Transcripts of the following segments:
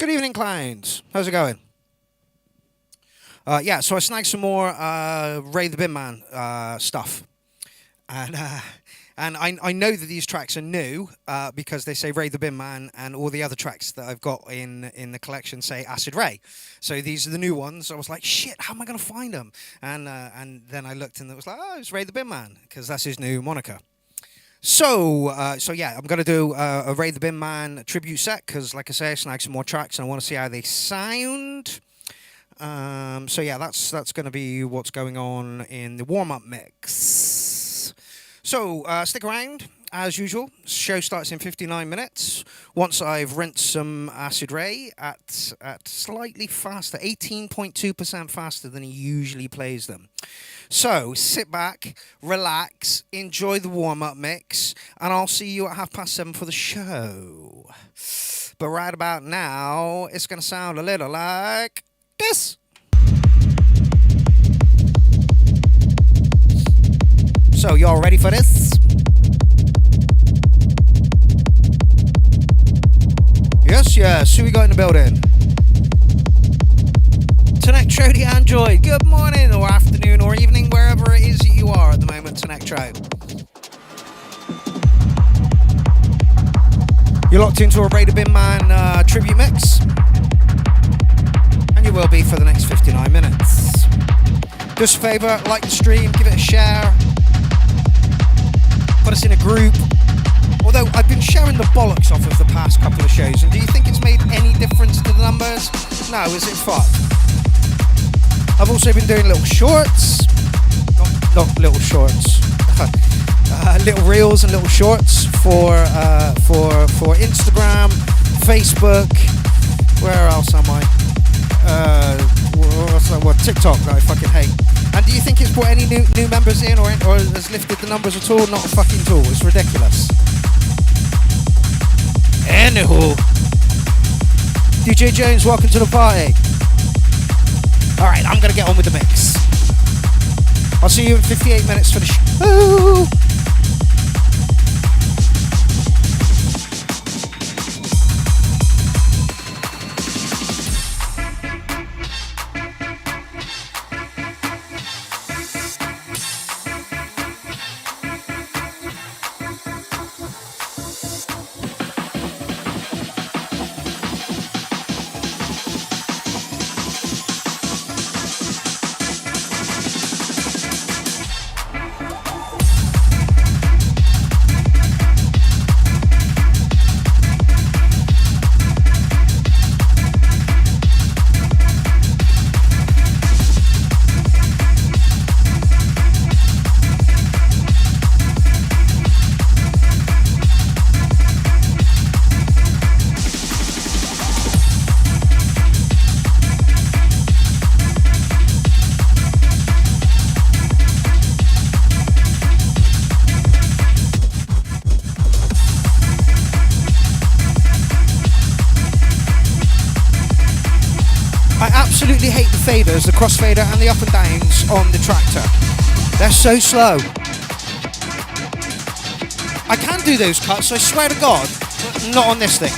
Good evening, clowns. How's it going? Yeah, so I snagged some more Ray the Bin Man stuff. And I know that these tracks are new because they say Ray the Bin Man, and all the other tracks that I've got in the collection say Acid Ray. So these are the new ones. I was like, shit, how am I going to find them? And then I looked and it was like, oh, it's Ray the Bin Man, because that's his new moniker. So yeah, I'm going to do a Ray the Bin Man tribute set because, like I say, I snagged some more tracks and I want to see how they sound. So yeah, that's going to be what's going on in the warm-up mix. So stick around, as usual. Show starts in 59 minutes. Once I've rinsed some Acid Ray at slightly faster, 18.2% faster than he usually plays them. So sit back, relax, enjoy the warm-up mix, and I'll see you at 7:30 for the show. But right about now, it's going to sound a little like this. So y'all ready for this? Yes. Who we got in the building? Tenectro the Android. Good morning or afternoon or evening, wherever it is that you are at the moment, Tenectro. You're locked into a Ray the Bin Man tribute mix. And you will be for the next 59 minutes. Do us a favour, like the stream, give it a share. Put us in a group. Although I've been sharing the bollocks off of the past couple of shows, and do you think it's made any difference to the numbers? No, is it fucked? I've also been doing little shorts, not little shorts, little reels and little shorts for Instagram, Facebook. Where else am I? TikTok that I fucking hate. And do you think it's brought any new members in or has lifted the numbers at all? Not a fucking tool. It's ridiculous. Anywho, DJ Jones, welcome to the party. Alright, I'm gonna get on with the mix. I'll see you in 58 minutes for the show. Faders, the crossfader and the up and downs on the tractor. They're so slow. I can do those cuts, I swear to God, but not on this thing.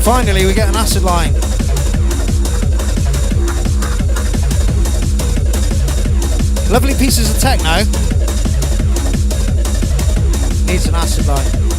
Finally, we get an acid line. Lovely pieces of techno. Needs an acid line.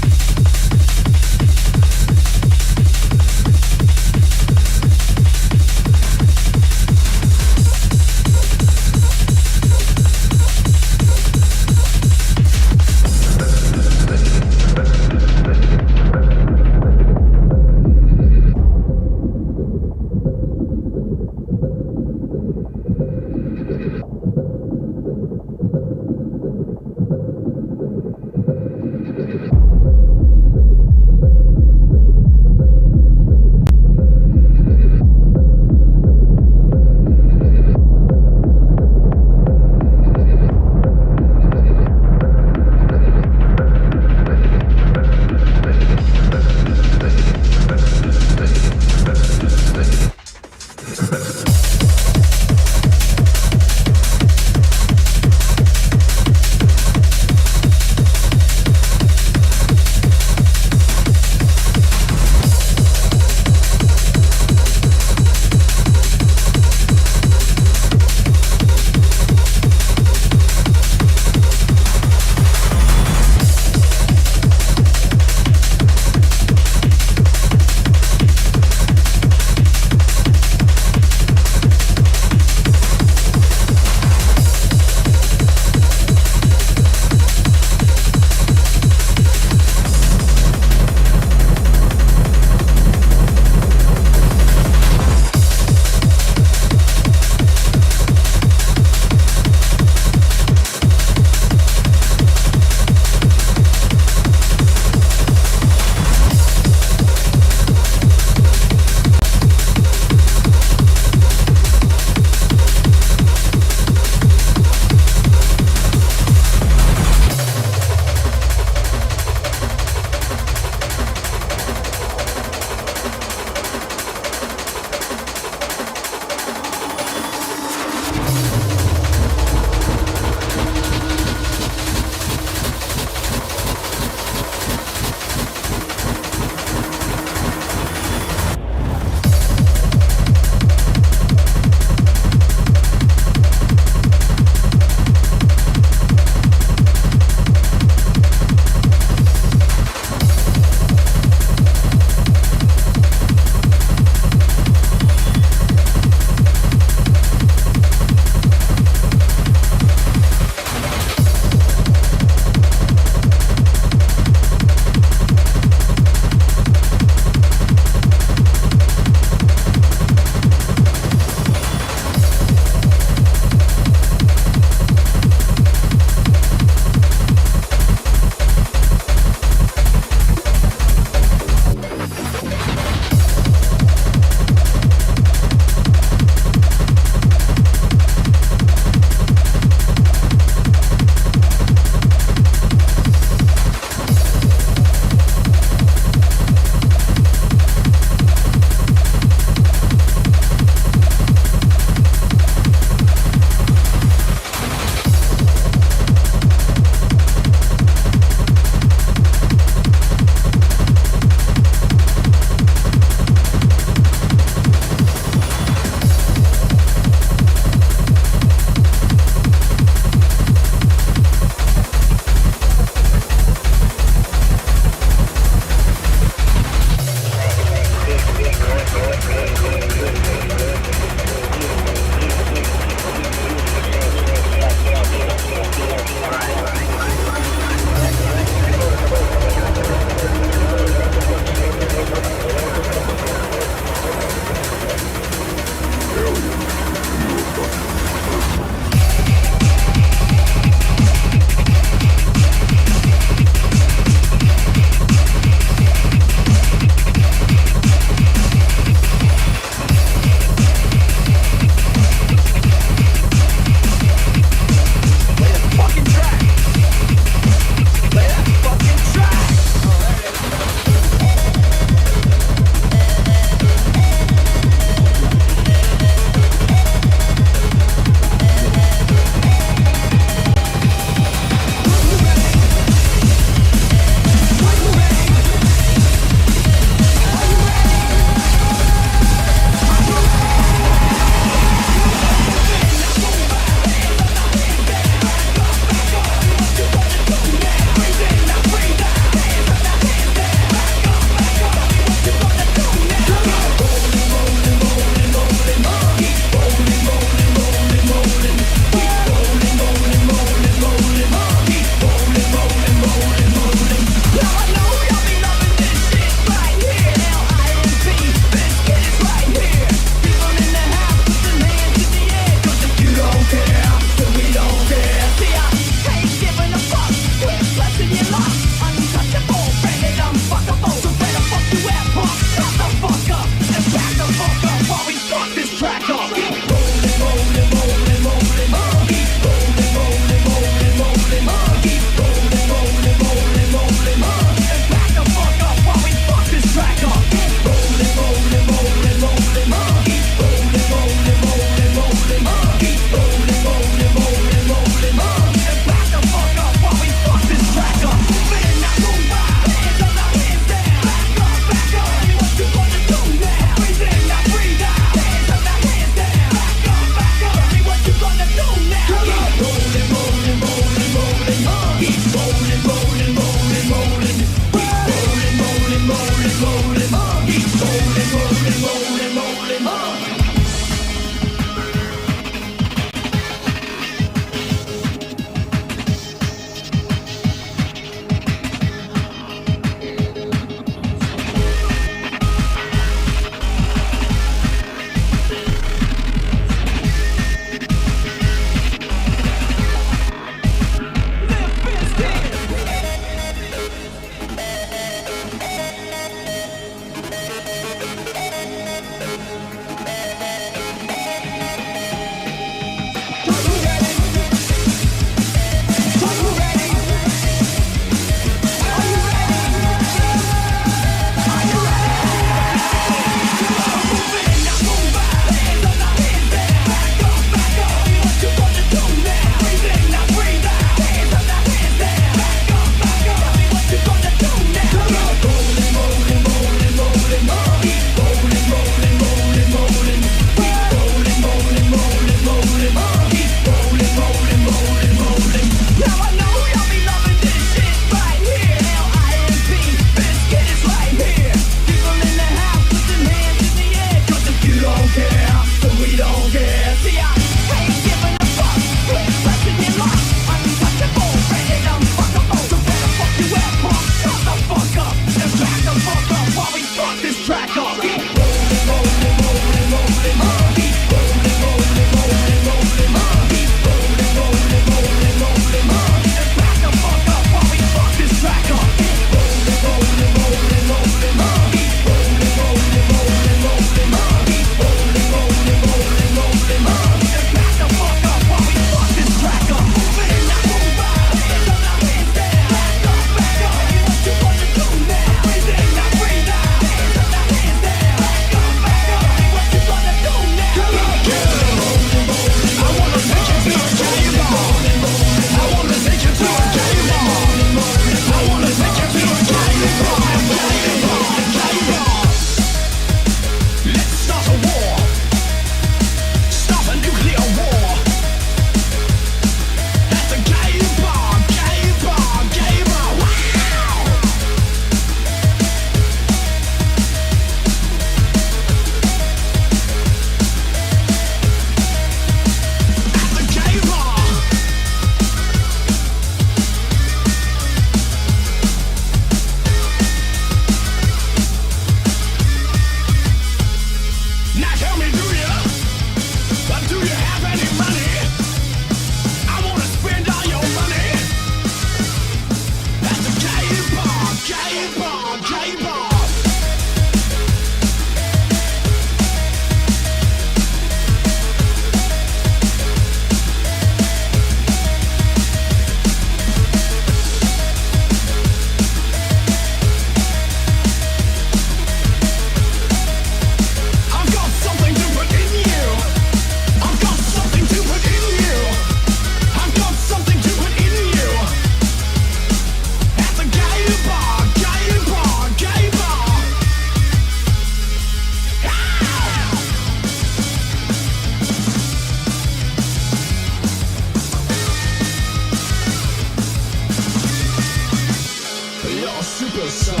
a superstar.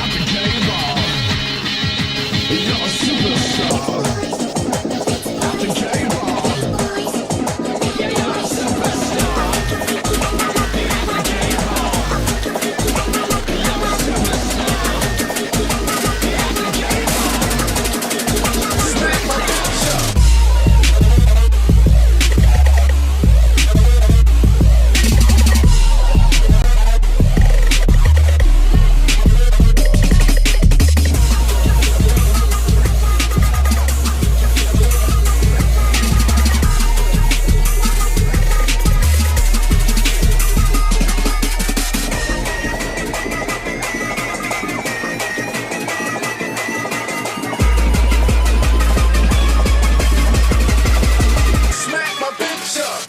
At the gay bar. You're a superstar. At the gay bar. Yeah, you're a superstar. At the gay bar. You're a superstar. At the gay bar. Smack my picture.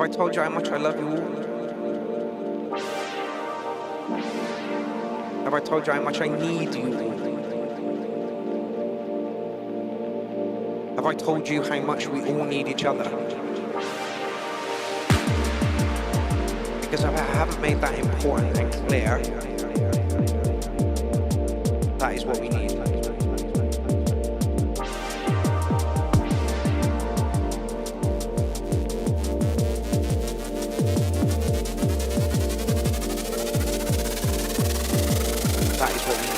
I told you how much I love you all? Have I told you how much I need you all? Have I told you how much we all need each other? Because if I haven't made that important and clear, that is what we need. That is what we need.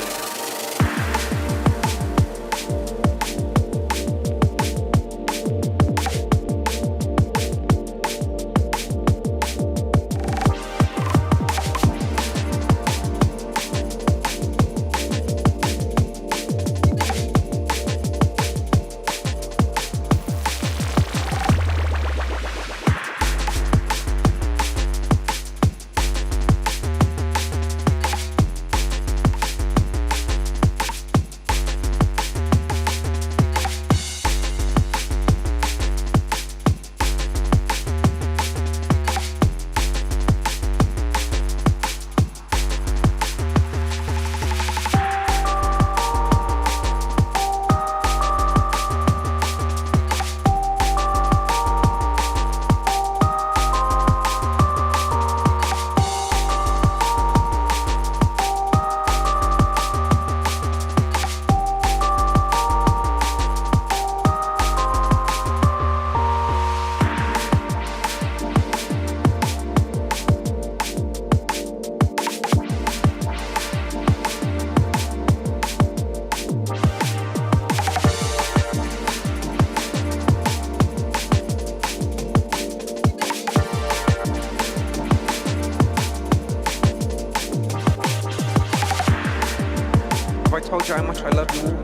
told you how much I love you all?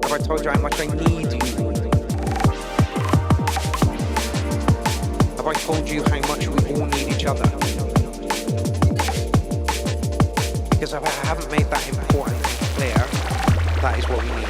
Have I told you how much I need you? Have I told you how much we all need each other? Because if I haven't made that important and clear, that is what we need.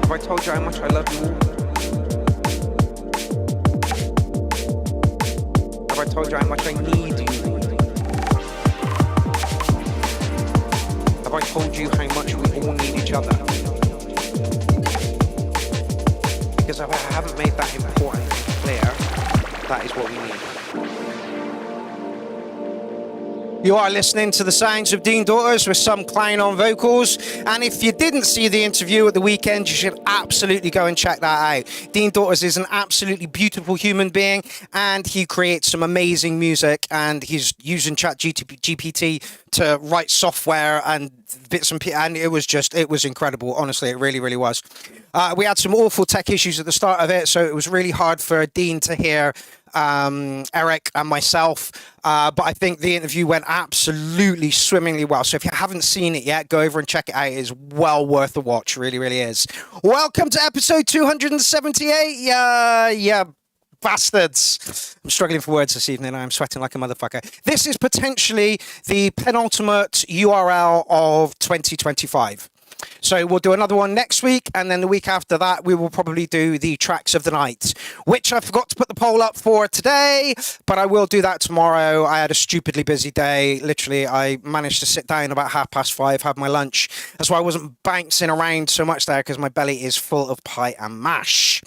I told you how much I love you all? Have I told you how much I need you? Have I told you how much we all need each other? Because if I haven't made that important and clear, that is what we need. You are listening to the sounds of Dean Daughters with some Klein on vocals. And if you didn't see the interview at the weekend, you should absolutely go and check that out. Dean Daughters is an absolutely beautiful human being, and he creates some amazing music, and he's using ChatGPT to write software and bits and pieces, and it was incredible. Honestly, it really, really was. We had some awful tech issues at the start of it, so it was really hard for Dean to hear Eric and myself, but I think the interview went absolutely swimmingly well. So if you haven't seen it yet, go over and check it out. It is well worth a watch, really, really is. Welcome to episode 278. Yeah, bastards. I'm struggling for words this evening. I'm sweating like a motherfucker. This is potentially the penultimate URL of 2025. So we'll do another one next week, and then the week after that we will probably do the tracks of the night, which I forgot to put the poll up for today, but I will do that tomorrow. I had a stupidly busy day. Literally, I managed to sit down about 5:30, have my lunch. That's why I wasn't bouncing around so much there, because my belly is full of pie and mash,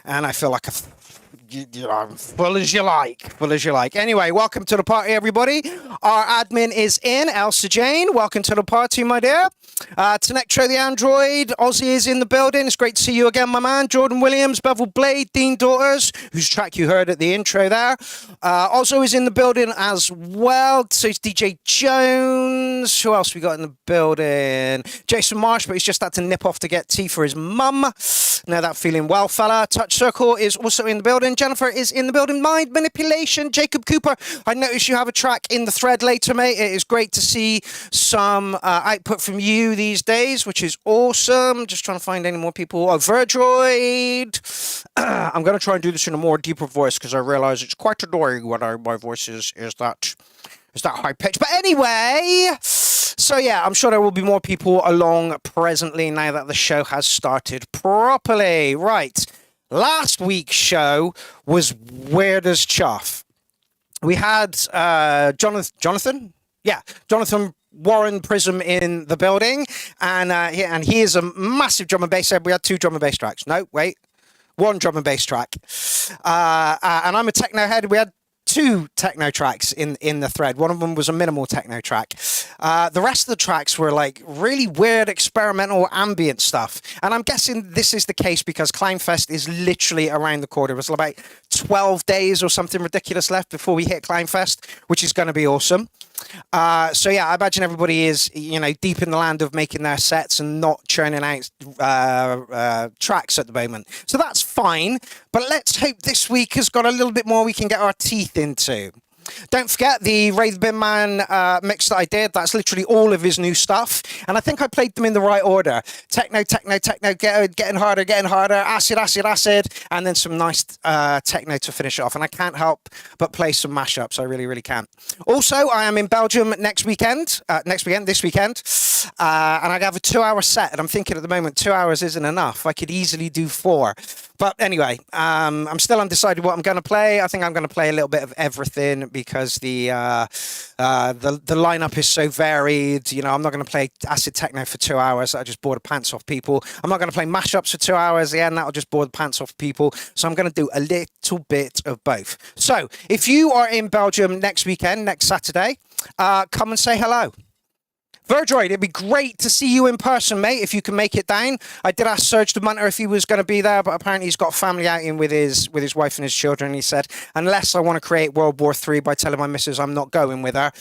and I feel like full as you like. Anyway, welcome to the party, everybody. Our admin is in, Elsa Jane. Welcome to the party, my dear. Tenectro the Android, Ozzy is in the building. It's great to see you again, my man. Jordan Williams, Bevel Blade, Dean Daughters, whose track you heard at the intro there. Ozzo is in the building as well. So it's DJ Jones. Who else we got in the building? Jason Marsh, but he's just had to nip off to get tea for his mum. Now that feeling well, fella. Touch Circle is also in the building. Jennifer is in the building. Mind Manipulation. Jacob Cooper, I noticed you have a track in the thread later, mate. It is great to see some output from you these days, which is awesome. Just trying to find any more people. Oh, Verdroid. I'm going to try and do this in a more deeper voice, because I realize it's quite annoying when my voice is that high pitch. But anyway, so yeah, I'm sure there will be more people along presently now that the show has started properly. Right. Last week's show was weird as chuff. We had Jonathan Warren Prism in the building, and he is a massive drum and bass. We had two drum and bass tracks. No, wait, one drum and bass track. And I'm a techno head. We had two techno tracks in the thread. One of them was a minimal techno track. The rest of the tracks were like really weird experimental ambient stuff. And I'm guessing this is the case because Clownfest is literally around the corner. It was about 12 days or something ridiculous left before we hit Clownfest, which is going to be awesome. So yeah, I imagine everybody is, deep in the land of making their sets and not churning out tracks at the moment. So that's fine. But let's hope this week has got a little bit more we can get our teeth into. Don't forget the Ray the Bin Man mix that I did. That's literally all of his new stuff. And I think I played them in the right order. Techno, techno, techno, getting harder, acid, acid, acid, and then some nice techno to finish it off. And I can't help but play some mashups. I really, really can't. Also, I am in Belgium this weekend. And I have a 2-hour set. And I'm thinking at the moment, 2 hours isn't enough. I could easily do 4. But anyway, I'm still undecided what I'm going to play. I think I'm going to play a little bit of everything because the lineup is so varied. You know, I'm not going to play acid techno for 2 hours. That'll just bore the pants off people. I'm not going to play mashups for 2 hours. Yeah, and that'll just bore the pants off people. So I'm going to do a little bit of both. So if you are in Belgium next weekend, next Saturday, come and say hello. Verdroid, it'd be great to see you in person, mate, if you can make it down. I did ask Serge the Munter if he was going to be there, but apparently he's got a family outing with his wife and his children. He said, unless I want to create World War III by telling my missus I'm not going with her,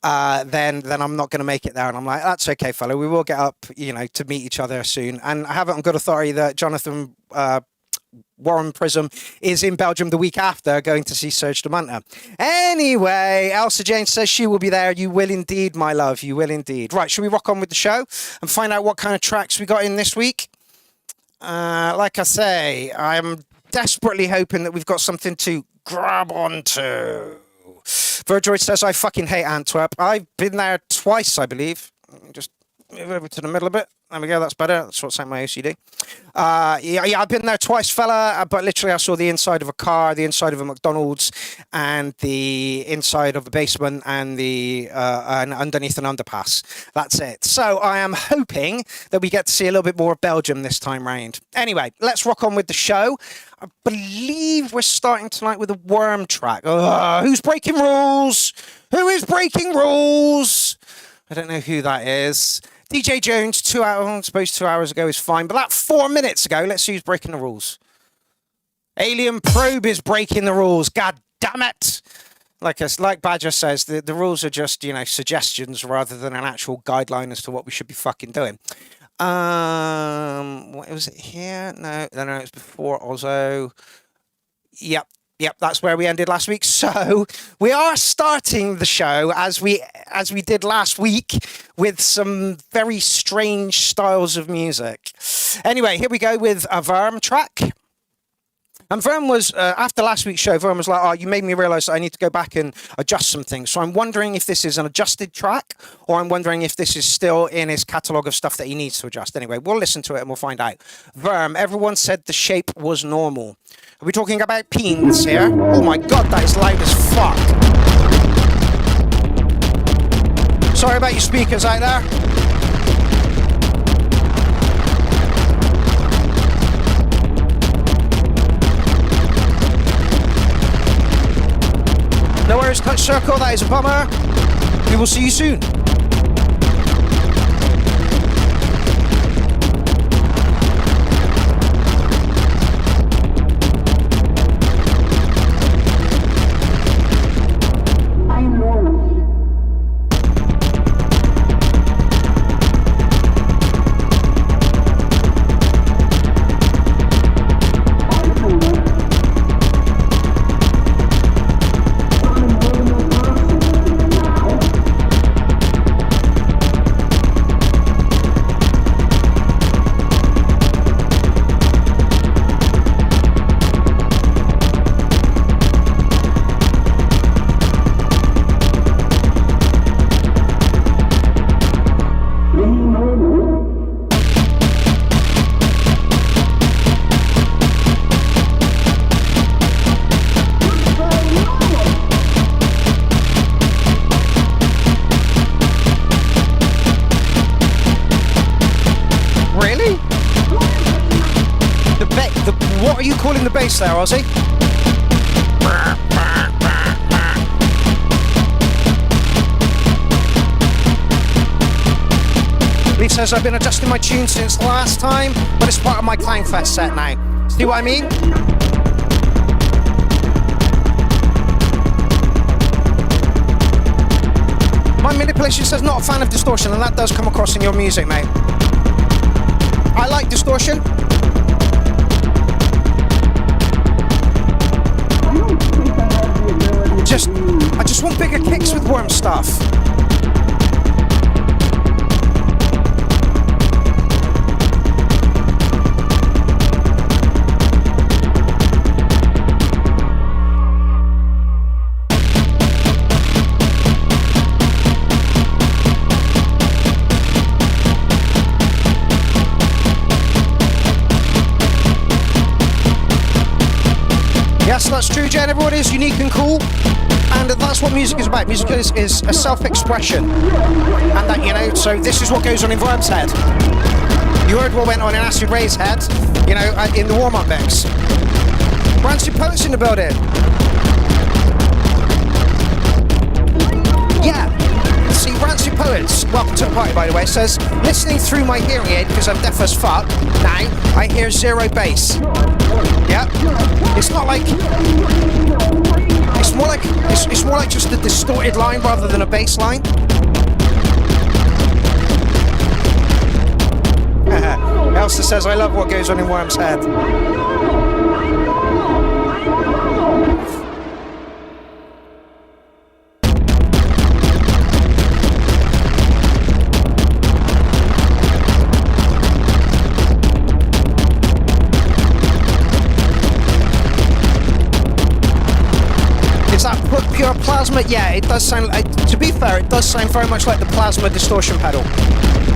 then I'm not going to make it there. And I'm like, that's okay, fella. We will get up, you know, to meet each other soon. And I have it on good authority that Jonathan Warren Prism is in Belgium the week after, going to see Serge de Munter. Anyway, Elsa Jane says she will be there. You will indeed, my love. You will indeed. Right, should we rock on with the show and find out what kind of tracks we got in this week? Like I say, I'm desperately hoping that we've got something to grab onto. Verdroid says, I fucking hate Antwerp. I've been there twice, I believe. Just move over to the middle a bit. There we go, that's better. That's what's out my OCD. Yeah, I've been there twice, fella, but literally I saw the inside of a car, the inside of a McDonald's, and the inside of a basement, and and underneath an underpass. That's it. So I am hoping that we get to see a little bit more of Belgium this time round. Anyway, let's rock on with the show. I believe we're starting tonight with a Worm track. Who's breaking rules? Who is breaking rules? I don't know who that is. DJ Jones, 2 hours, I suppose 2 hours ago is fine, but that 4 minutes ago, let's see who's breaking the rules. Alien Probe is breaking the rules. God damn it. Like Badger says, the rules are just, you know, suggestions rather than an actual guideline as to what we should be fucking doing. What was it here? No, it was before Ozo. Yep, that's where we ended last week. So we are starting the show as we did last week with some very strange styles of music. Anyway, here we go with a Verm track. And Verm was, after last week's show, Verm was like, oh, you made me realise that I need to go back and adjust some things. So I'm wondering if this is an adjusted track, or I'm wondering if this is still in his catalogue of stuff that he needs to adjust. Anyway, we'll listen to it and we'll find out. Verm, everyone said the shape was normal. Are we talking about peens here? Oh my god, that is loud as fuck. Sorry about your speakers out there. No worries, Touch Circle, that is a bummer. We will see you soon. What are you calling the bass there, Ozzy? Lee says, I've been adjusting my tune since last time, but it's part of my Clownfest set now. See what I mean? My manipulation says not a fan of distortion, and that does come across in your music, mate. I like distortion. I just want bigger kicks with worm stuff. Yes, that's true, Jen. Everyone is unique and cool. And that's what music is about. Music is a self-expression. And that, you know, so this is what goes on in Worm's head. You heard what went on in Acid Ray's head, you know, in the warm-up mix. Rancid Poets in the building. Yeah. See, Rancid Poets, welcome to the party, by the way, says, listening through my hearing aid, because I'm deaf as fuck, now I hear zero bass. Yeah. It's not like... It's more like just a distorted line rather than a bass line. Elsa says, I love what goes on in Worm's head. Pure plasma, yeah, it does sound, to be fair, it does sound very much like the plasma distortion pedal.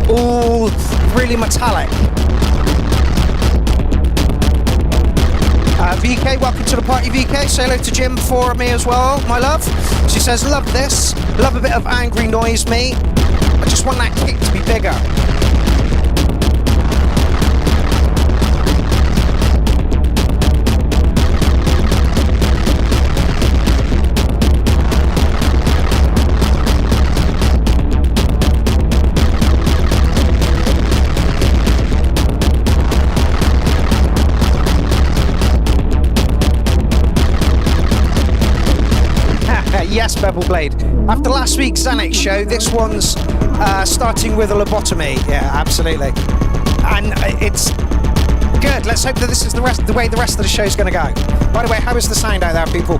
All really metallic. VK, welcome to the party, VK. Say hello to Jim for me as well, my love. She says, love this, love a bit of angry noise, me. I just want that kick to be bigger. Yes, Bevel Blade. After last week's Xanax show, this one's starting with a lobotomy. Yeah, absolutely. And it's good. Let's hope that this is the way the rest of the show's going to go. By the way, how is the sound out there, people?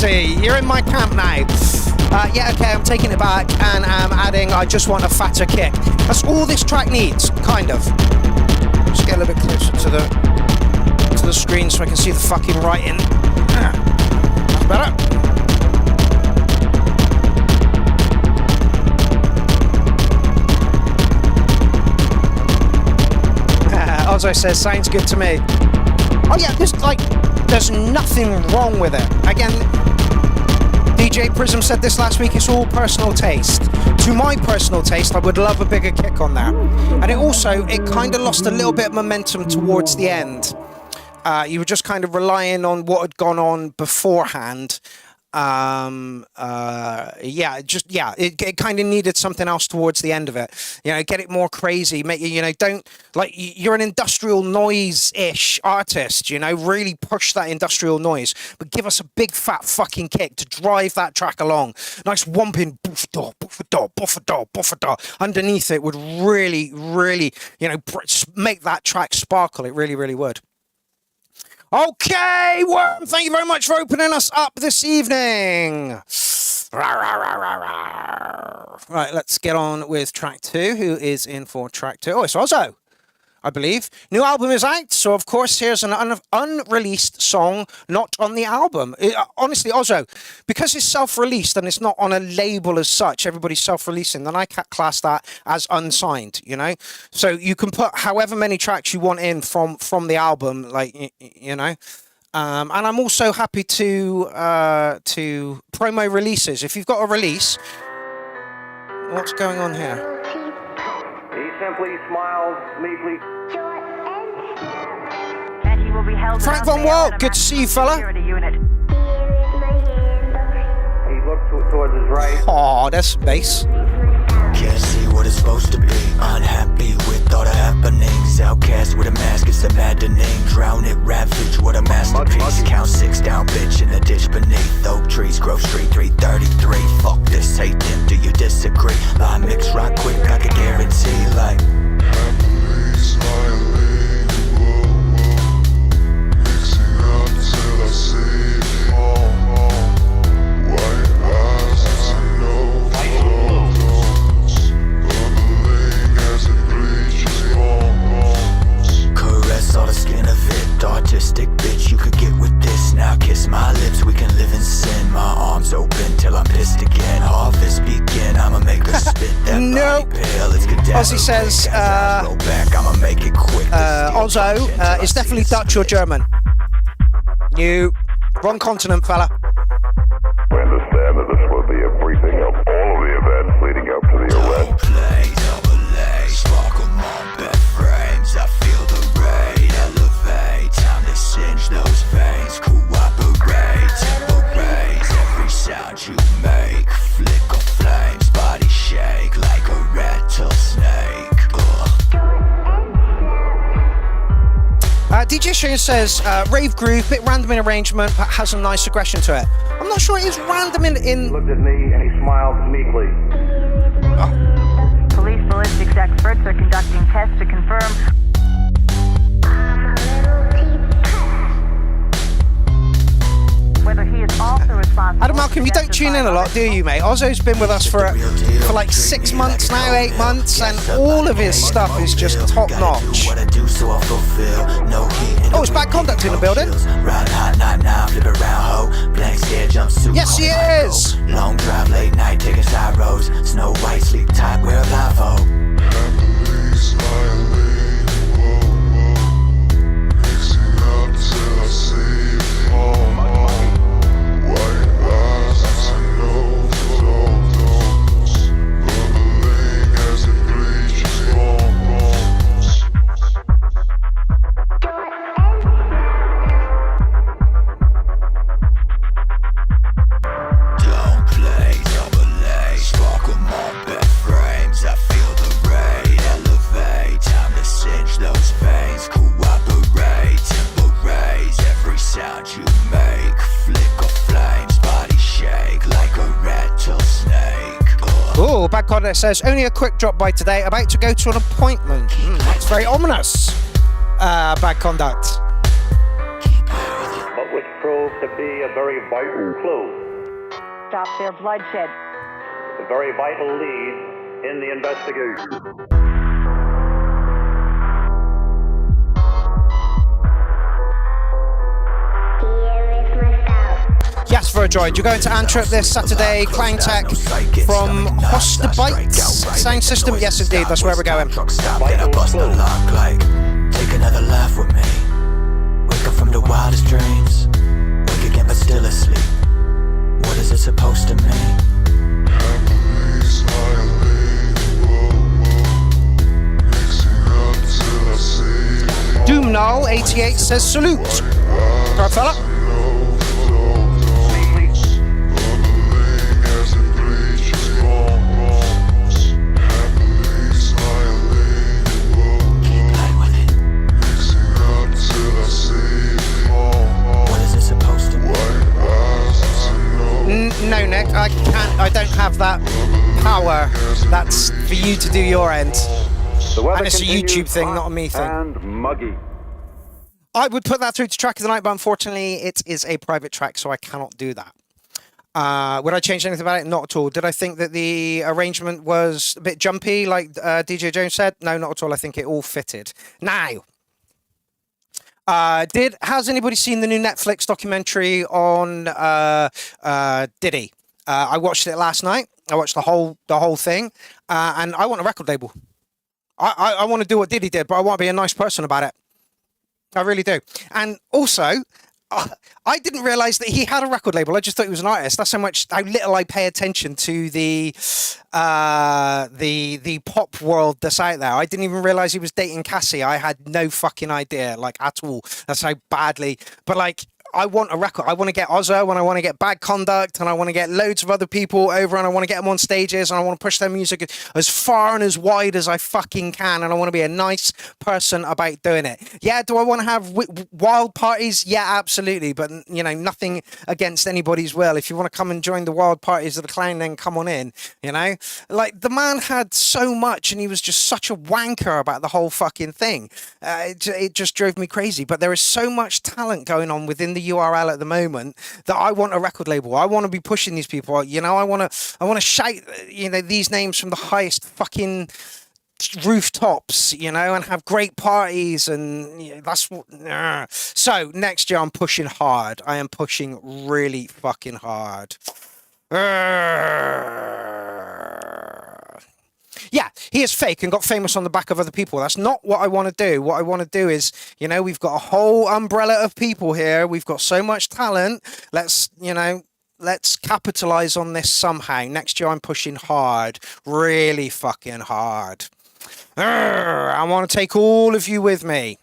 You're in my camp now. Yeah, okay, I'm taking it back and I'm adding I just want a fatter kick. That's all this track needs, kind of. Just get a little bit closer to the screen so I can see the fucking writing. That's better. Ozzo says, sounds good to me. Oh yeah, there's nothing wrong with it. Again, DJ Prism said this last week, it's all personal taste. To my personal taste, I would love a bigger kick on that. And it kind of lost a little bit of momentum towards the end. You were just kind of relying on what had gone on beforehand. It kind of needed something else towards the end of it. You know, get it more crazy. Make you're an industrial noise-ish artist. You know, really push that industrial noise, but give us a big fat fucking kick to drive that track along. Nice whomping boof-a-daw, boof-a-daw, boof-a-daw, boof-a-daw. Underneath it would really, really, you know, make that track sparkle. It really, really would. Okay, Worm, thank you very much for opening us up this evening. Right, let's get on with track 2. Who is in for track 2? Oh, it's Ozzo, I believe. New album is out, so of course here's an unreleased song not on the album. Honestly, Ozzo, because it's self-released and it's not on a label as such, everybody's self-releasing, then I can't class that as unsigned, you know? So you can put however many tracks you want in from the album, like, you know? And I'm also happy to promo releases. If you've got a release, what's going on here? He simply smiles meekly. Frank Von Walt, good to see you, fella. He looks towards his right. Oh, that's bass. Can't see what it's supposed to be. Unhappy with thought of happenings. Outcast with a mask, it's a maddening. Drown it, ravage, what a masterpiece. Count 6 down, bitch, in the ditch beneath oak trees. Grove Street 333. Fuck this, hate them, do you disagree? Lie mix rock quick, I can guarantee like Happily smiling, mixing up till I see it all. White eyes and no photos, bubbling as it bleaches bones. caress all the skin of it. Artistic bitch, you could get with this. Now kiss my lips, we can live in sin. My arms open till I'm pissed again. Harvest begin, I'ma make her spit that Nope. body pale. It's Ozzy says, roll back, I'ma make it quick. Ozzo, it's definitely Dutch or German. You, wrong continent, fella. We understand that this will be a briefing of all of the events leading up to the arrest. Play, double A, sparkle on bed frames. I feel the rain, elevate. Time to singe those veins. Cooperate, temporate. Every sound you make, flicker flames. Body shake like a rattlesnake. DJ Shane says, rave groove, bit random in arrangement, but has a nice aggression to it. I'm not sure it is random in He looked at me and he smiled meekly. Police ballistics experts are conducting tests to confirm. Whether he is also responsible. Adam Malcolm, you don't tune in a lot, do you, mate? Ozzo's been with us for like 6 months now, 8 months, and all of his stuff is just top notch. Oh, it's Bad Conduct in the building. Yes, he is. Long drive, late night, taking side roads. Snow White, sleep tight, wear a blindfold. Happily smiling, mixing up till I see it all. White eyes and no photos, bubbling as it bleaches bones. Don't play, double A, sparkle on bed frames. I feel the rain, elevate. Time to singe those veins. Cooperate, temporate. Every sound you make, flicker flames. Body shake like a rattlesnake. Oh, Bad Conduct says, only a quick drop by today, about to go to an appointment. That's very ominous. Bad Conduct. But which proved to be a very vital clue. Stop their bloodshed. A very vital lead in the investigation. Yes, for a joy. You're going to Antwerp this Saturday. Clang Tech from Hostebites sound system. Yes, indeed. That's where we're going. Truck stop, then I bust the lock like, take another laugh with me. Wake up from the wildest dreams. Wake again but still asleep. What is it supposed to mean? Happily smiling, mixing up till I see it all. Doomnull88 says salute. Right, fella. No photos, bubbling as it bleaches bones. Happily smiling, Play with it. mixing up till I see it all. What is it supposed to mean? White eyes and no No, Nick, I can't. I don't have that power. That's for you to do your end. The weather And it's a continues YouTube thing, hot not a me thing. And muggy. I would put that through to track of the night, but unfortunately, it is a private track, so I cannot do that. Would I change anything about it? Not at all. Did I think that the arrangement was a bit jumpy, like DJ Jones said? No, not at all. I think it all fitted. Now, has anybody seen the new Netflix documentary on Diddy? I watched it last night. I watched the whole thing, and I want a record label. I want to do what Diddy did, but I want to be a nice person about it. I really do. And also, I didn't realize that he had a record label. I just thought he was an artist. That's how little I pay attention to the pop world that's out there. I didn't even realize he was dating Cassie. I had no fucking idea, like, at all. That's how badly. But like, I want a record. I want to get Ozzo, and I want to get Bad Conduct, and I want to get loads of other people over, and I want to get them on stages, and I want to push their music as far and as wide as I fucking can, and I want to be a nice person about doing it. Yeah, do I want to have wild parties? Yeah, absolutely, but, you know, nothing against anybody's will. If you want to come and join the wild parties of the clown, then come on in, you know? Like, the man had so much, and he was just such a wanker about the whole fucking thing. It just drove me crazy, but there is so much talent going on within the URL at the moment that I want a record label. I want to be pushing these people. You know, I want to shout, you know, these names from the highest fucking rooftops, you know, and have great parties, and you know, that's what. So next year I'm pushing hard. I am pushing really fucking hard. Yeah, he is fake and got famous on the back of other people. That's not what I want to do. What I want to do is, you know, we've got a whole umbrella of people here. We've got so much talent. Let's, you know, let's capitalize on this somehow. Next year I'm pushing hard, really fucking hard. I want to take all of you with me.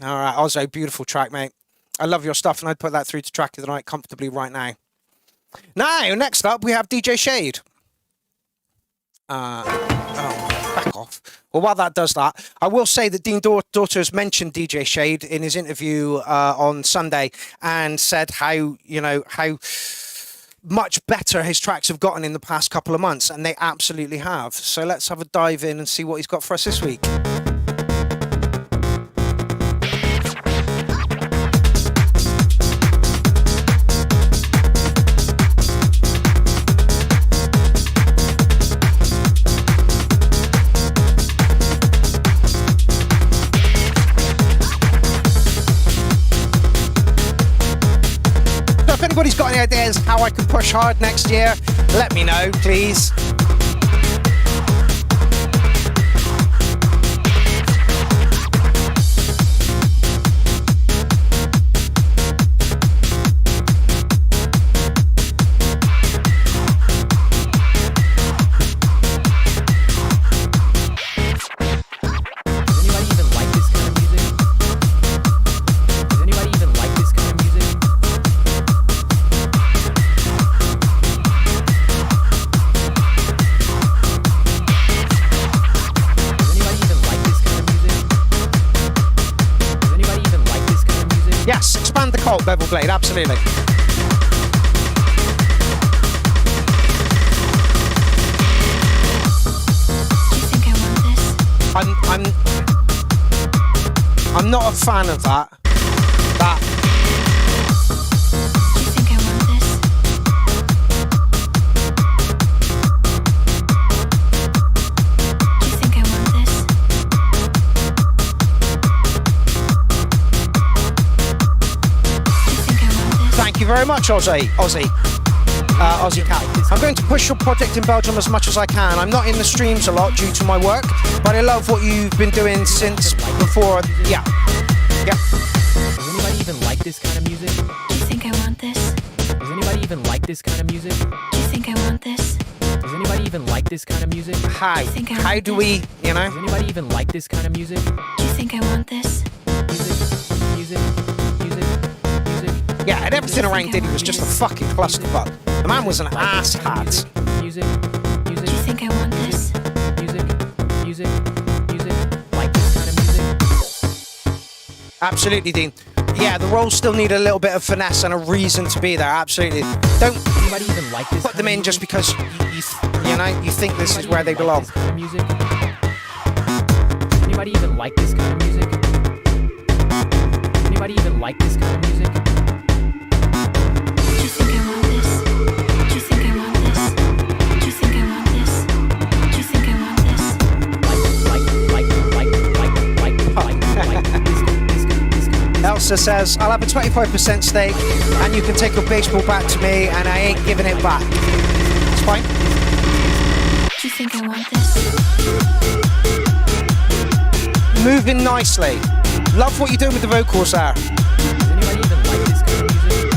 All right, Ozzo, beautiful track, mate. I love your stuff, and I'd put that through to Track of the Night comfortably right now. Now, next up, we have DJ Shade. Back off. Well, while that does that, I will say that Dean Daughters mentioned DJ Shade in his interview on Sunday, and said how, you know, how much better his tracks have gotten in the past couple of months, and they absolutely have. So let's have a dive in and see what he's got for us this week. If anybody's got any ideas how I can push hard next year, let me know, please. Yes, expand the cult, Bevel Blade, absolutely. I'm not a fan of that. Thank you very much, Aussie Cat. I'm going to push your project in Belgium as much as I can. I'm not in the streams a lot due to my work, but I love what you've been doing since before. Yeah. Does anybody even like this kind of music? Do you think I want this? Does anybody even like this kind of music? Do you think I want this? Does anybody even like this kind of music? How do we, you know? Does anybody even like this kind of music? Do you think I want this? Music. Yeah, and everything around Diddy was just a fucking clusterfuck. The man was an asshat. Music. Do you think I want this? Music. Like this kind of music? Absolutely, Dean. Yeah, the roles still need a little bit of finesse and a reason to be there. Absolutely. Don't anybody even like this put them in just because you think this is where they belong. Music. Anybody even like this kind of music? Anybody even like this kind of music? Do you think I want this? Do you think I want this? Do you think I want this? Do you think I want this? Elsa says, I'll have a 25% stake and you can take your baseball bat to me and I ain't giving it back. It's fine. Do you think I want this? Moving nicely. Love what you're doing with the vocals there. Does anybody even like this kind of music?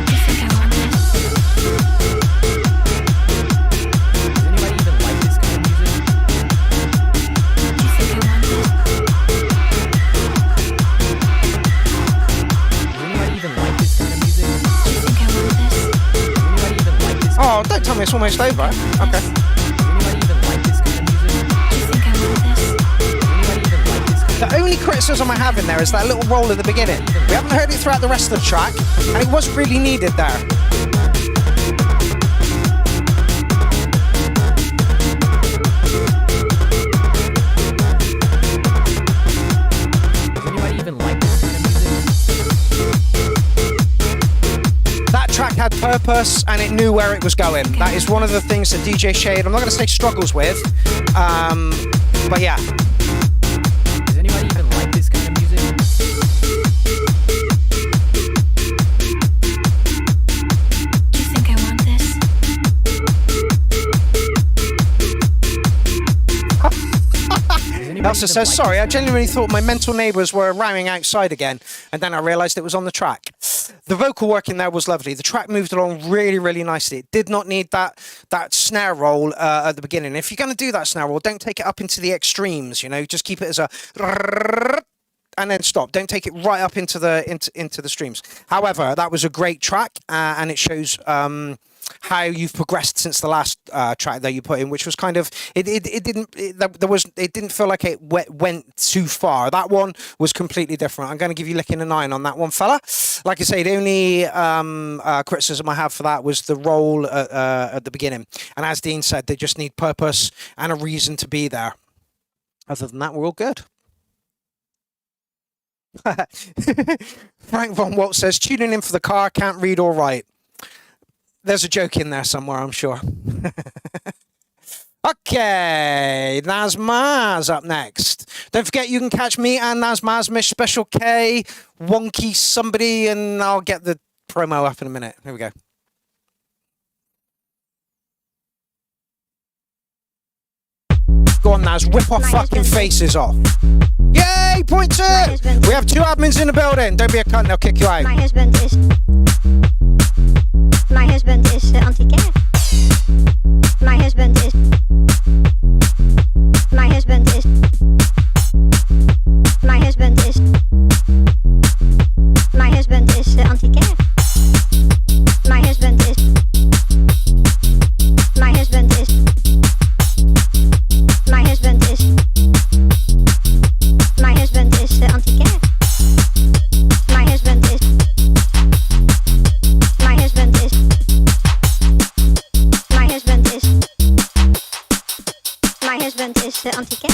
Do you think I want this? Does anybody even like this kind of music? Do you think I want this? tell me it's almost over. Okay. Does anybody even like this kind of music? Do you think I want this? Does anybody even like this kind of The only criticism I have in there is that little roll at the beginning. We haven't heard it throughout the rest of the track, and it wasn't really needed there. Does anybody even like this kind of music? That track had purpose and it knew where it was going. That is one of the things that DJ Shade, I'm not going to say struggles with, but yeah. Does anybody even like this kind of music? Do you think I want this? Does anybody Elsa even says, like sorry, I this kind of genuinely thought my mental neighbours were rowing outside again, and then I realised it was on the track. The vocal work in there was lovely. The track moved along really, really nicely. It did not need that snare roll at the beginning. If you're going to do that snare roll, don't take it up into the extremes, you know, just keep it as a and then stop. Don't take it right up into the streams. However, that was a great track, and it shows how you've progressed since the last track that you put in, which was kind of it didn't feel like it went too far. That one was completely different. I'm going to give you licking a 9 on that one, fella. Like I say, the only criticism I have for that was the roll at the beginning, and as Dean said, they just need purpose and a reason to be there. Other than that, we're all good. Frank Von Walt says, tuning in for the car, can't read or write. There's a joke in there somewhere, I'm sure. Okay, Nazmaz up next. Don't forget you can catch me and Nazmaz, Miss Special K, Wonky somebody, and I'll get the promo up in a minute. Here we go. Go on, Naz, rip our fucking faces off. Yay, point 2! We have 2 admins in the building. Don't be a cunt, they'll kick you out. My husband is anti-gay. My husband is my husband is my husband is my husband is anti-gay. My husband is my husband is my husband is my husband is anti-gay. My husband is my husband is my husband is my husband is anti-gay.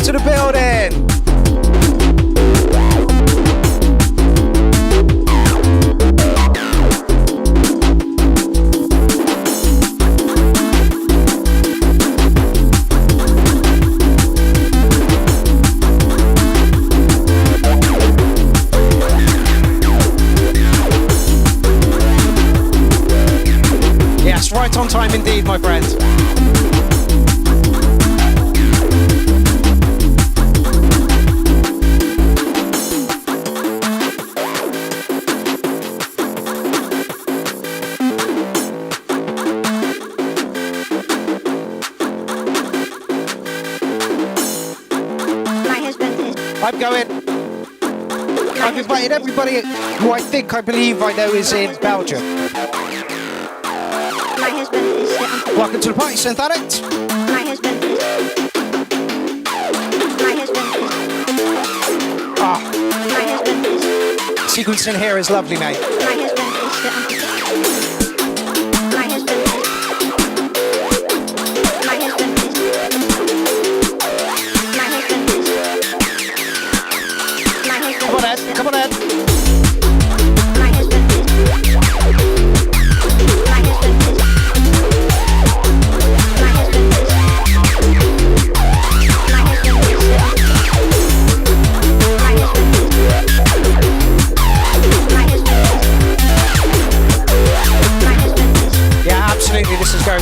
To the building. Yes, right on time indeed, my friend. I'm going. I've invited everybody who I believe I know is in Belgium. My husband is Welcome to the party, Synthetic. my husband is my husband is my husband is Sequencing here is lovely, mate. my husband is my husband is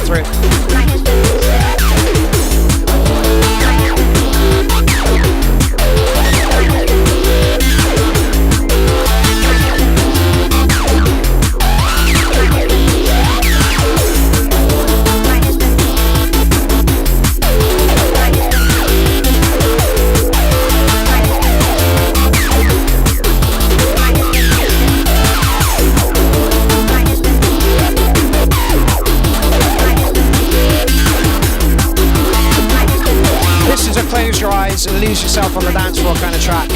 through. Close your eyes and lose yourself on the dance floor kind of track.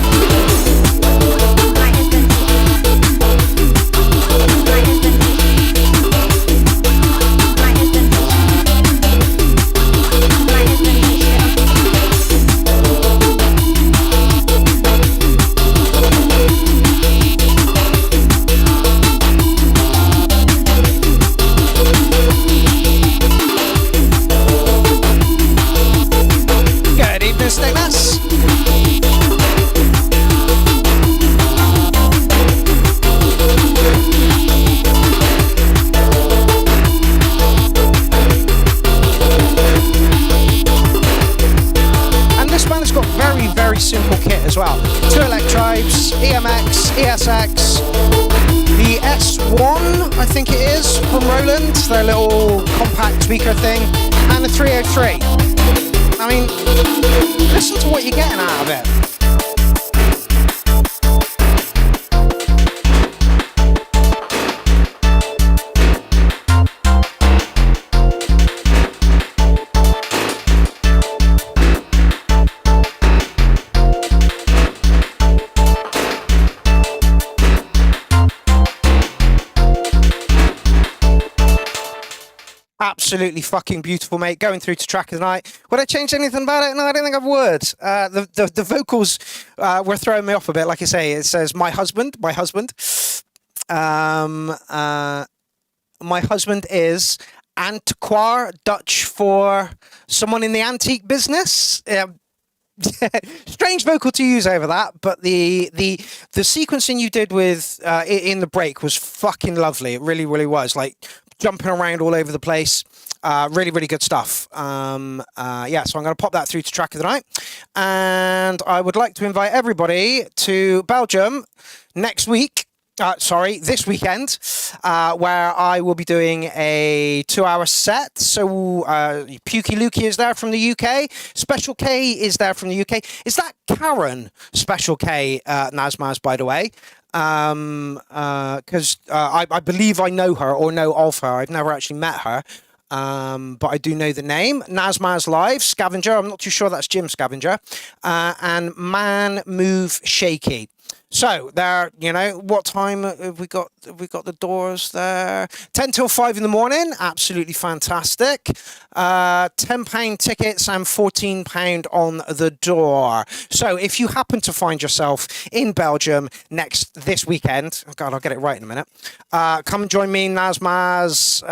Simple kit as well. 2 electrodes, EMX, ESX, the S1 I think it is from Roland, their little compact speaker thing, and a 303. I mean, listen to what you're getting out of it. Absolutely fucking beautiful, mate. Going through to track of the night. Would I change anything about it? No, I don't think I would. The vocals were throwing me off a bit. Like I say, it says my husband. My husband is antiquar, Dutch for someone in the antique business. Strange vocal to use over that, but the sequencing you did with in the break was fucking lovely. It really, really was. Like jumping around all over the place. Really, really good stuff. Yeah, so I'm going to pop that through to track of the night. And I would like to invite everybody to Belgium next week. This weekend, where I will be doing a 2-hour set. So Pukey Lukey is there from the UK. Special K is there from the UK. Is that Karen Special K, Nazmaz, by the way? Because I believe I know her or know of her. I've never actually met her. But I do know the name. Nazmaz Live, Scavenger. I'm not too sure that's Jim Scavenger. And Man Move Shaky. So there, you know, what time have we got? Have we got the doors there? 10 till 5 in the morning. Absolutely fantastic. £10 tickets and £14 on the door. So if you happen to find yourself in Belgium this weekend, oh God, I'll get it right in a minute. Come and join me, Nazmaz,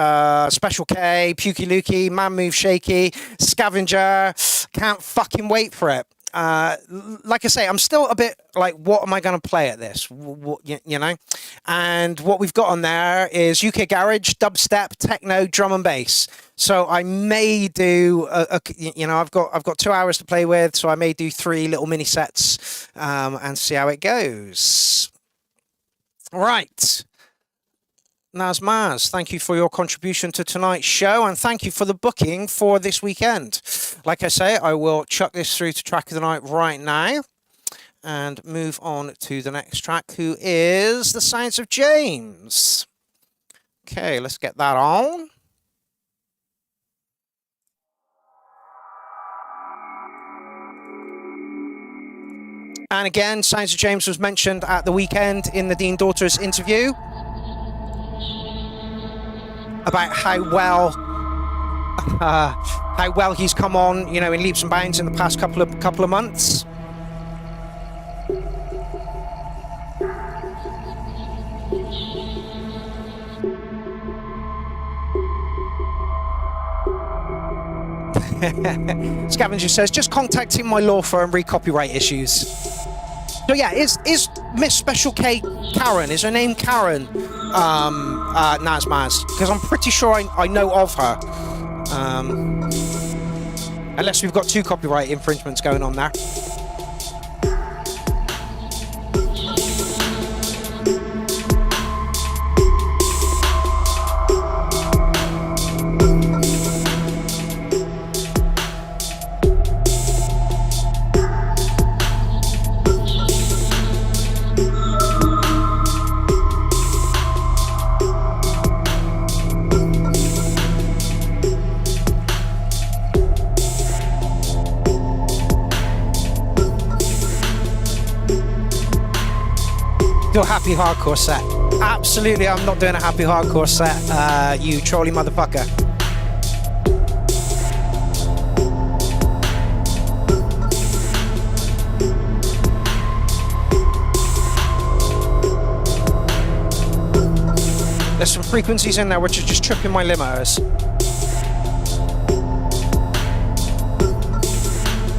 Special K, Pukey Lukey, Man Move Shaky, Scavenger. Can't fucking wait for it. Like I say, I'm still a bit like, what am I going to play at this? You know? And what we've got on there is UK garage, dubstep, techno, drum and bass. So I may do, I've got 2 hours to play with, so I may do 3 little mini sets and see how it goes. Right. Nazmaz, thank you for your contribution to tonight's show, and thank you for the booking for this weekend. Like I say, I will chuck this through to track of the night right now and move on to the next track, who is The Sounds of James. Okay, let's get that on. And again, Sounds of James was mentioned at the weekend in the Dean Daughters interview about how well he's come on, you know, in leaps and bounds in the past couple of months. Scavenger says, just contacting my law firm, re-copyright issues. So yeah, is Miss Special K Karen? Is her name Karen? Nazmaz? Because I'm pretty sure I know of her. Unless we've got 2 copyright infringements going on there. Do a happy hardcore set. Absolutely, I'm not doing a happy hardcore set, you trolly motherfucker. There's some frequencies in there which are just tripping my limiters.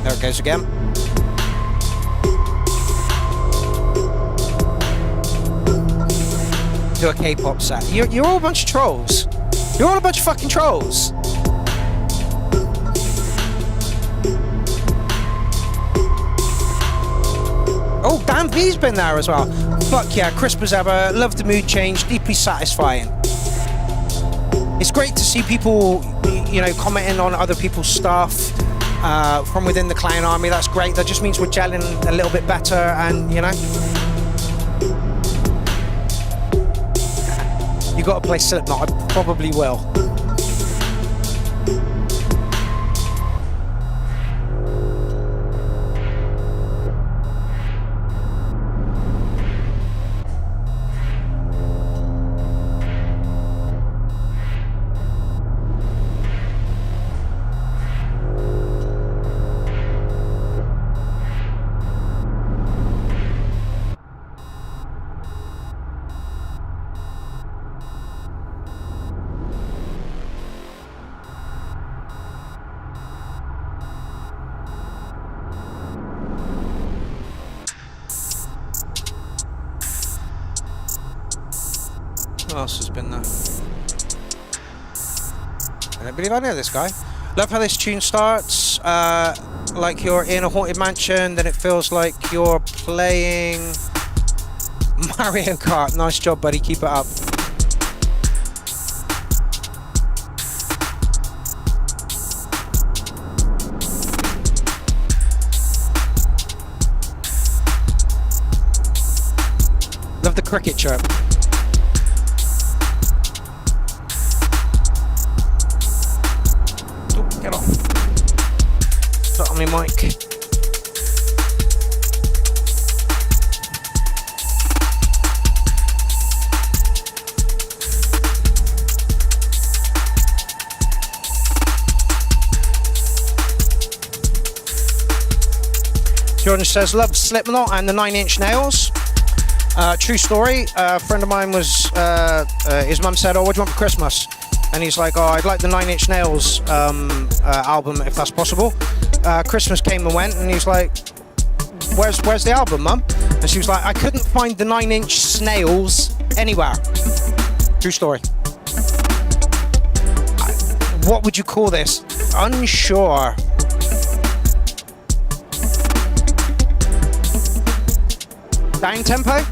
There it goes again. Do a K-pop set. You're all a bunch of trolls. You're all a bunch of fucking trolls. Oh, Dan V's been there as well. Fuck yeah, crisp as ever. Love the mood change. Deeply satisfying. It's great to see people, you know, commenting on other people's stuff from within the clown army. That's great. That just means we're gelling a little bit better, and you know. You got to play Slipknot. I probably will. Who else has been there? I don't believe I know this guy. Love how this tune starts like you're in a haunted mansion, then it feels like you're playing Mario Kart. Nice job, buddy. Keep it up. Love the cricket chirp. Get off. Put on my mic. Jordan says, love Slipknot and the 9 Inch Nails. True story. A friend of mine was, his mum said, oh, what do you want for Christmas? And he's like, oh, I'd like the 9 Inch Nails album if that's possible. Christmas came and went, and he's like, where's the album, Mum? And she was like, I couldn't find the 9 Inch Snails anywhere. True story. What would you call this? Unsure. Down tempo?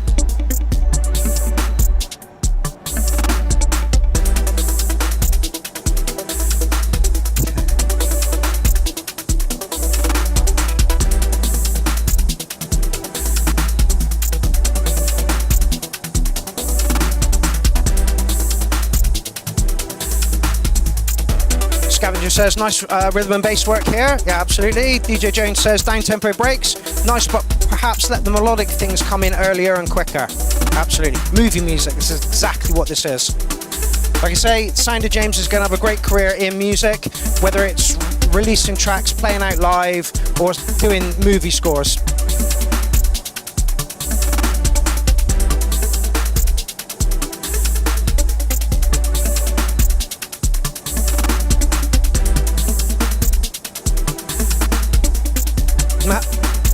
Scavenger says, nice rhythm and bass work here. Yeah, absolutely. DJ Jones says, down tempo breaks. Nice, but perhaps let the melodic things come in earlier and quicker. Absolutely. Movie music. This is exactly what this is. Like I say, Sound of James is going to have a great career in music, whether it's releasing tracks, playing out live, or doing movie scores.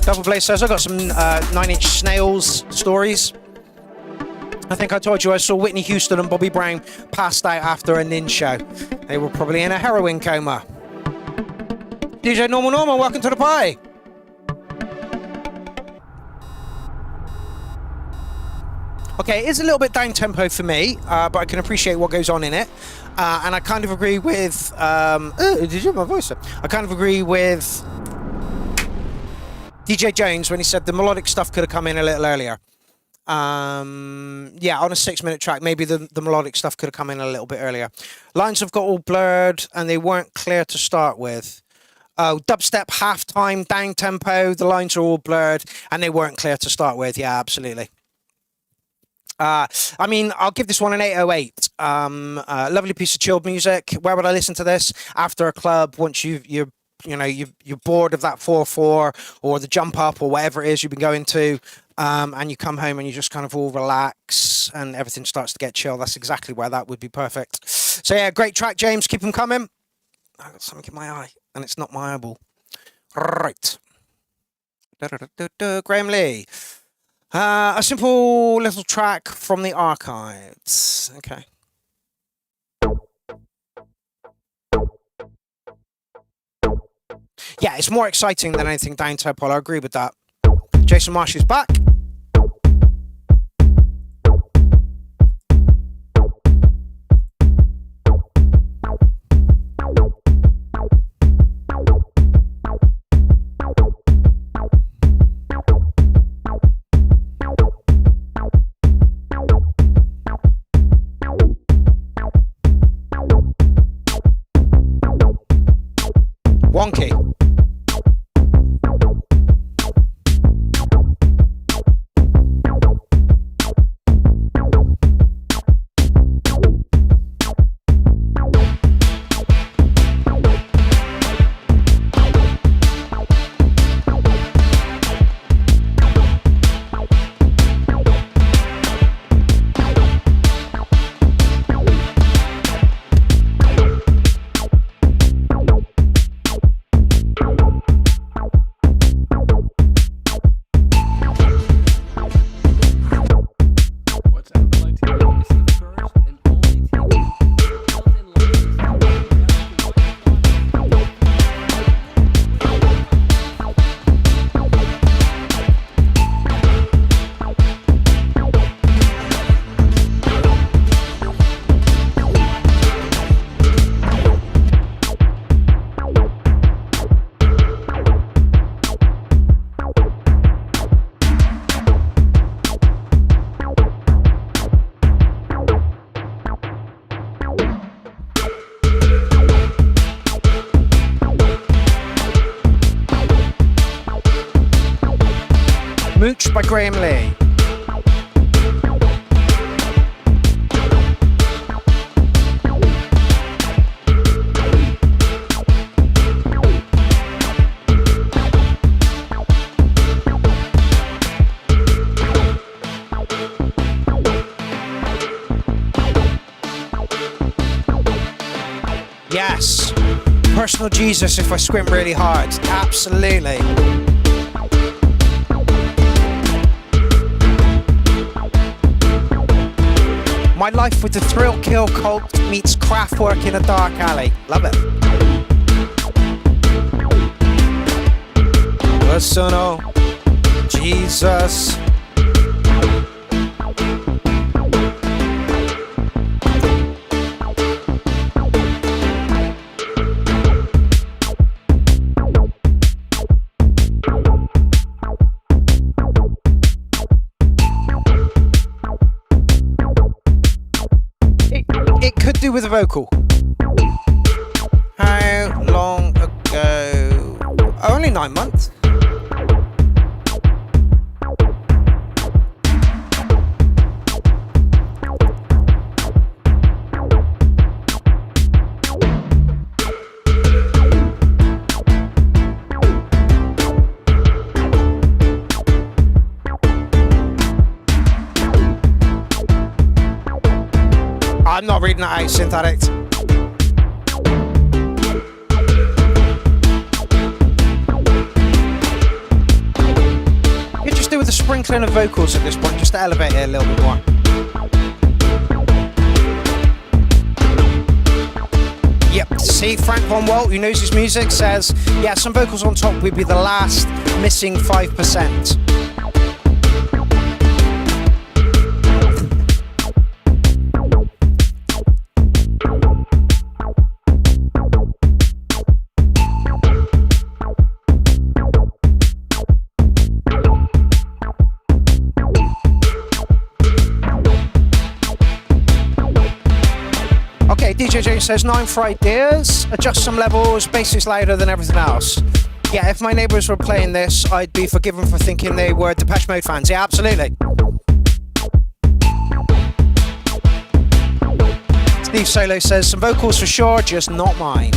Double Blaze says, I got some 9 Inch Snails stories. I think I told you I saw Whitney Houston and Bobby Brown passed out after a Nin show. They were probably in a heroin coma. DJ Normal, welcome to the party. Okay, it is a little bit down tempo for me, but I can appreciate what goes on in it. And I kind of agree with... did you hear my voice? I kind of agree with DJ Jones when he said the melodic stuff could have come in a little earlier. Yeah, on a 6-minute track, maybe the melodic stuff could have come in a little bit earlier. Lines have got all blurred and they weren't clear to start with. Oh, dubstep, halftime, down tempo, the lines are all blurred and they weren't clear to start with. Yeah, absolutely. I mean, I'll give this one an 808. Lovely piece of chilled music. Where would I listen to this? After a club, once you're bored of that 4/4 or the jump up or whatever it is you've been going to, and you come home and you just kind of all relax and everything starts to get chill. That's exactly where that would be perfect. So yeah, great track, James. Keep them coming. I got something in my eye and it's not my eyeball. Right. Graham Lee. A simple little track from the archives. Okay. Yeah, it's more exciting than anything down tempo. I agree with that. Jason Marsh is back. Wonky. Mooch by Graham Lee. Yes, personal Jesus if I squint really hard. Absolutely. My life with the thrill kill cult meets craft work in a dark alley. Love it. Personal Jesus. With a vocal. How long ago? Only 9 months. I'm not reading that out, Synth Addict. You could just do with a sprinkling of vocals at this point, just to elevate it a little bit more. See, Frank Von Walt, who knows his music, says, yeah, some vocals on top would be the last missing 5%. DJ James says 9 for ideas, adjust some levels, bass is louder than everything else. Yeah, if my neighbours were playing this, I'd be forgiven for thinking they were Depeche Mode fans. Yeah, absolutely. Steve Solo says some vocals for sure, just not mine.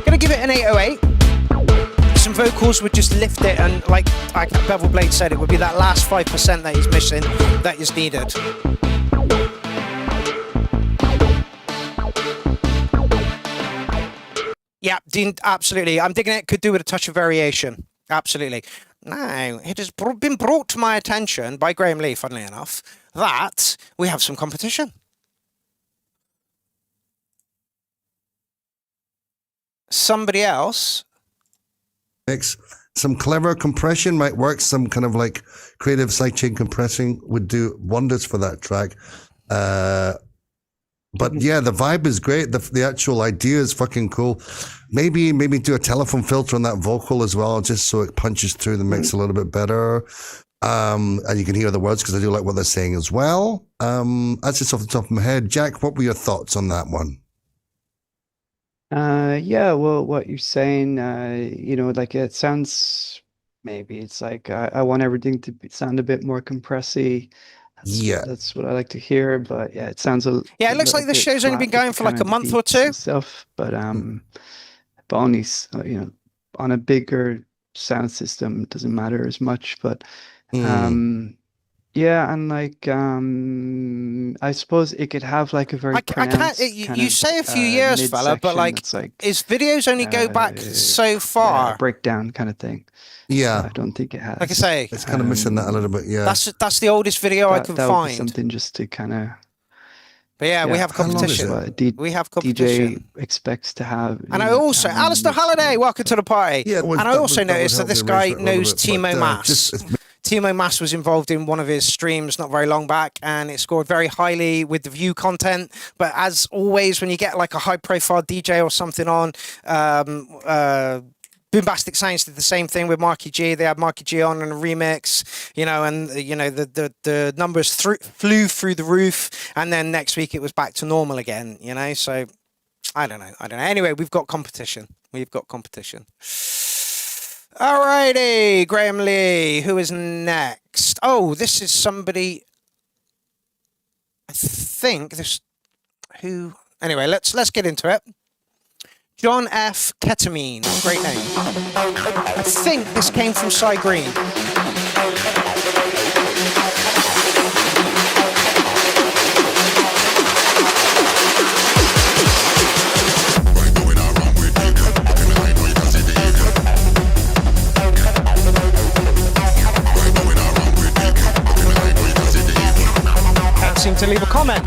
Gonna give it an 808. Some vocals would just lift it, and like Bevel Blade said, it would be that last 5% that is missing, that is needed. Yeah, Dean, absolutely. I'm digging it. Could do with a touch of variation. Absolutely. Now, it has been brought to my attention by Graham Lee, funnily enough, that we have some competition. Somebody else... Some clever compression might work. Some kind of like creative sidechain compressing would do wonders for that track. But yeah, the vibe is great. The actual idea is fucking cool. Maybe do a telephone filter on that vocal as well, just so it punches through the mix a little bit better. And you can hear the words because I do like what they're saying as well. That's just off the top of my head. Jack, what were your thoughts on that one? Yeah, well, what you're saying, like it sounds, maybe it's like I want everything to sound a bit more compressy. That's what I like to hear, but yeah, it sounds it looks like the show's only been going for like a month or two. Stuff, but only, on a bigger sound system, it doesn't matter as much, but yeah, and like I suppose it could have like a very you say a few years, fella, but like his videos only go back so far. Breakdown kind of thing. Yeah, I don't think it has. Like I say, it's kind of missing that a little bit. Yeah, that's the oldest video I can find. Would be something just to kind of. But yeah, we have competition. We have competition. DJ expects to have. And I also, Alistair Halliday, welcome to the party. Yeah, and I also noticed that this guy knows Timo Maas. Timo Maas was involved in one of his streams not very long back, and it scored very highly with the view content. But as always, when you get like a high-profile DJ or something on, Boombastic Sounds did the same thing with Marky G. They had Marky G on in a remix, and the numbers flew through the roof. And then next week it was back to normal again. So I don't know. Anyway, we've got competition. Alrighty, Graham Lee. Who is next? Oh, this is somebody. I think this. Who? Anyway, let's get into it. John F. Ketamine. Great name. I think this came from Cy Green. Seem to leave a comment.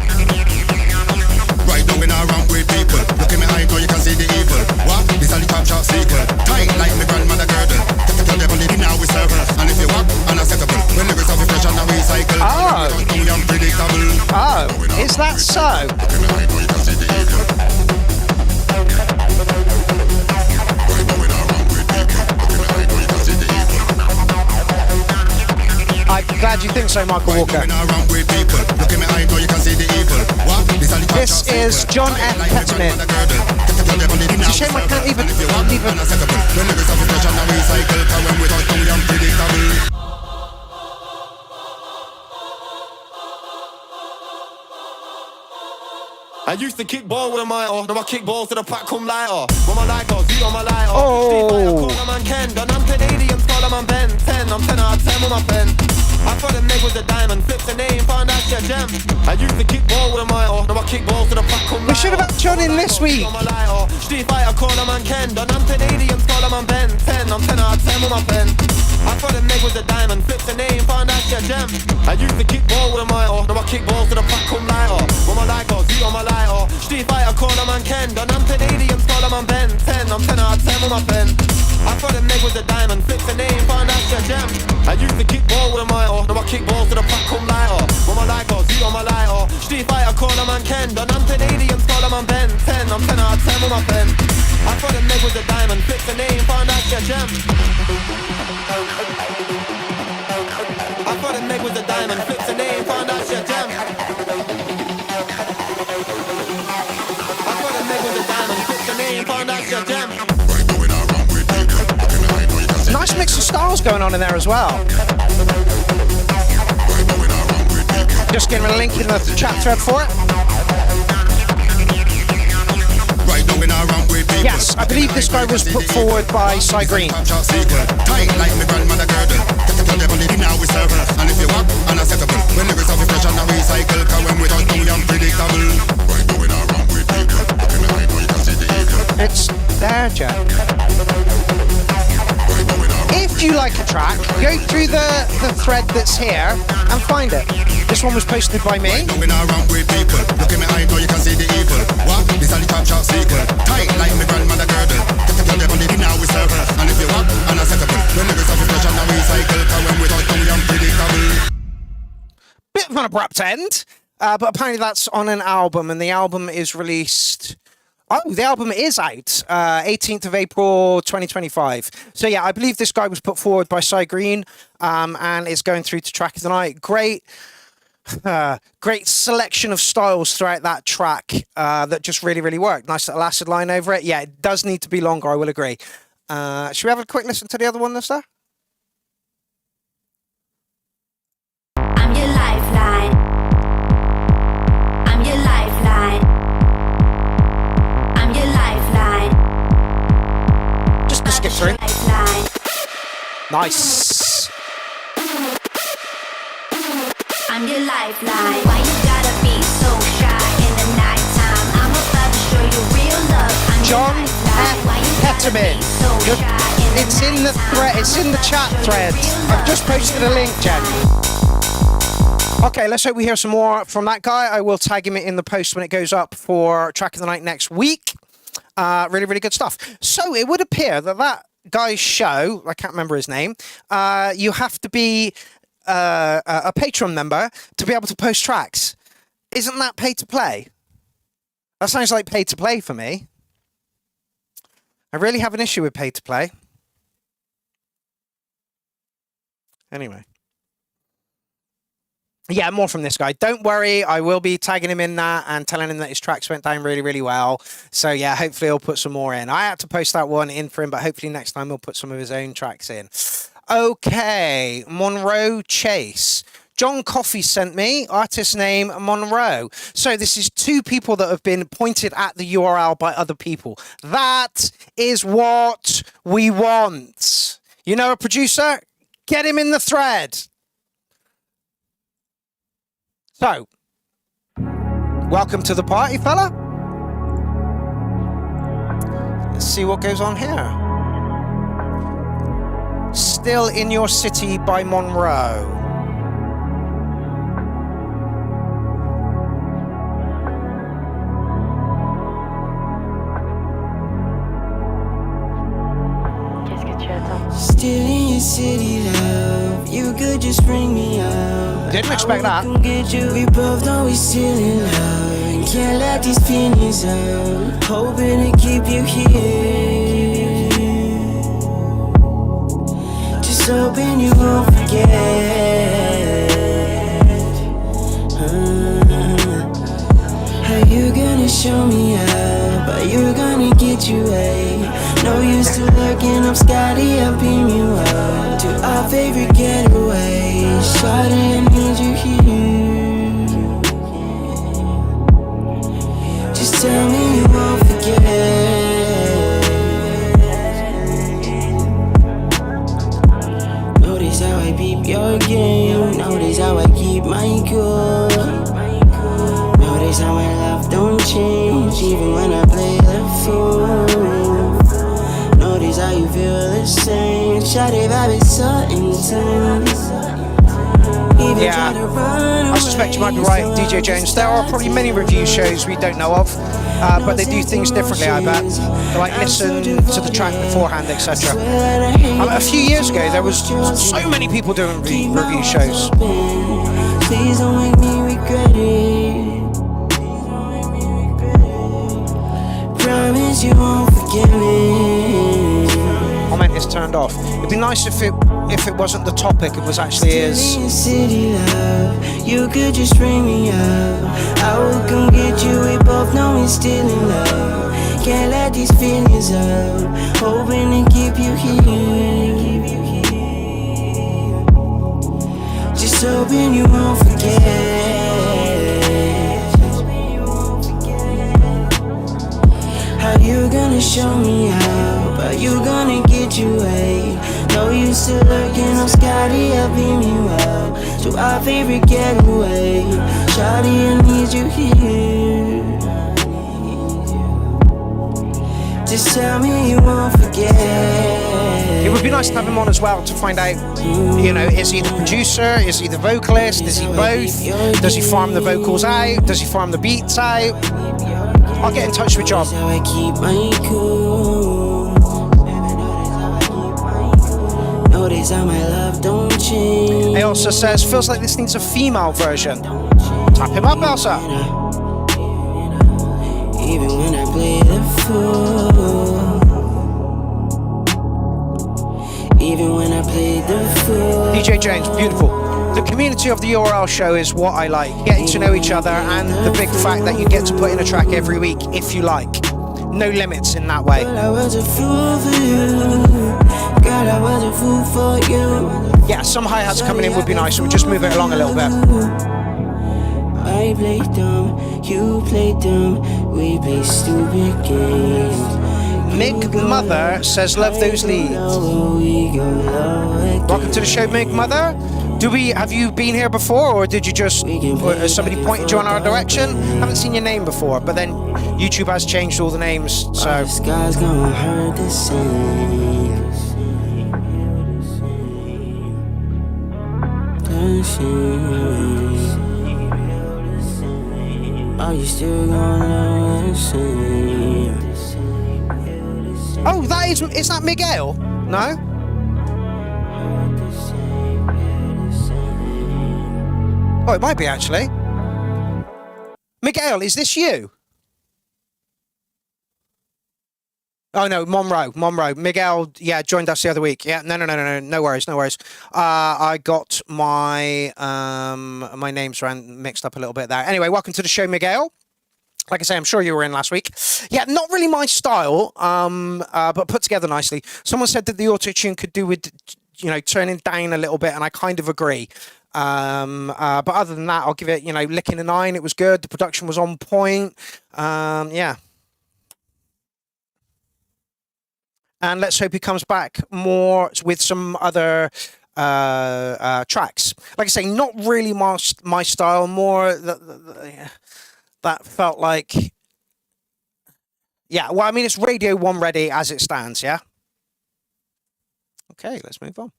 Right now when I run with people, look in my eye so you can see the evil. What? This a little short sequel. Tight like my grandmother girdle. Tell them on the now we circle. And if you walk, unacceptable. When lyrics of fresh and we recycle. Oh, is that so? I'm glad you think so, Michael Walker. This is John F. Ketamine. It's a shame I can't even. I used to kick ball with a miter, now I kick balls to the pack come lighter. With my lighter, beat on my lighter. Oh. Steve man Ken, done I'm Canadian, scholar man Ben 10, I'm 10 out of 10 with my pen. I thought the name was a diamond, flipped the name, found out your gem. I used to kick ball with a miter, now I kick balls to the pack come lighter. We should have had John in this week. Street fighter, corner man Ken, done I'm Canadian, scholar man Ben 10, I'm 10 out of 10 with my pen. I thought the name was a diamond, flipped the name, found out she a gem. I used to kick ball with a miter, now I kick balls to the pack come lighter. With my lighter, beat on my lighter. Street fighter, call a man Ken. Done I'm Canadian, call a man Ben 10, I'm 10 out of 10 with my pen. I thought the Meg was a diamond, flipped the name, found out she a gem. I used to kick ball with a miter, now I kick balls to the pack come lighter. With my lighter, beat on my lighter. Street fighter, call a man Ken. Done I'm Canadian, call a man Ben 10, I'm 10 out of 10 with my pen. I thought the Meg was a diamond, flipped the name, found out she a gem. I thought the Meg was a diamond, flipped the name, found out she a gem. I thought the Meg was a diamond, flipped the name, found out she a gem. Nice mix of styles going on in there as well. Just getting a link in the chat thread for it. Yes, I believe this guy was put forward by Cy Green. Tight like my grandmother girdle. Now we serve. And if you walk unacceptable, when there is a fresh and a recycle, cause when we touch down, we unpredictable. It's there, Jack. If you like a track, go through the thread that's here and find it. This one was posted by me. Look at me eye, now you can see the evil. What? This is the top shot sequel. Tight like my grandmother girdle. Now we serve. And if you walk unacceptable, when there is a fresh and a recycle, cause when we touch down, we unpredictable. Bit of an abrupt end, but apparently that's on an album, and the album is released. Oh, the album is out, 18th of April, 2025. So yeah, I believe this guy was put forward by Cy Green, and is going through to Track of the Night. Great selection of styles throughout that track that just really, really worked. Nice little acid line over it. Yeah, it does need to be longer, I will agree. Should we have a quick listen to the other one that's there? I'm your lifeline. I'm your lifeline. I'm your lifeline. Just to skip through. Lifeline. Nice. I'm your lifeline. Why you gotta be so shy in the nighttime? I'm about to show you real love. I'm John your lifeline. Why you gotta Petterman. be so shy It's in the thread. It's in the chat thread. I've just posted a link, Jen. Okay, let's hope we hear some more from that guy. I will tag him in the post when it goes up for Track of the Night next week. Really, really good stuff. So it would appear that that guy's show, I can't remember his name, you have to be a Patreon member to be able to post tracks. Isn't that pay to play? That sounds like pay to play for me. I really have an issue with pay to play. Anyway. Yeah, more from this guy. Don't worry, I will be tagging him in that and telling him that his tracks went down really, really well. So yeah, hopefully he'll put some more in. I had to post that one in for him, but hopefully next time he'll put some of his own tracks in. Okay, Monroe Chase. John Coffey sent me, artist name Monroe. So this is two people that have been pointed at the URL by other people. That is what we want. You know a producer? Get him in the thread. So, welcome to the party, fella. Let's see what goes on here. Still in Your City by Monroe. Still in your city, love. You could just bring me up. Didn't expect that. Get you. We both know we're still in love. And can't let these feelings out. Hoping to keep you here. Just hoping you won't forget. How you gonna show me up? Are you gonna get you away? No use to lurking, I'm Scotty, I'll beam you up to our favorite getaway. Shawty, I need you here. Just tell me you won't forget. Notice how I peep your game. Notice how I keep my cool. Notice how my love don't change, even when I play the fool. Notice how you feel the same. Shawty vibe is so intense. Yeah, I suspect you might be right, DJ Jones. There are probably many review shows we don't know of, but they do things differently, I bet. They like listen to the track beforehand, etc. A few years ago, there was so many people doing review shows. Please don't make me regret it. Promise you won't forget me. Comment is turned off. It'd be nice if it wasn't the topic, it was actually his. City love, you could just bring me up. I will come get you, we both know we're still in love. Can't let these feelings up, hoping to keep you here. Just hoping you won't forget. How you gonna show me how? Are you gonna get you away? No, you still lurking on Scotty, I'll beam you out to our favorite getaway. Shawty, I need you here. Just tell me you won't forget. It would be nice to have him on as well to find out, you know, is he the producer? Is he the vocalist? Is he both? Does he farm the vocals out? Does he farm the beats out? I'll get in touch with John. I keep my cool. Notice how my love don't change. He also says, feels like this needs a female version. Tap him up, Elsa. Even when I play the fool. Even when I play the fool. DJ James, beautiful. The community of the URL show is what I like. Getting to know each other and the big fact that you get to put in a track every week if you like. No limits in that way. Girl, I was a fool for you. Girl, I was a fool for you. Yeah, some hi-hats coming in would be nice. We'll just move it along a little bit. I play dumb, you play dumb. We play stupid games. Mig Mother says, love those leads. Welcome to the show, Mig Mother. Have you been here before, or did you just, or somebody pointed you in our direction? Haven't seen your name before, but then YouTube has changed all the names, so. The sky's gonna hurt the same. Are you still gonna listen? Oh, is that Miguel? No? Oh, it might be actually. Miguel, is this you? Oh no, Monroe. Miguel, yeah, joined us the other week. Yeah, no worries. I got my my names mixed up a little bit there. Anyway, welcome to the show, Miguel. Like I say, I'm sure you were in last week. Yeah, not really my style, but put together nicely. Someone said that the auto-tune could do with, you know, turning down a little bit, and I kind of agree. But other than that, I'll give it, you know, licking a 9. It was good. The production was on point. Yeah. And let's hope he comes back more with some other tracks. Like I say, not really my style. More that felt like, yeah. Well, I mean, it's Radio 1 ready as it stands. Yeah. Okay, let's move on.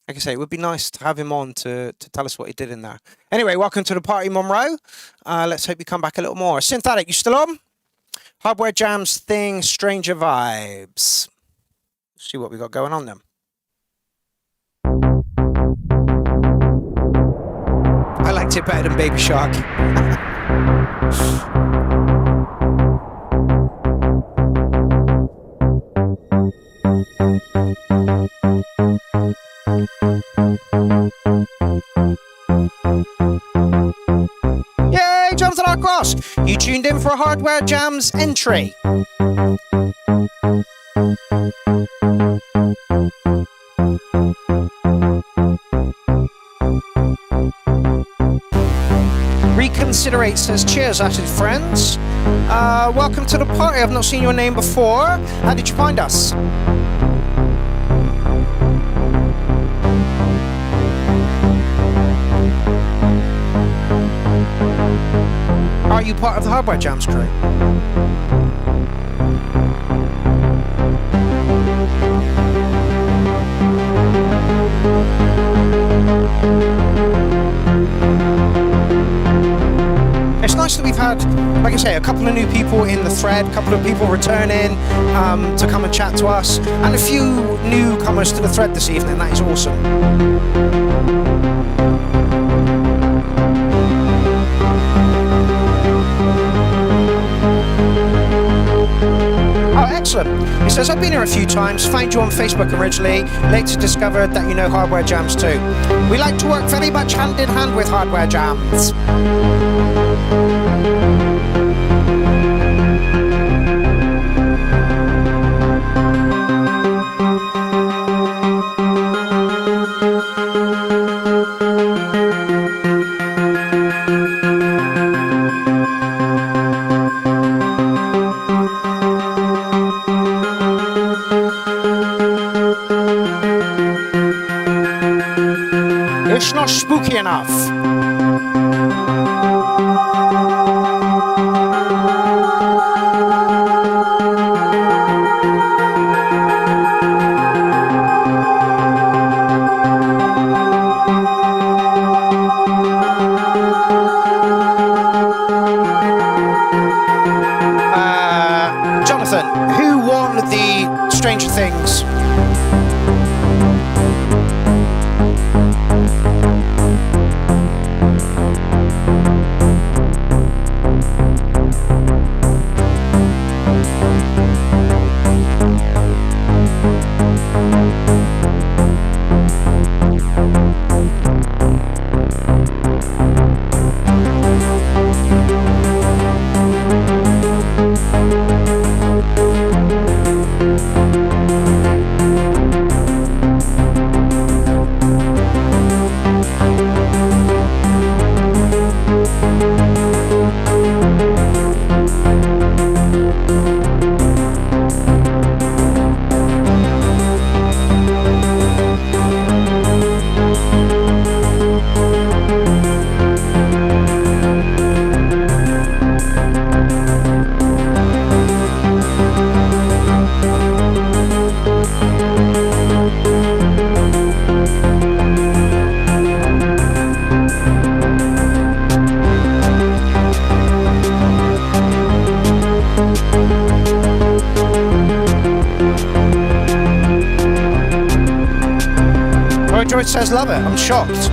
Like I say, it would be nice to have him on to tell us what he did in there. Anyway, welcome to the party, Monroe. Let's hope you come back a little more. Synthetic, you still on? Hardware Jams Thing, Stranger Vibes. Let's see what we got going on then. I liked it better than Baby Shark. Yay, Jonathan Arcross! You tuned in for a Hardware Jams entry. Reconsiderate says, cheers, acid friends. Welcome to the party. I've not seen your name before. How did you find us? Are you part of the Hardware Jams crew? like I say, a couple of new people in the thread, a couple of people returning to come and chat to us, and a few newcomers to the thread this evening. That is awesome. Oh, excellent. He says, I've been here a few times, find you on Facebook originally, later discovered that you know Hardware Jams too. We like to work very much hand in hand with Hardware Jams. It's not spooky enough. Jonathan, who won the Stranger Things? Android says love it. I'm shocked.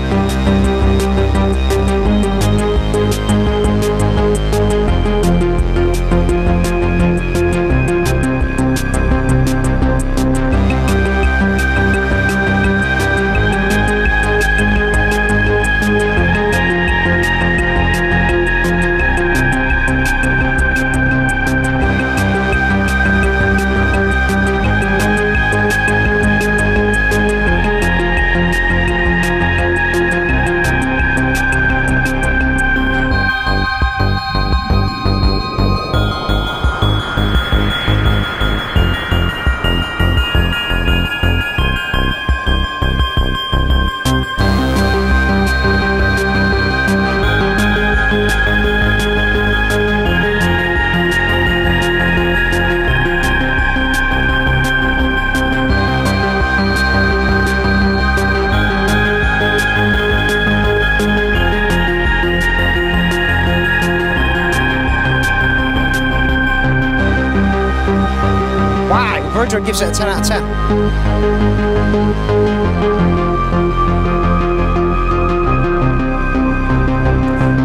Virgil gives it a 10 out of 10.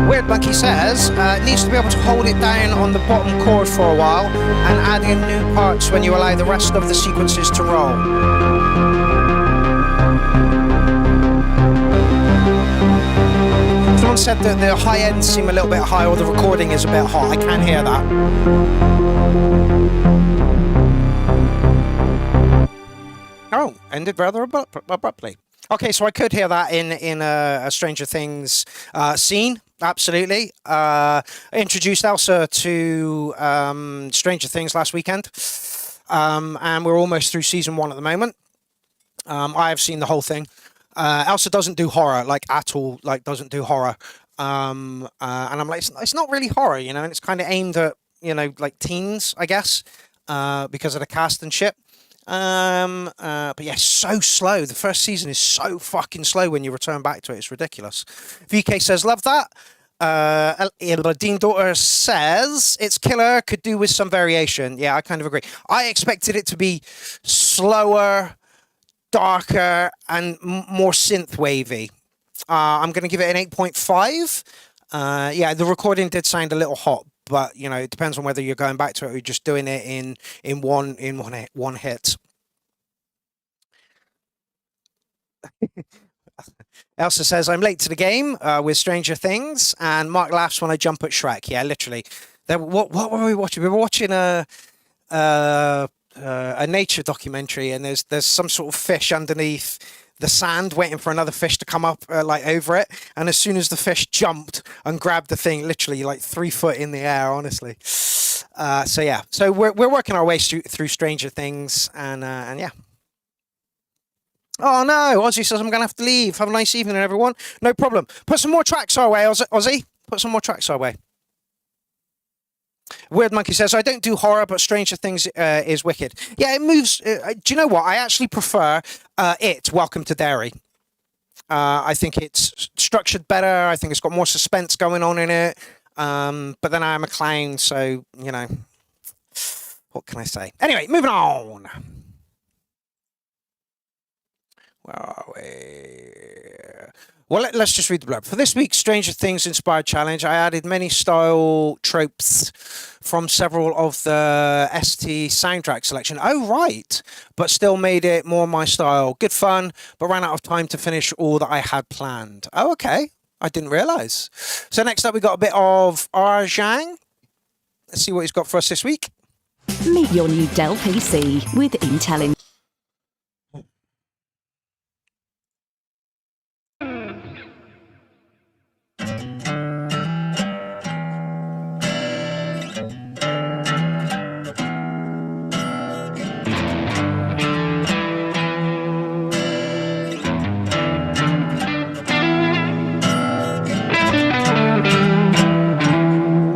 Weird Monkey says, needs to be able to hold it down on the bottom chord for a while and add in new parts when you allow the rest of the sequences to roll. Someone said that the high ends seem a little bit high or the recording is a bit hot. I can hear that. Oh, ended rather abruptly. Okay, so I could hear that in a Stranger Things scene. Absolutely. Introduced Elsa to Stranger Things last weekend, and we're almost through season 1 at the moment. I have seen the whole thing. Elsa doesn't do horror, like at all. Like doesn't do horror, and I'm like, it's not really horror, you know, and it's kind of aimed at, you know, like teens, I guess, because of the cast and shit. But yeah, so slow. The first season is so fucking slow when you return back to it. It's ridiculous. VK says, love that. Dean Daughter says it's killer, could do with some variation. Yeah, I kind of agree. I expected it to be slower, darker, and more synth wavy. I'm going to give it an 8.5. Yeah, the recording did sound a little hot, but you know, it depends on whether you're going back to it or you're just doing it in one hit. Elsa says, I'm late to the game with Stranger Things, and Mark laughs when I jump at Shrek. Yeah, literally. What were we watching? We were watching a nature documentary, and there's some sort of fish underneath the sand waiting for another fish to come up like over it, and as soon as the fish jumped and grabbed the thing, literally like 3 foot in the air, honestly. So yeah, so we're working our way through Stranger Things, and yeah. Oh no, Ozzy says I'm going to have to leave. Have a nice evening, everyone. No problem. Put some more tracks our way, Ozzy. Put some more tracks our way. Weird Monkey says, I don't do horror, but Stranger Things is wicked. Yeah, it moves. Do you know what? I actually prefer Welcome to Derry. I think it's structured better. I think it's got more suspense going on in it. But then I'm a clown, so, you know, what can I say? Anyway, moving on. Where are we? Well, let's just read the blurb. For this week's Stranger Things inspired challenge, I added many style tropes from several of the ST soundtrack selection. Oh, right. But still made it more my style. Good fun, but ran out of time to finish all that I had planned. Oh, okay. I didn't realise. So next up, we got a bit of Arjang. Let's see what he's got for us this week. Meet your new Dell PC with Intel.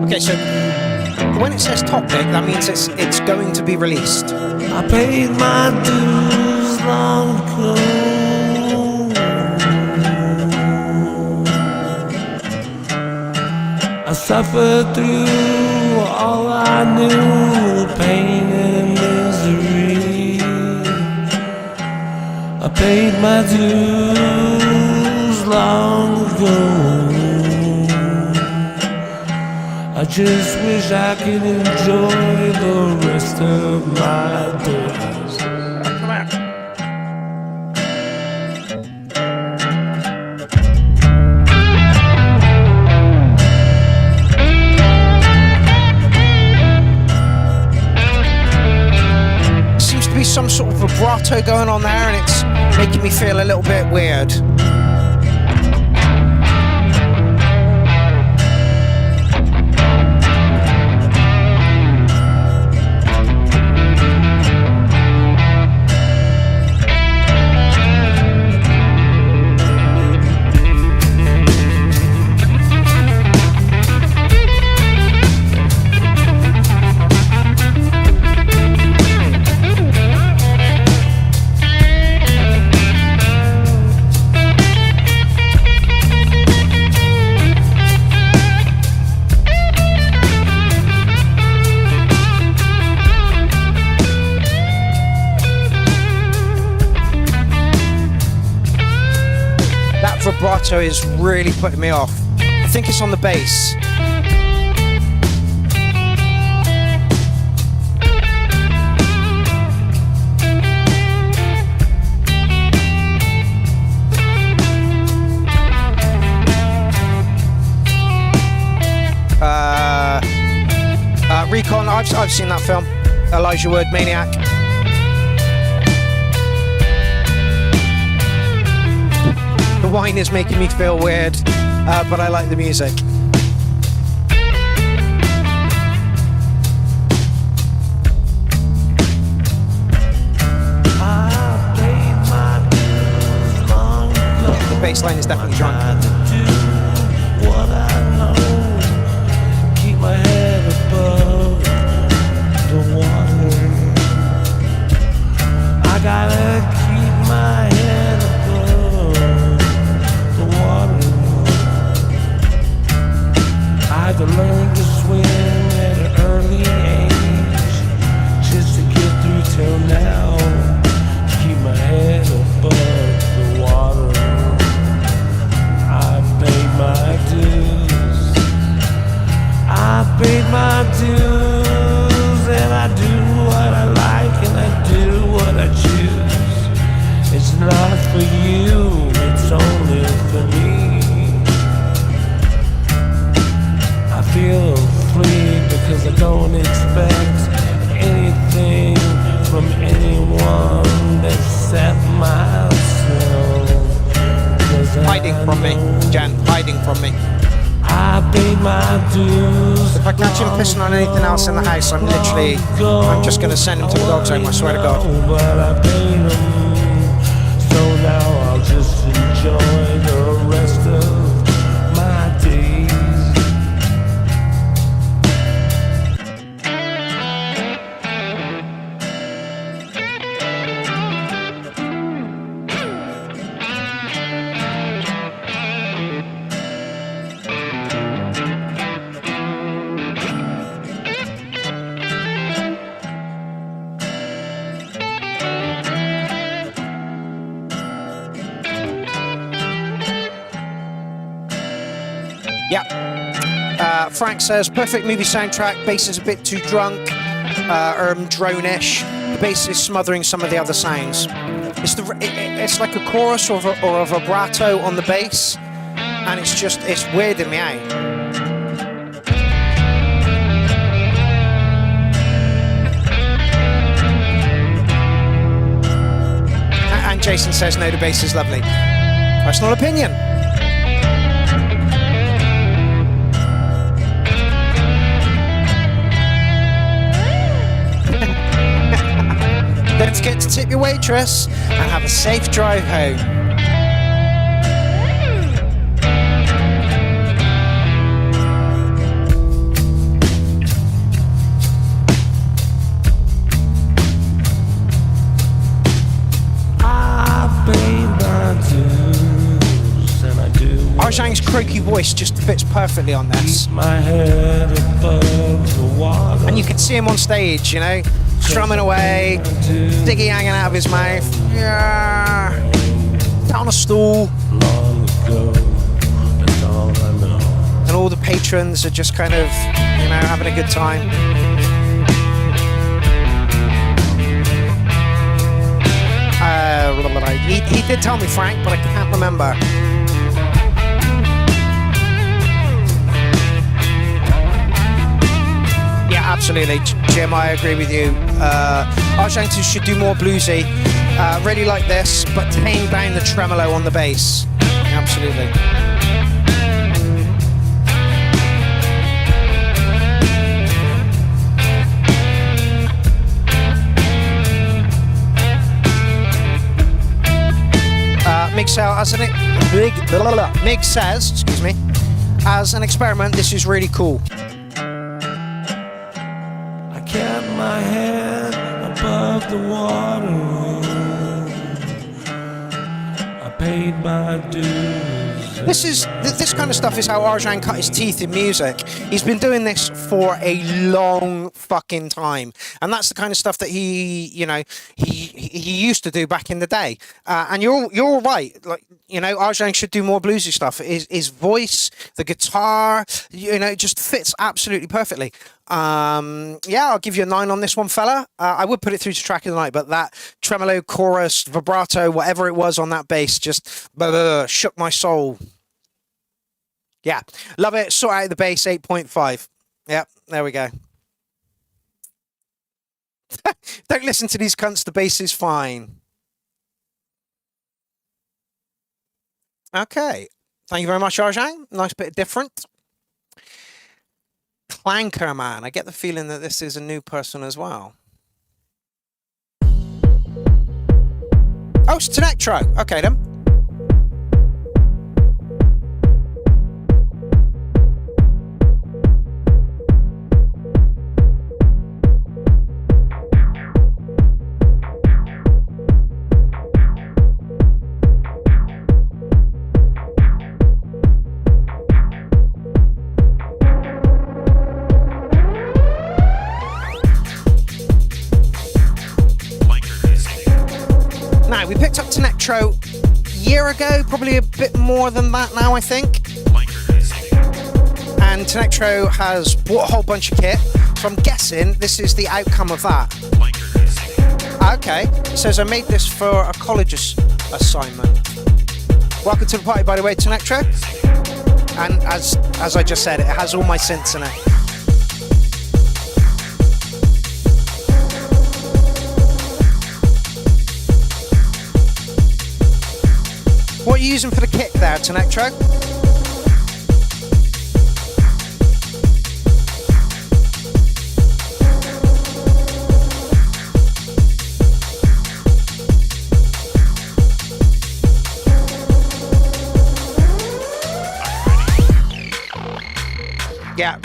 Okay, so when it says topic, that means it's going to be released. I paid my dues long ago. I suffered through all I knew, pain and misery. I paid my dues long ago. I just wish I could enjoy the rest of my days. Seems to be some sort of vibrato going on there, and it's making me feel a little bit weird. Vibrato is really putting me off. I think it's on the bass. Recon, I've seen that film. Elijah Wood, Maniac. The wine is making me feel weird, but I like the music. The bass line is definitely drunk. Keep my head above the water. I gotta keep my head above the water. to learn to swim at an early age, just to get through till now. Keep my head above the water. I paid my dues. I paid my dues, and I do what I like, and I do what I choose. It's not for you, it's only for me. I feel free because I don't expect anything from anyone except myself. Hiding from me, Jan, hiding from me. I paid my dues. If I catch him pissing on anything else in the house, I'm just gonna send him to the dog's home, I swear to God. But I paid him, so now I'll just enjoy the rest of my days. Frank says, perfect movie soundtrack, bass is a bit too drunk, drone-ish. The bass is smothering some of the other sounds. It's like a chorus or a vibrato on the bass, and it's weirding me out. And Jason says, no, the bass is lovely. Personal opinion. Don't forget to tip your waitress and have a safe drive home. Arjang's croaky voice just fits perfectly on this. My head above the water. And you can see him on stage, you know, strumming away, Diggy hanging out of his mouth. Yeah. Down a stool. Long ago, that's all I know. And all the patrons are just kind of, you know, having a good time. He did tell me, Frank, but I can't remember. Yeah, absolutely, Jim, I agree with you. Arjang should do more bluesy. Really like this, but tame down the tremolo on the bass. Absolutely. Mig says, excuse me, as an experiment, this is really cool. I kept my head above the water. I paid my dues. This kind of stuff is how Arjang cut his teeth in music. He's been doing this for a long fucking time, and that's the kind of stuff that he used to do back in the day. And you're all right. Like, you know, Arjang should do more bluesy stuff. His voice, the guitar, you know, just fits absolutely perfectly. Yeah, I'll give you a 9 on this one, fella. I would put it through to track of the night, but that tremolo, chorus, vibrato, whatever it was on that bass, just shook my soul. Yeah, love it. Sort out the bass, 8.5. Yep, there we go. Don't listen to these cunts. The bass is fine. Okay, thank you very much, Arjang. Nice bit different. Clanker Man. I get the feeling that this is a new person as well. Oh, it's an electro. Okay, then. Now, we picked up Tenectro a year ago, probably a bit more than that now, I think. And Tenectro has bought a whole bunch of kit, so I'm guessing this is the outcome of that. Okay, it says I made this for a college assignment. Welcome to the party, by the way, Tenectro. And as I just said, it has all my synths in it. What are you using for the kick there, Tenectro? Yeah.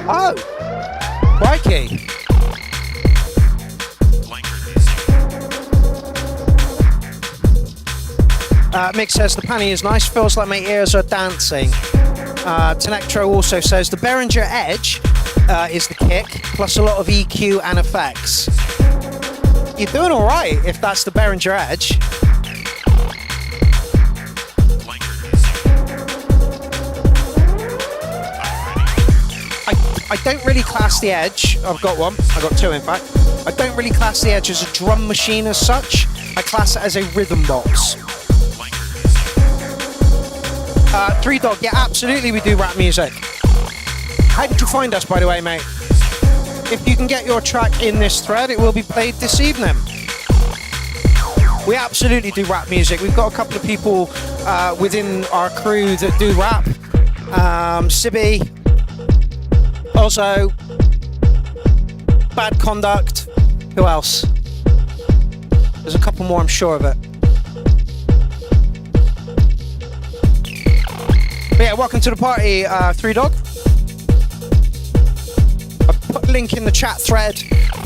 Oh, crikey. Mick says the panny is nice, feels like my ears are dancing. Tenectro also says the Behringer Edge is the kick, plus a lot of EQ and effects. You're doing all right if that's the Behringer Edge. I don't really class the Edge. I've got one. I've got two, in fact. I don't really class the Edge as a drum machine as such. I class it as a rhythm box. Three Dog, yeah, absolutely we do rap music. How did you find us, by the way, mate? If you can get your track in this thread, it will be played this evening. We absolutely do rap music. We've got a couple of people within our crew that do rap. Sibby, Ozzo, Bad Conduct. Who else? There's a couple more, I'm sure of it. But yeah, welcome to the party, Three Dog. I've put a link in the chat thread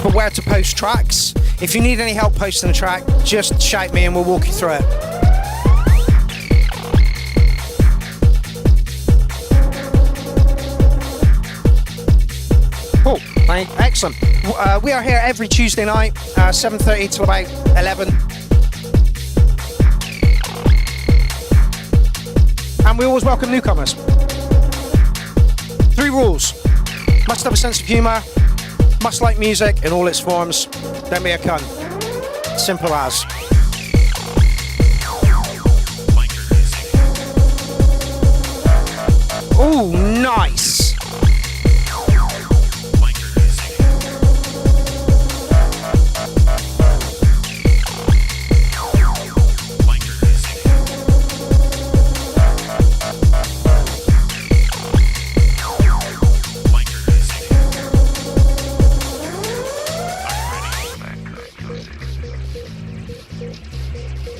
for where to post tracks. If you need any help posting a track, just shout me and we'll walk you through it. Cool, excellent. We are here every Tuesday night, 7:30 till about 11. And we always welcome newcomers. 3 rules. Must have a sense of humour, must like music in all its forms, don't be a cunt. Simple as. Ooh, nice.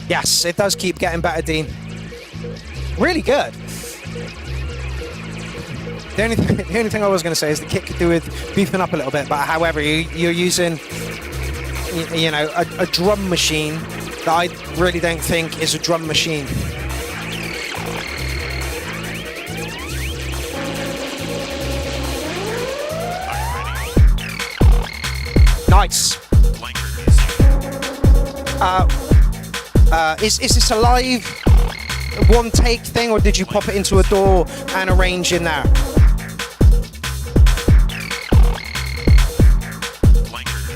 Yes, it does keep getting better, Dean. Really good. The only thing I was going to say is the kit could do with beefing up a little bit, but however, you're using, you know, a drum machine that I really don't think is a drum machine. Nice. Is this a live one take thing, or did you pop it into a DAW and arrange in there?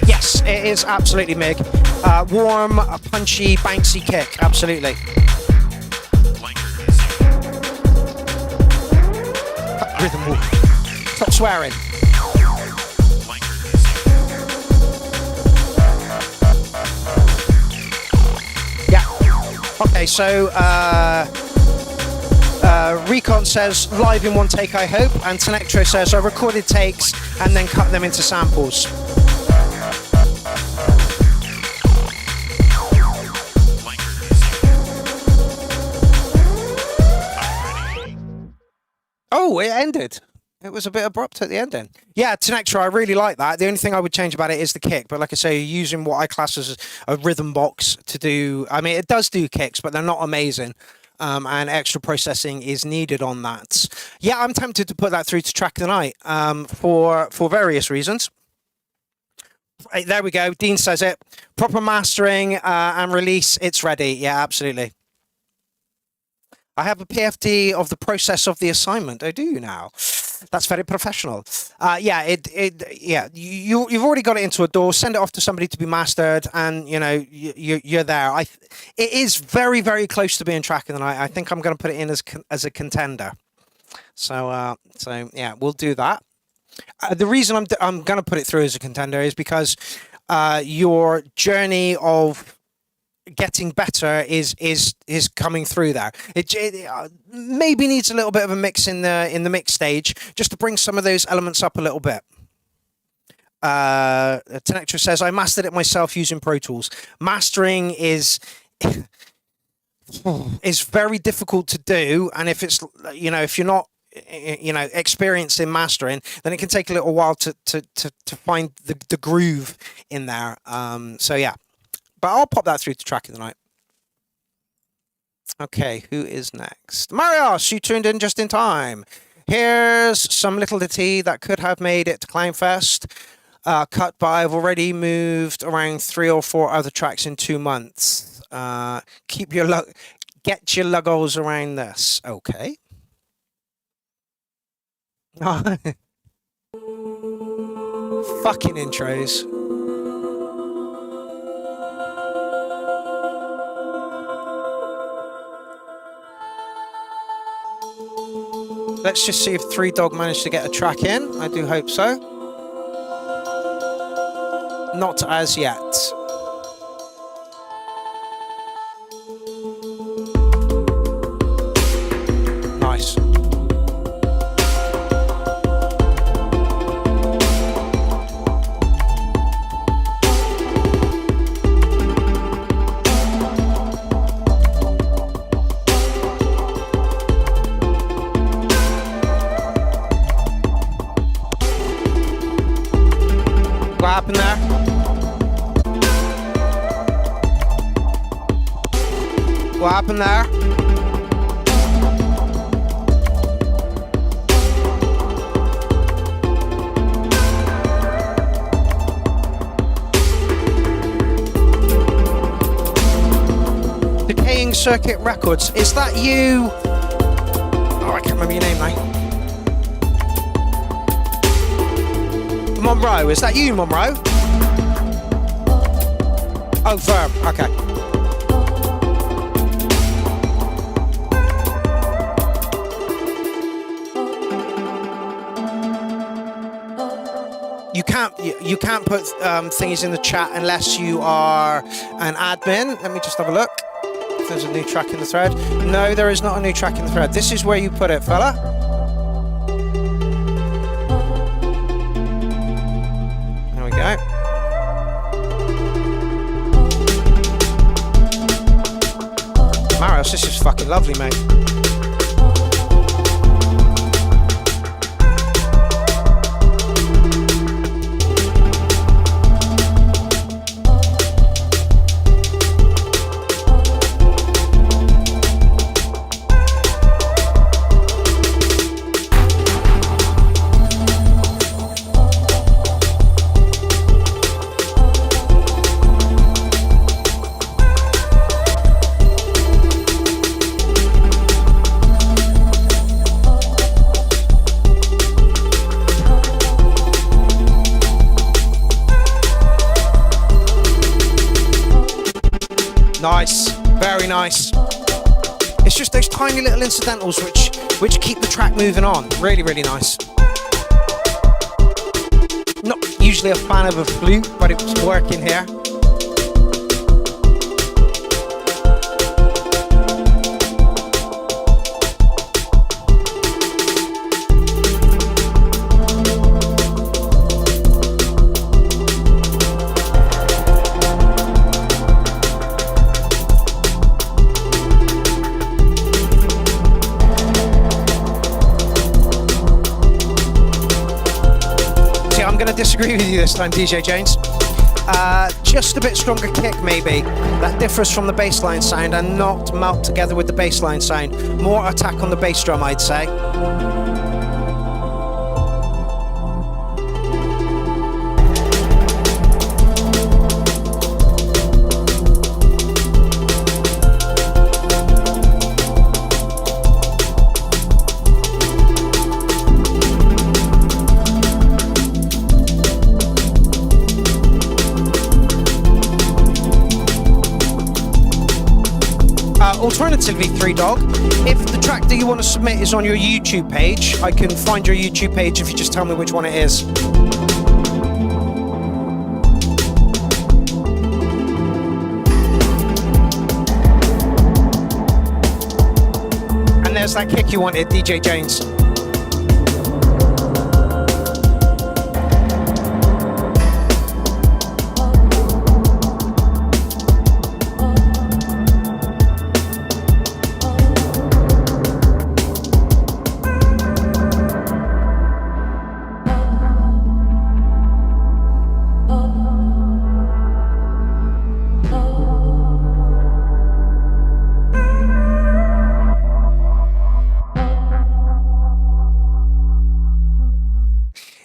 Yes, it is absolutely Mig. Warm, punchy, bouncy kick, absolutely. Rhythm wolf. Stop swearing. Okay, so Recon says live in one take, I hope, and Tenectro says I recorded takes and then cut them into samples. Oh, it ended. It was a bit abrupt at the ending. Yeah, Tenectro, I really like that. The only thing I would change about it is the kick. But like I say, you're using what I class as a rhythm box to do. I mean, it does do kicks, but they're not amazing. and extra processing is needed on that. Yeah, I'm tempted to put that through to Track of the Night for various reasons. Right, there we go. Dean says it. Proper mastering and release. It's ready. Yeah, absolutely. I have a PFD of the process of the assignment. Oh, do you now? That's very professional. Yeah, you've already got it into a DAW. Send it off to somebody to be mastered, and you're there. It is very, very close to being Track of the Night. I think I'm going to put it in as a contender. So yeah, we'll do that. The reason I'm going to put it through as a contender is because your journey of getting better is coming through there. It maybe needs a little bit of a mix in the mix stage just to bring some of those elements up a little bit. Tenectra says, I mastered it myself using Pro Tools. Mastering is very difficult to do, and if it's if you're not experienced in mastering, then it can take a little while to find the groove in there. So yeah. But I'll pop that through to Track of the Night. Okay, who is next? Marios, you tuned in just in time. Here's some little ditty that could have made it to Clownfest. Cut, but I've already moved around 3 or 4 other tracks in 2 months. Get your luggos around this. Okay. Fucking intros. Let's just see if 3 Dog managed to get a track in. I do hope so. Not as yet. Nice. What happened there? What happened there? Decaying Circuit Records. Is that you? Oh, I can't remember your name now. Monroe, is that you, Monroe? Oh, Verb, okay. You can't put thingies in the chat unless you are an admin. Let me just have a look. If there's a new track in the thread. No, there is not a new track in the thread. This is where you put it, fella. Go. Marios, this is fucking lovely, mate. Nice, very nice. It's just those tiny little incidentals which keep the track moving on. Really, really nice. Not usually a fan of a flute, but it was working here. Disagree with you this time, DJ James. Just a bit stronger kick, maybe. That differs from the bassline sound and not melt together with the bassline sound. More attack on the bass drum, I'd say. Alternatively, 3Dog, if the track that you want to submit is on your YouTube page, I can find your YouTube page if you just tell me which one it is. And there's that kick you wanted, DJ James.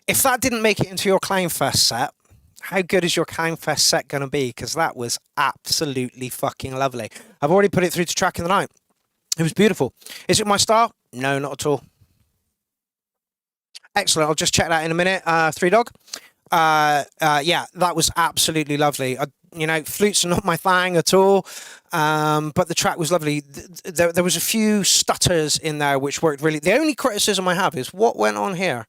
If that didn't make it into your Clownfest set, how good is your Clownfest set going to be? Because that was absolutely fucking lovely. I've already put it through to Track of the Night. It was beautiful. Is it my style? No, not at all. Excellent. I'll just check that in a minute. 3Dog. Yeah, that was absolutely lovely. You know, flutes are not my thing at all, but the track was lovely. There was a few stutters in there which worked really. The only criticism I have is what went on here.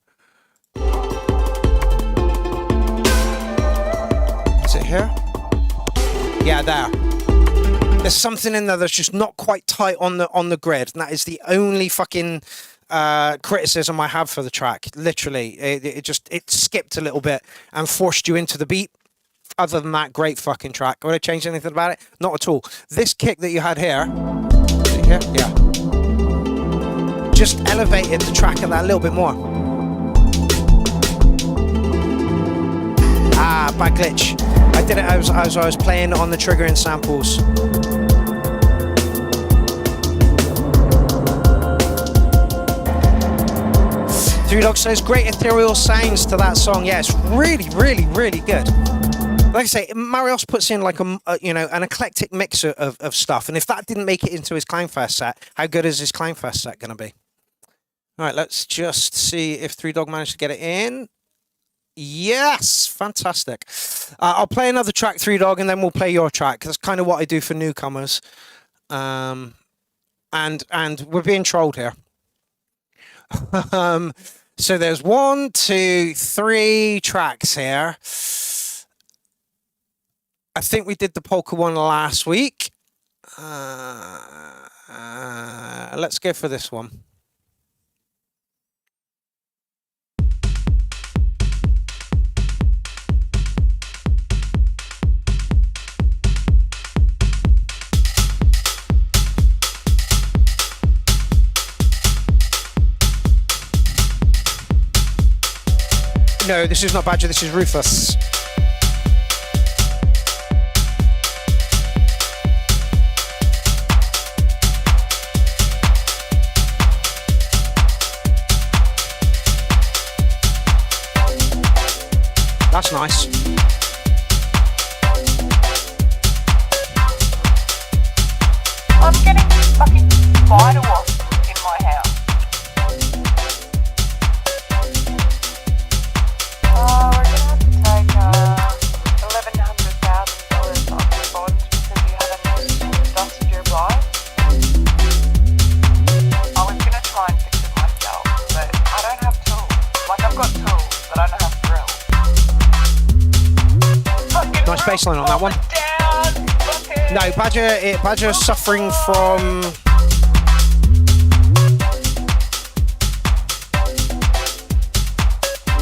Is it here? Yeah, there. There's something in there that's just not quite tight on the grid, and that is the only fucking criticism I have for the track. Literally, it skipped a little bit and forced you into the beat. Other than that, great fucking track. Would I change anything about it? Not at all. This kick that you had here, is it here? Yeah, just elevated the track a little bit more. Ah, bad glitch. I did it as I was playing on the triggering samples. 3Dog says great ethereal sounds to that song. Yeah, it's really, really, really good. Like I say, Marios puts in like an eclectic mix of stuff, and if that didn't make it into his Clownfest set, how good is his Clownfest set going to be? All right, let's just see if 3Dog managed to get it in. Yes, fantastic. I'll play another track, 3Dog, and then we'll play your track. That's kind of what I do for newcomers. And we're being trolled here. So there's 1, 2, 3 tracks here. I think we did the polka one last week. Let's go for this one. No, this is not Badger, this is Rufus. That's nice. I'm getting fucking spider wasps in my house. We're gonna have to take $1,100,000 off your bond because you haven't dusted your blinds. I was gonna try and fix it myself, but I don't have tools. Like, I've got tools, but I don't have drills. Nice baseline on that one. No, Badger's suffering from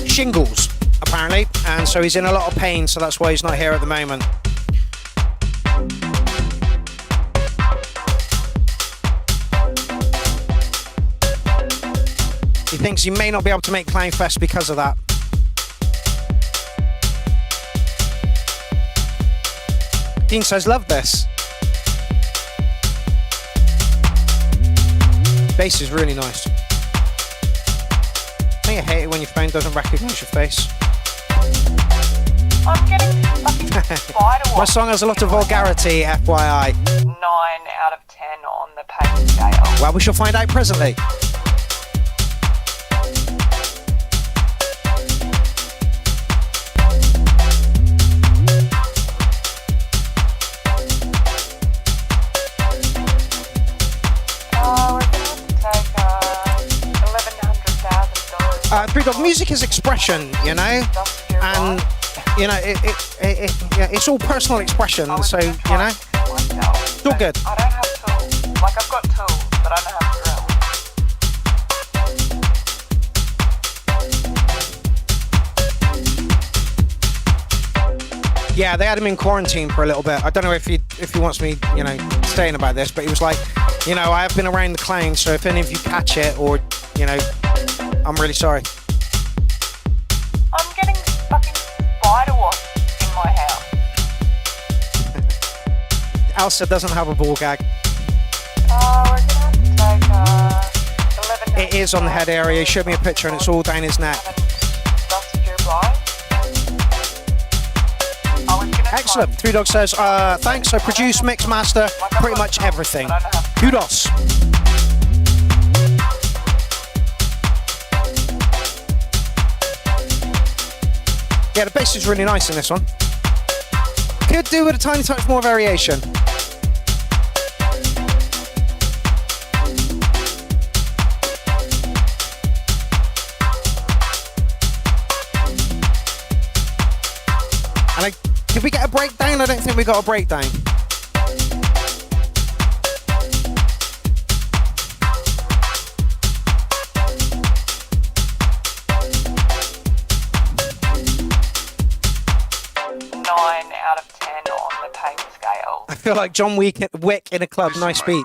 shingles, apparently, and so he's in a lot of pain, so that's why he's not here at the moment. He thinks he may not be able to make Clownfest because of that. Dean says, love this. Bass is really nice. I think I hate it when your phone doesn't recognise your face. I'm getting fucking spider My song has a lot of vulgarity, FYI. 9 out of 10 on the pain scale. Well, we shall find out presently. Three Dog, music is expression, you know, and you know it's all personal expression. So you know, it's all good. I don't have tools. Like I've got tools, but I don't have drills. Yeah, they had him in quarantine for a little bit. I don't know if he wants me, you know, saying about this, but he was like, you know, I have been around the clown, so if any of you catch it or, you know, I'm really sorry. I'm getting fucking spider wasps in my house. Elsa doesn't have a ball gag. Oh, we're gonna have to take 11. It is on the head area. He showed me a picture and it's all down his neck. Dusted your blind. Excellent. Three Dog says, thanks. I produce, mix, master, pretty much everything. Kudos. Yeah, the bass is really nice in this one. Could do with a tiny touch more variation. And did we get a breakdown? I don't think we got a breakdown. I feel like John Wick in a club. Nice beat.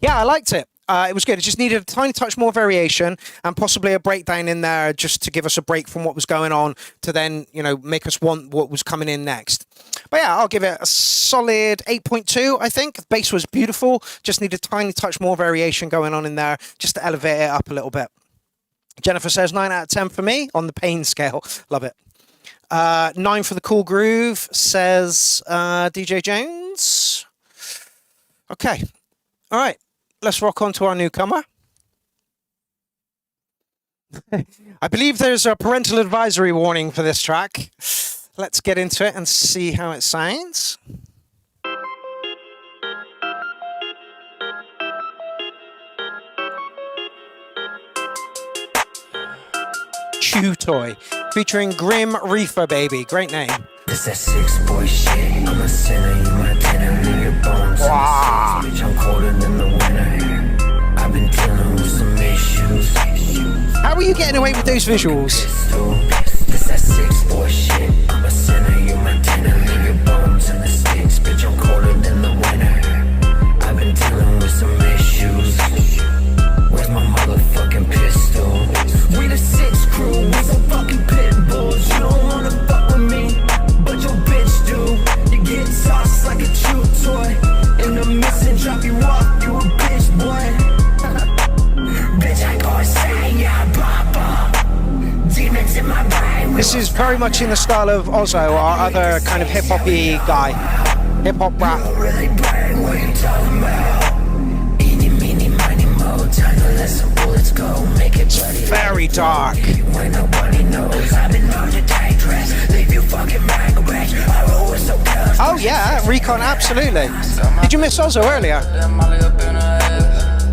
Yeah, I liked it. It was good. It just needed a tiny touch more variation and possibly a breakdown in there just to give us a break from what was going on to then, you know, make us want what was coming in next. But yeah, I'll give it a solid 8.2, I think. The bass was beautiful. Just needed a tiny touch more variation going on in there just to elevate it up a little bit. Jennifer says 9 out of 10 for me on the pain scale. Love it. 9 for the cool groove, says DJ Jones. Okay. All right. Let's rock on to our newcomer. I believe there's a parental advisory warning for this track. Let's get into it and see how it sounds. Chew Toy, featuring Grim Reaper Baby. Great name. This that 6 boy shit. I'm a sinner, you my dinner, leave your bones. Wow. Bitch, I'm colder than the winter. I've been dealing with some issues. How are you getting away with those visuals? This that 6 boy shit. I'm a sinner, you my dinner, leave your bones in the sticks. Bitch, I'm colder than the winter. I've been dealing with some issues. Where's my motherfucking pistol? We the 6 crew, we some fucking pit bulls. You don't wanna fuck with me, but your bitch do. You get tossed like a chew toy. In the mist and drop you off, you a bitch boy. Bitch, I go say yeah, papa. Demons in my brain. This is very much in the style of Ozzo, our other kind of hip-hop-y guy. Hip-hop rap. Really brain, what you talking about? Eeny, meeny, miny, mo. Time to let some bullets go. Make it bloody. Very dark. When nobody knows, I've been known to digress. Leave you fucking rank. I roll with some girls. Oh yeah, Recon, absolutely. Did you miss Ozzo earlier?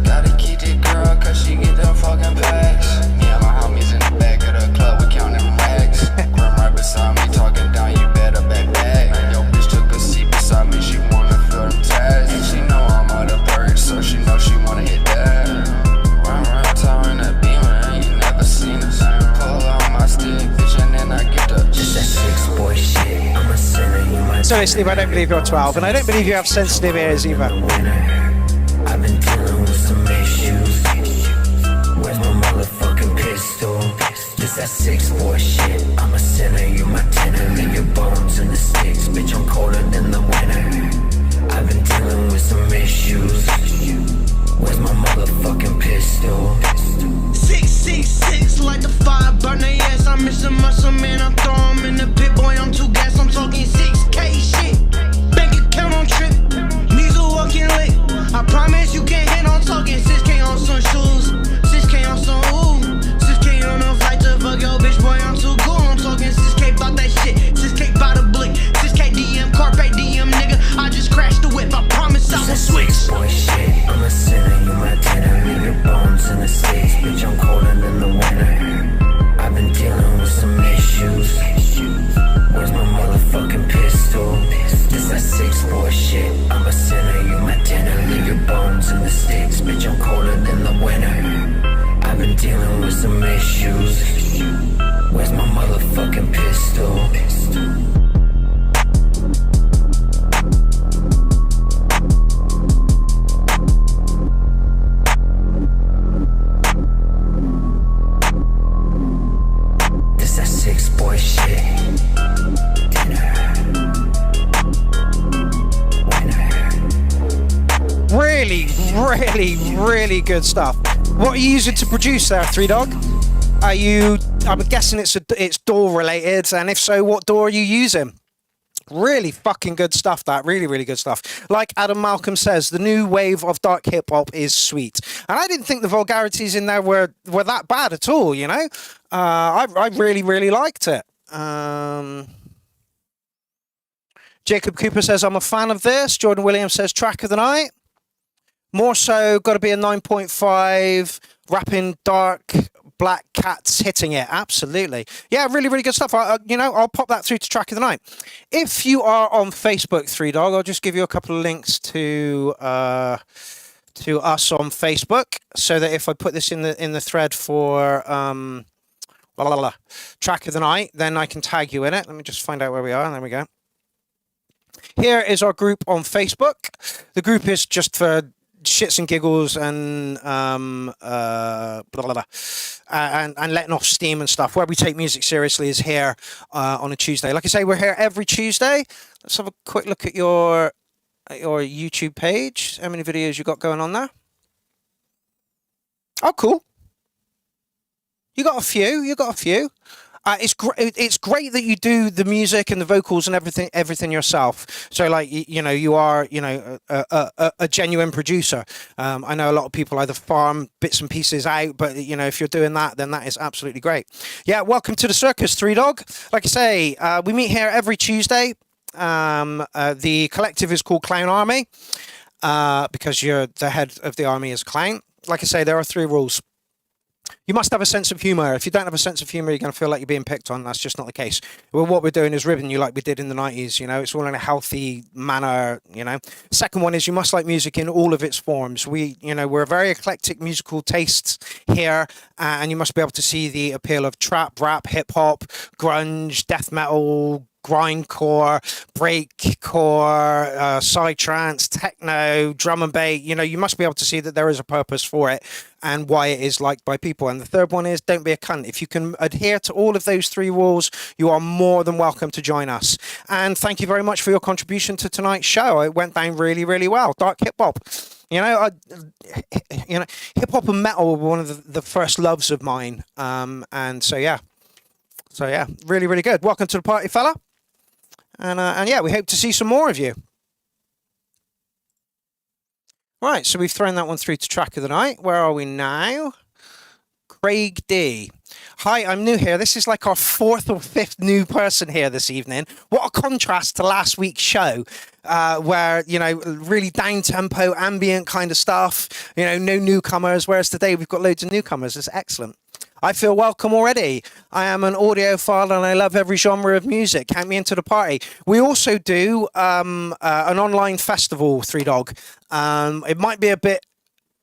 Gotta keep it girl, cause she get them fucking packs. Me and my homies in the back of the club, we counting racks. Grim right beside me, talking down, you better back. And your bitch took a seat beside me, she wanna feel them tags. And she know I'm out of bird, so she know she wanna hit that. Run around tower in that beamer, and you never seen us. Pull out my stick, bitch, and then I get the. Just that 6 boy shit. I'm a sinner, you my. Seriously, I don't believe you're 12, and I don't believe you have sensitive ears either. I've been dealing with some issues. Where's my motherfucking pistol? This that 6-4 shit. I'm a sinner, you my tenor. Leave your bones in the sticks. Bitch, I'm colder than the winter. I've been dealing with some issues. Where's my motherfucking pistol? 666 like the fire burn their ass. I'm missing muscle, man. I throw 'em in the pit, boy. I'm too gas. I'm talking 6K shit. Bank account on trip. Knees are walking lit. I promise you can't hit on talking 6K on some shoes. 6K on some ooh. 6K on a flight to fuck your bitch, boy. I'm too cool. I'm talking 6K about that shit. 6K by the blick. 6K DM, Carpe DM, nigga. I just crashed the whip. I promise I will switch. Boy, shit. I'm a sinner, you my tenor. Leave your bones in the sticks. Bitch, I'm colder than the winter. I've been dealing with some issues. Where's my motherfucking pistol? This that 6-4 shit. I'm a sinner, you my tenor. Leave your bones in the sticks. Bitch, I'm colder than the winter. I've been dealing with some issues. Where's my motherfucking pistol? This that 6-boy shit. Really, really, really good stuff. What are you using to produce there, Three Dog? I'm guessing it's door related, and if so, what door are you using? Really fucking good stuff, that. Really, really good stuff. Like Adam Malcolm says, the new wave of dark hip hop is sweet. And I didn't think the vulgarities in there were that bad at all, you know? I really, really liked it. Jacob Cooper says, I'm a fan of this. Jordan Williams says, track of the night. More so, got to be a 9.5, rapping dark, black cats hitting it. Absolutely. Yeah, really, really good stuff. I'll pop that through to track of the night. If you are on Facebook, Three Dog, I'll just give you a couple of links to us on Facebook, so that if I put this in the thread for track of the night, then I can tag you in it. Let me just find out where we are. There we go. Here is our group on Facebook. The group is just for shits and giggles and and letting off steam and stuff. Where we take music seriously is here on a Tuesday. Like I say, we're here every Tuesday. Let's have a quick look at your YouTube page. How many videos you got going on there? Oh, cool. You got a few. It's great that you do the music and the vocals and everything yourself. So like you are a genuine producer. I know a lot of people either farm bits and pieces out, but if you're doing that, then that is absolutely great. Yeah, welcome to the circus, Three Dog. Like I say, we meet here every Tuesday. The collective is called Clown Army because you're the head of the army is Clown. Like I say, there are 3 rules. You must have a sense of humour. If you don't have a sense of humour, you're going to feel like you're being picked on. That's just not the case. Well, what we're doing is ribbing you like we did in the 90s. It's all in a healthy manner. Second one is you must like music in all of its forms. We're a very eclectic musical tastes here, and you must be able to see the appeal of trap, rap, hip hop, grunge, death metal, grindcore, breakcore, psytrance, techno, drum and bass. You must be able to see that there is a purpose for it and why it is liked by people. And the third one is don't be a cunt. If you can adhere to all of those 3 rules, you are more than welcome to join us. And thank you very much for your contribution to tonight's show. It went down really, really well. Dark hip hop. Hip hop and metal were one of the first loves of mine. And so yeah, really, really good. Welcome to the party, fella. And yeah, we hope to see some more of you. Right, so we've thrown that one through to track of the night. Where are we now? Craig D. Hi, I'm new here. This is like our 4th or 5th new person here this evening. What a contrast to last week's show, where, really down-tempo, ambient kind of stuff, no newcomers, whereas today we've got loads of newcomers. It's excellent. I feel welcome already. I am an audiophile and I love every genre of music. Count me into the party. We also do an online festival, Three Dog. It might be a bit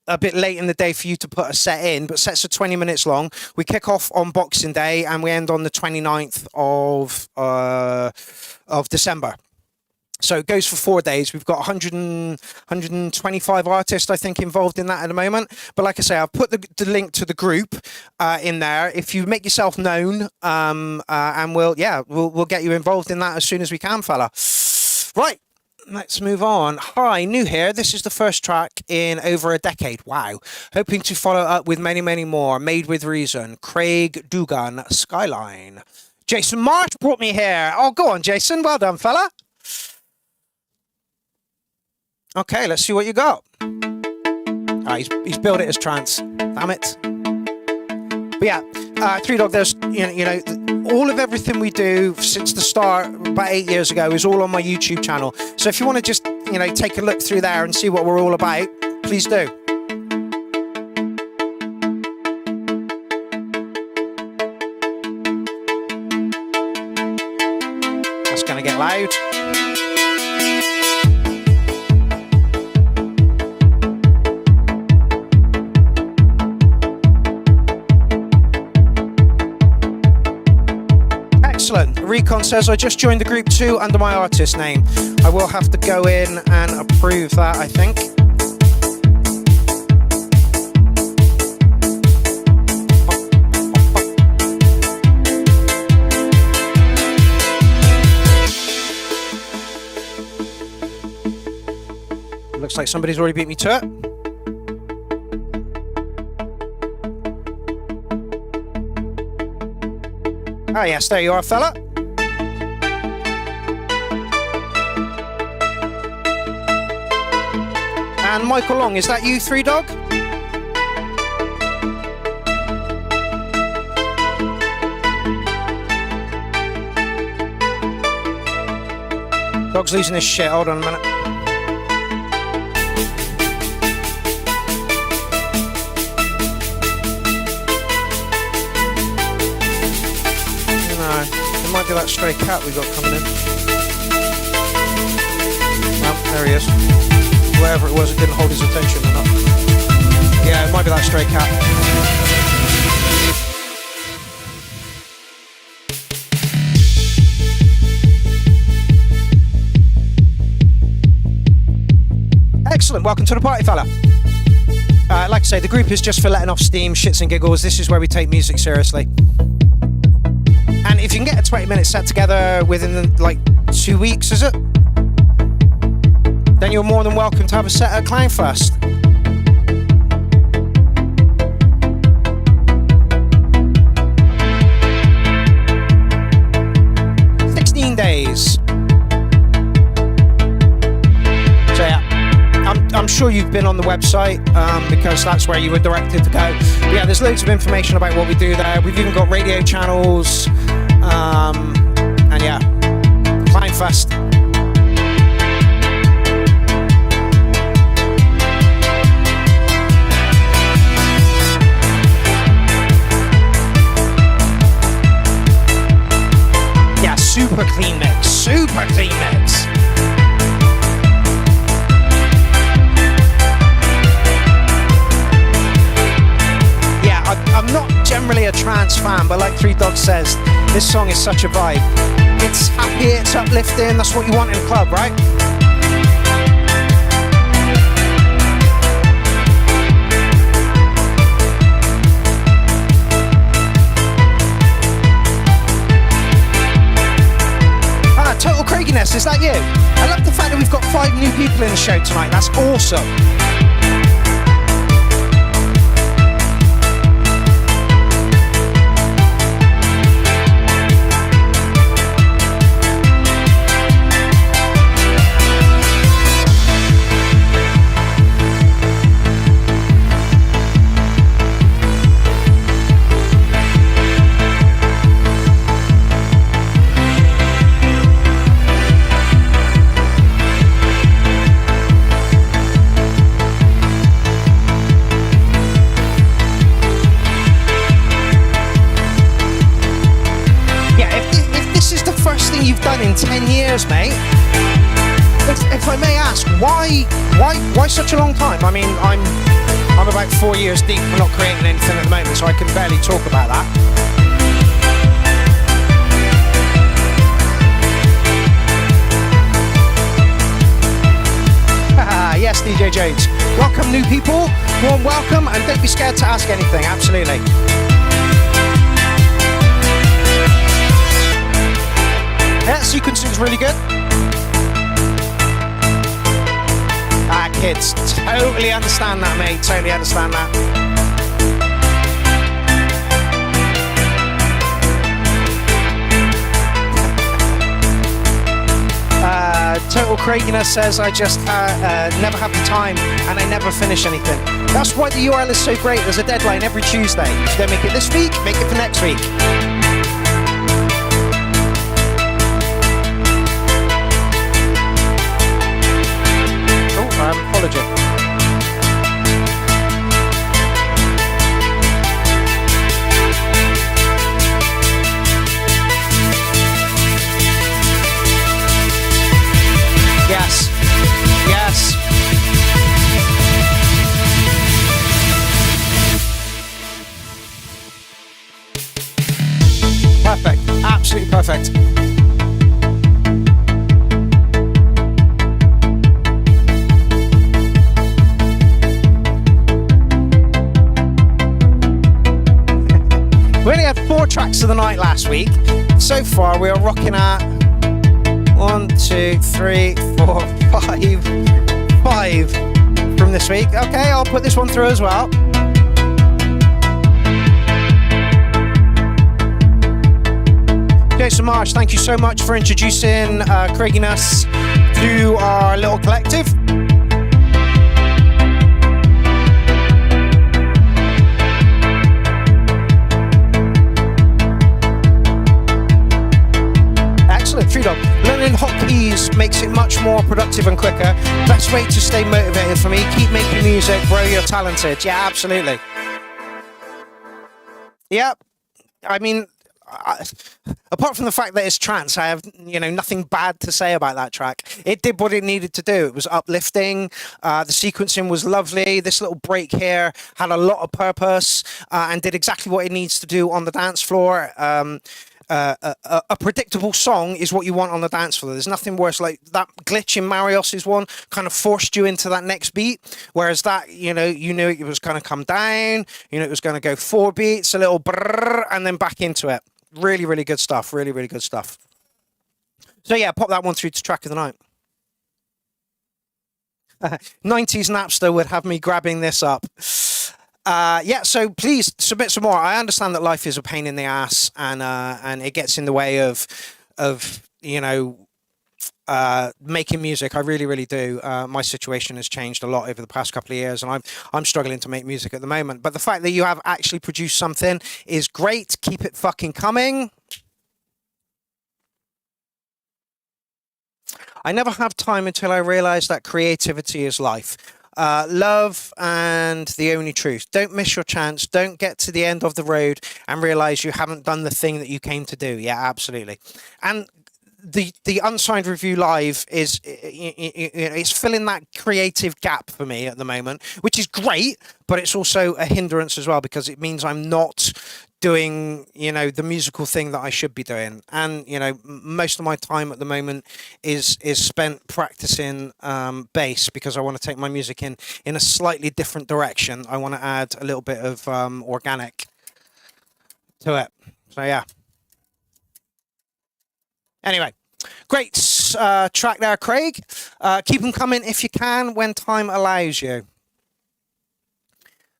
late in the day for you to put a set in, but sets are 20 minutes long. We kick off on Boxing Day and we end on the 29th of December. So it goes for 4 days. We've got 125 artists, I think, involved in that at the moment. But like I say, I've put the link to the group in there. If you make yourself known, and we'll get you involved in that as soon as we can, fella. Right. Let's move on. Hi, new here. This is the first track in over a decade. Wow. Hoping to follow up with many, many more. Made with Reason. Craig Dugan, Skyline. Jason March brought me here. Oh, go on, Jason. Well done, fella. Okay, let's see what you got. He's billed it as trance. Damn it. But yeah, Three Dog, there's, you know, all of everything we do since the start about 8 years ago is all on my YouTube channel. So if you want to just, you know, take a look through there and see what we're all about, please do. That's going to get loud. Excellent. Recon says, I just joined the group too under my artist name. I will have to go in and approve that, I think. Looks like somebody's already beat me to it. Oh yes, there you are, fella. And Michael Long, is that you, Three Dog? Dog's losing his shit, hold on a minute. Might be that stray cat we got coming in. Oh, there he is. Wherever it was, it didn't hold his attention enough. Yeah, it might be that stray cat. Excellent, welcome to the party, fella. Like I say, the group is just for letting off steam, shits and giggles. This is where we take music seriously. And if you can get a 20-minute set together within, like, 2 weeks, is it? Then you're more than welcome to have a set at Clownfest. Days. So yeah, I'm sure you've been on the website because that's where you were directed to go. But yeah, there's loads of information about what we do there. We've even got radio channels, and yeah, Clownfest. Super clean mix, super clean mix. Yeah, I'm not generally a trance fan, but like Three Dogs says, this song is such a vibe. It's happy, it's uplifting, that's what you want in a club, right? Total Craiginess, is that you? I love the fact that we've got 5 new people in the show tonight. That's awesome. In 10 years, mate. If I may ask, why such a long time? I mean, I'm about 4 years deep. We're not creating anything at the moment, so I can barely talk about that. Jones. Welcome, new people. Warm welcome, and don't be scared to ask anything. Absolutely. Yeah, sequencing is really good. Ah, kids, totally understand that, mate. Totally understand that. Total Craiginess says, I just never have the time and I never finish anything. That's why the URL is so great. There's a deadline every Tuesday. If you don't make it this week, make it for next week. Apology. Yes. Yes. Perfect. Absolutely perfect. We only had 4 tracks of the night last week. So far, we are rocking at 1, 2, 3, 4, 5 from this week. Okay, I'll put this one through as well. Jason Marsh, thank you so much for introducing Craiginess to our little collective. Excellent, Tree Dog. Learning hotkeys makes it much more productive and quicker. Best way to stay motivated for me. Keep making music, bro. You're talented. Yeah, absolutely. Yeah, I mean, apart from the fact that it's trance, I have, nothing bad to say about that track. It did what it needed to do. It was uplifting. The sequencing was lovely. This little break here had a lot of purpose and did exactly what it needs to do on the dance floor. A predictable song is what you want on the dance floor. There's nothing worse. Like that glitch in Marios's one kind of forced you into that next beat, whereas that, you knew it was going to come down, it was going to go 4 beats, a little brrr, and then back into it. Really, really good stuff. Really, really good stuff. So yeah, pop that one through to track of the night. 90s Napster would have me grabbing this up. Yeah, so please submit some more. I understand that life is a pain in the ass, and it gets in the way of making music. I really, really do. My situation has changed a lot over the past couple of years, and I'm struggling to make music at the moment. But the fact that you have actually produced something is great. Keep it fucking coming. I never have time until I realize that creativity is life. Love and the only truth. Don't miss your chance. Don't get to the end of the road and realize you haven't done the thing that you came to do. Yeah, absolutely. And the Unsigned Review Live is it's filling that creative gap for me at the moment, which is great, but it's also a hindrance as well, because it means I'm not doing the musical thing that I should be doing. And most of my time at the moment is spent practicing bass, because I want to take my music in a slightly different direction. I want to add a little bit of organic to it. So yeah. Anyway, great track there, Craig. Keep them coming if you can, when time allows you.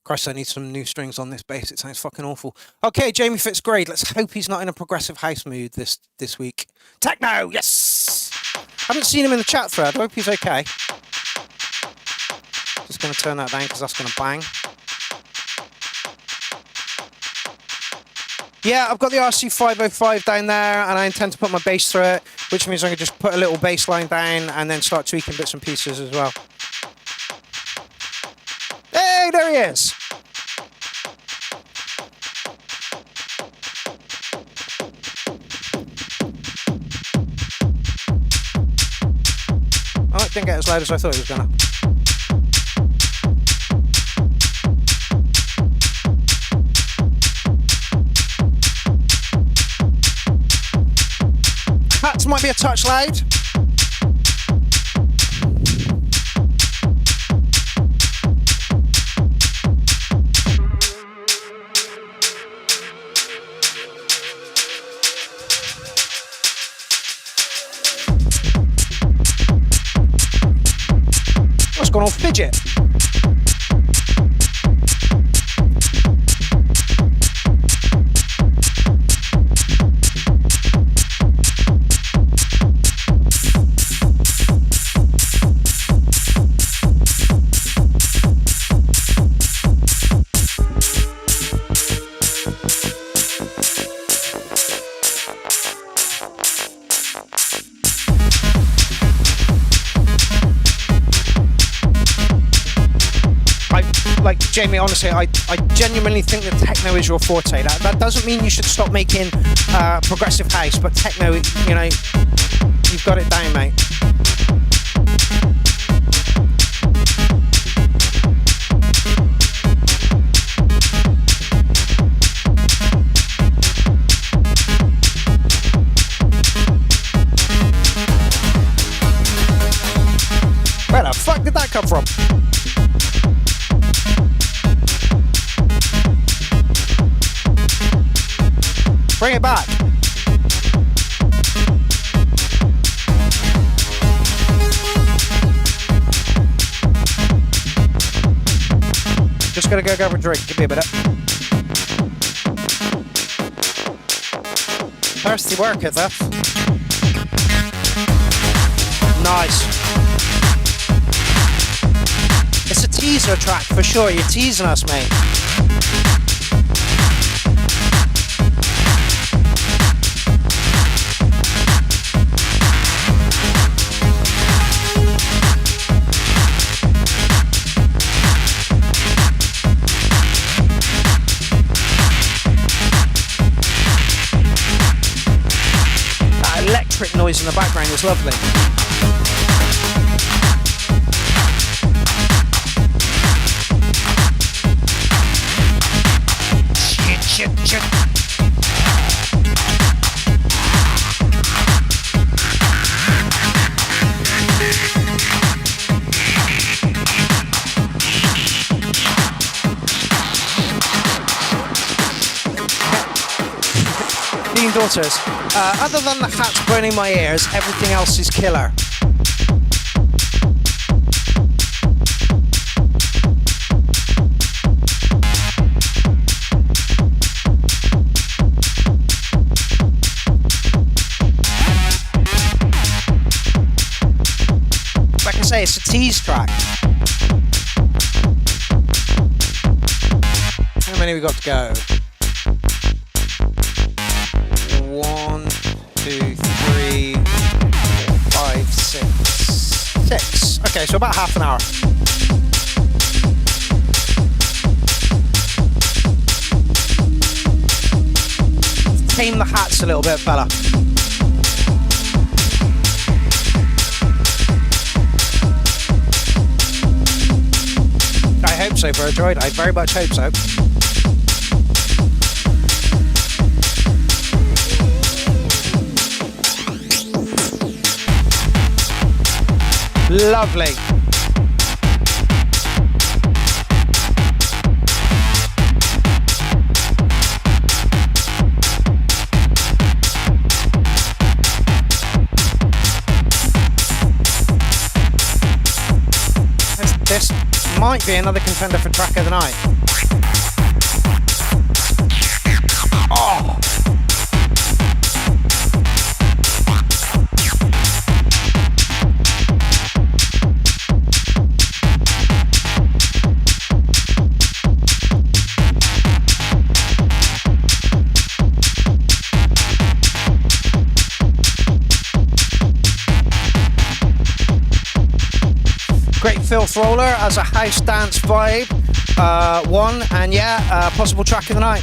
Christ, I need some new strings on this bass. It sounds fucking awful. Okay, Jamie Fitzgrade. Let's hope he's not in a progressive house mood this week. Techno, yes! Haven't seen him in the chat thread. I hope he's okay. Just going to turn that down because that's going to bang. Yeah, I've got the RC505 down there, and I intend to put my bass through it, which means I can just put a little bass line down and then start tweaking bits and pieces as well. Hey, there he is! Oh, it didn't get as loud as I thought it was gonna. That might be a touch loud. gone all fidget. Like, Jamie, honestly, I genuinely think that techno is your forte. That doesn't mean you should stop making progressive house, but techno, you know, you've got it down, mate. Where the fuck did that come from? Bring it back. Just gonna go grab a drink. Give me a minute. Thirsty work, is that? Nice. It's a teaser track for sure. You're teasing us, mate. Electric noise in the background is lovely. Shit. Dean Daughters. Other than the hats burning my ears, everything else is killer. Like I say, it's a tease track. How many we got to go? 1, 2, 3, 5, 6. Okay, so about half an hour. Tame the hats a little bit, fella. I hope so, Verdroid. I very much hope so. Lovely. This might be another contender for track of the night. Oh. Great filth roller as a house dance vibe. One, and yeah, possible track of the night.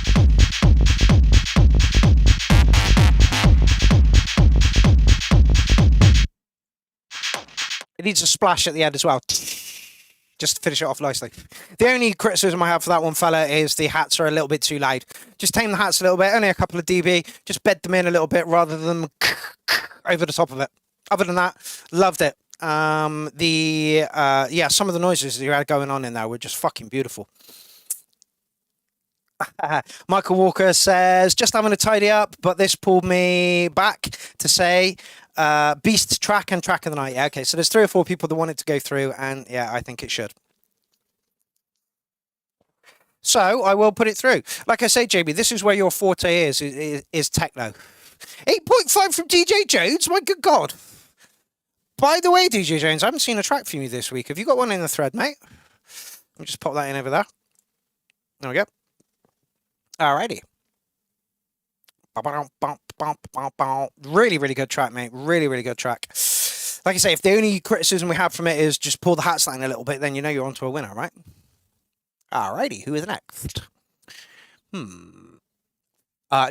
It needs a splash at the end as well, just to finish it off nicely. The only criticism I have for that one, fella, is the hats are a little bit too loud. Just tame the hats a little bit, only a couple of dB, just bed them in a little bit rather than over the top of it. Other than that, loved it. Some of the noises that you had going on in there were just fucking beautiful. Michael Walker says, just having to tidy up, but this pulled me back to say, Beast track and track of the night. Yeah, okay. So there's 3 or 4 people that want it to go through, and yeah, I think it should. So I will put it through. Like I say, JB, this is where your forte is techno. 8.5 from DJ Jones. My good God. By the way, DJ Jones, I haven't seen a track from you this week. Have you got one in the thread, mate? Let me just pop that in over there. There we go. Alrighty. Really, really good track, mate. Really, really good track. Like I say, if the only criticism we have from it is just pull the hats down a little bit, then you know you're onto a winner, right? Alrighty, who is next?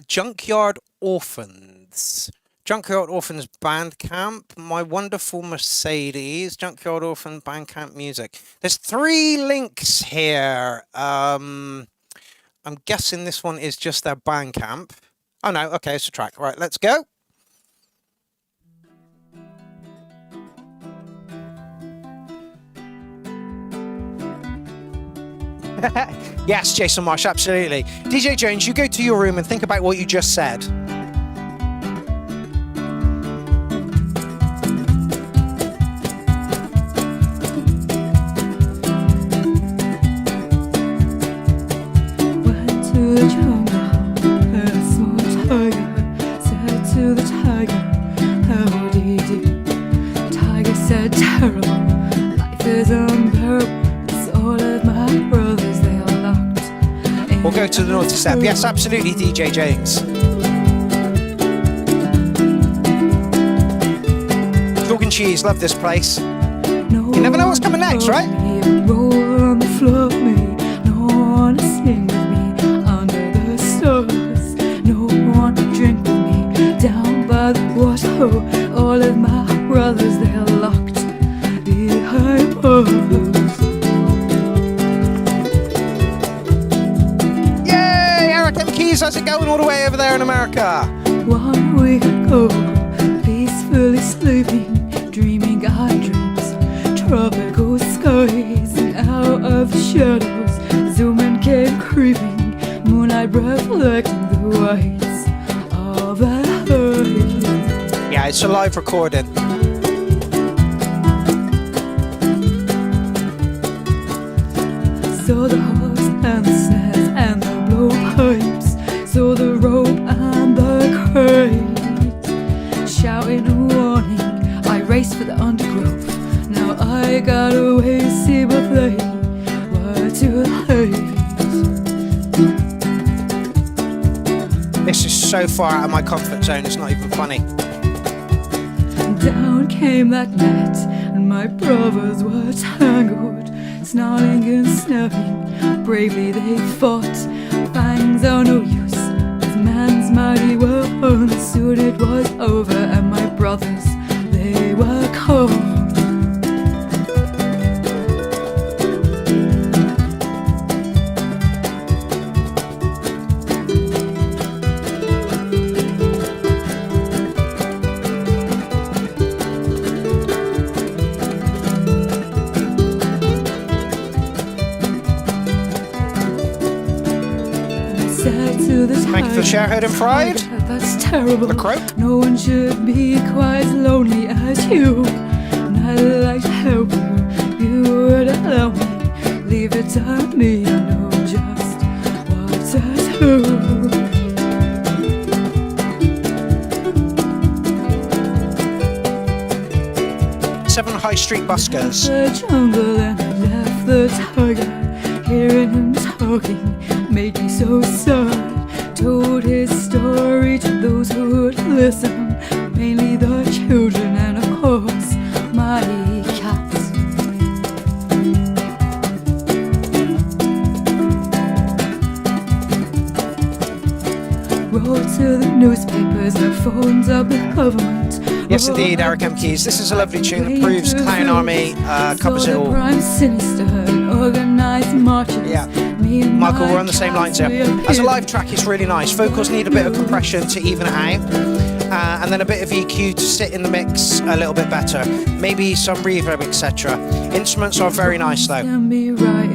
Junkyard Orphans. Junkyard Orphans Bandcamp. My Wonderful Mercedes. Junkyard Orphans Bandcamp music. There's 3 links here. I'm guessing this one is just their Bandcamp. Oh no, okay, it's a track. Right, let's go. Yes, Jason Marsh, absolutely. DJ Jones, you go to your room and think about what you just said. Went to the jungle and saw a tiger. Said to the tiger, how do you do? The tiger said, terrible. Life is unbearable. It's all of my brothers, they are locked. We'll go to the naughty step. Yes, absolutely, DJ James. Chalk and cheese, love this place. You never know what's coming next, right? Roll on the floor, me. No one to sing with me under the stars. No one to drink with me down by the water. All of my brothers, they're locked behind bars. How's it going all the way over there in America? 1 week ago, peacefully sleeping, dreaming our dreams, tropical skies, and out of the shadows, zooming came creeping, moonlight reflecting the whites of the heights. Yeah, it's a live recording. So the horse and the snares and the blowpipes, so the rope and the crate, shouting a warning, I raced for the undergrowth. Now I got away, see but they were too late. This is so far out of my comfort zone, it's not even funny. Down came that net, and my brothers were tangled, snarling and snapping. Bravely they fought, fangs are no use. Man's mighty weapon, soon it was over, and my brothers, they were cold. Thank you for the share, Heard and Fried. That's terrible. The croak. No one should be quite as lonely as you. And I'd like to help you. You would allow me. Leave it to me. I know just what to do. 7 High Street Buskers. The jungle and I left the tiger. Hearing him talking made me so sad. Told his story to those who would listen, mainly the children and of course my cats. Wrote to the newspapers, no phones up the government. Yes, indeed, Eric M. Keys. This is a lovely tune that proves Clown Army covers it all. Prime sinister and organized marches. Yeah. Michael, we're on the same lines here. As a live track, it's really nice. Vocals need a bit of compression to even it out, and then a bit of EQ to sit in the mix a little bit better. Maybe some reverb, etc. Instruments are very nice, though. Can be right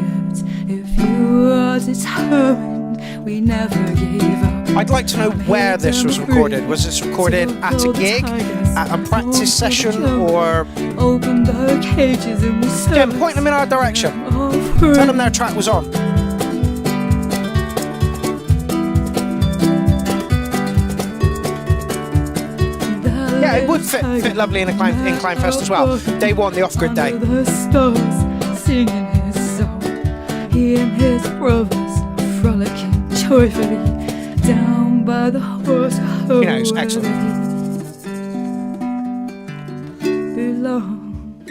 if you are determined. we never gave up. I'd like to know where this was recorded. Was this recorded at a gig, at a practice session, or... Open the cages and we Jen, point them in our direction. Tell them their track was on. Yeah, it would fit lovely in Climb Fest as well. Day one, the off-grid day. The stars singing his song. He and his brothers frolicking joyfully down by the water. You know, it's excellent. Belong.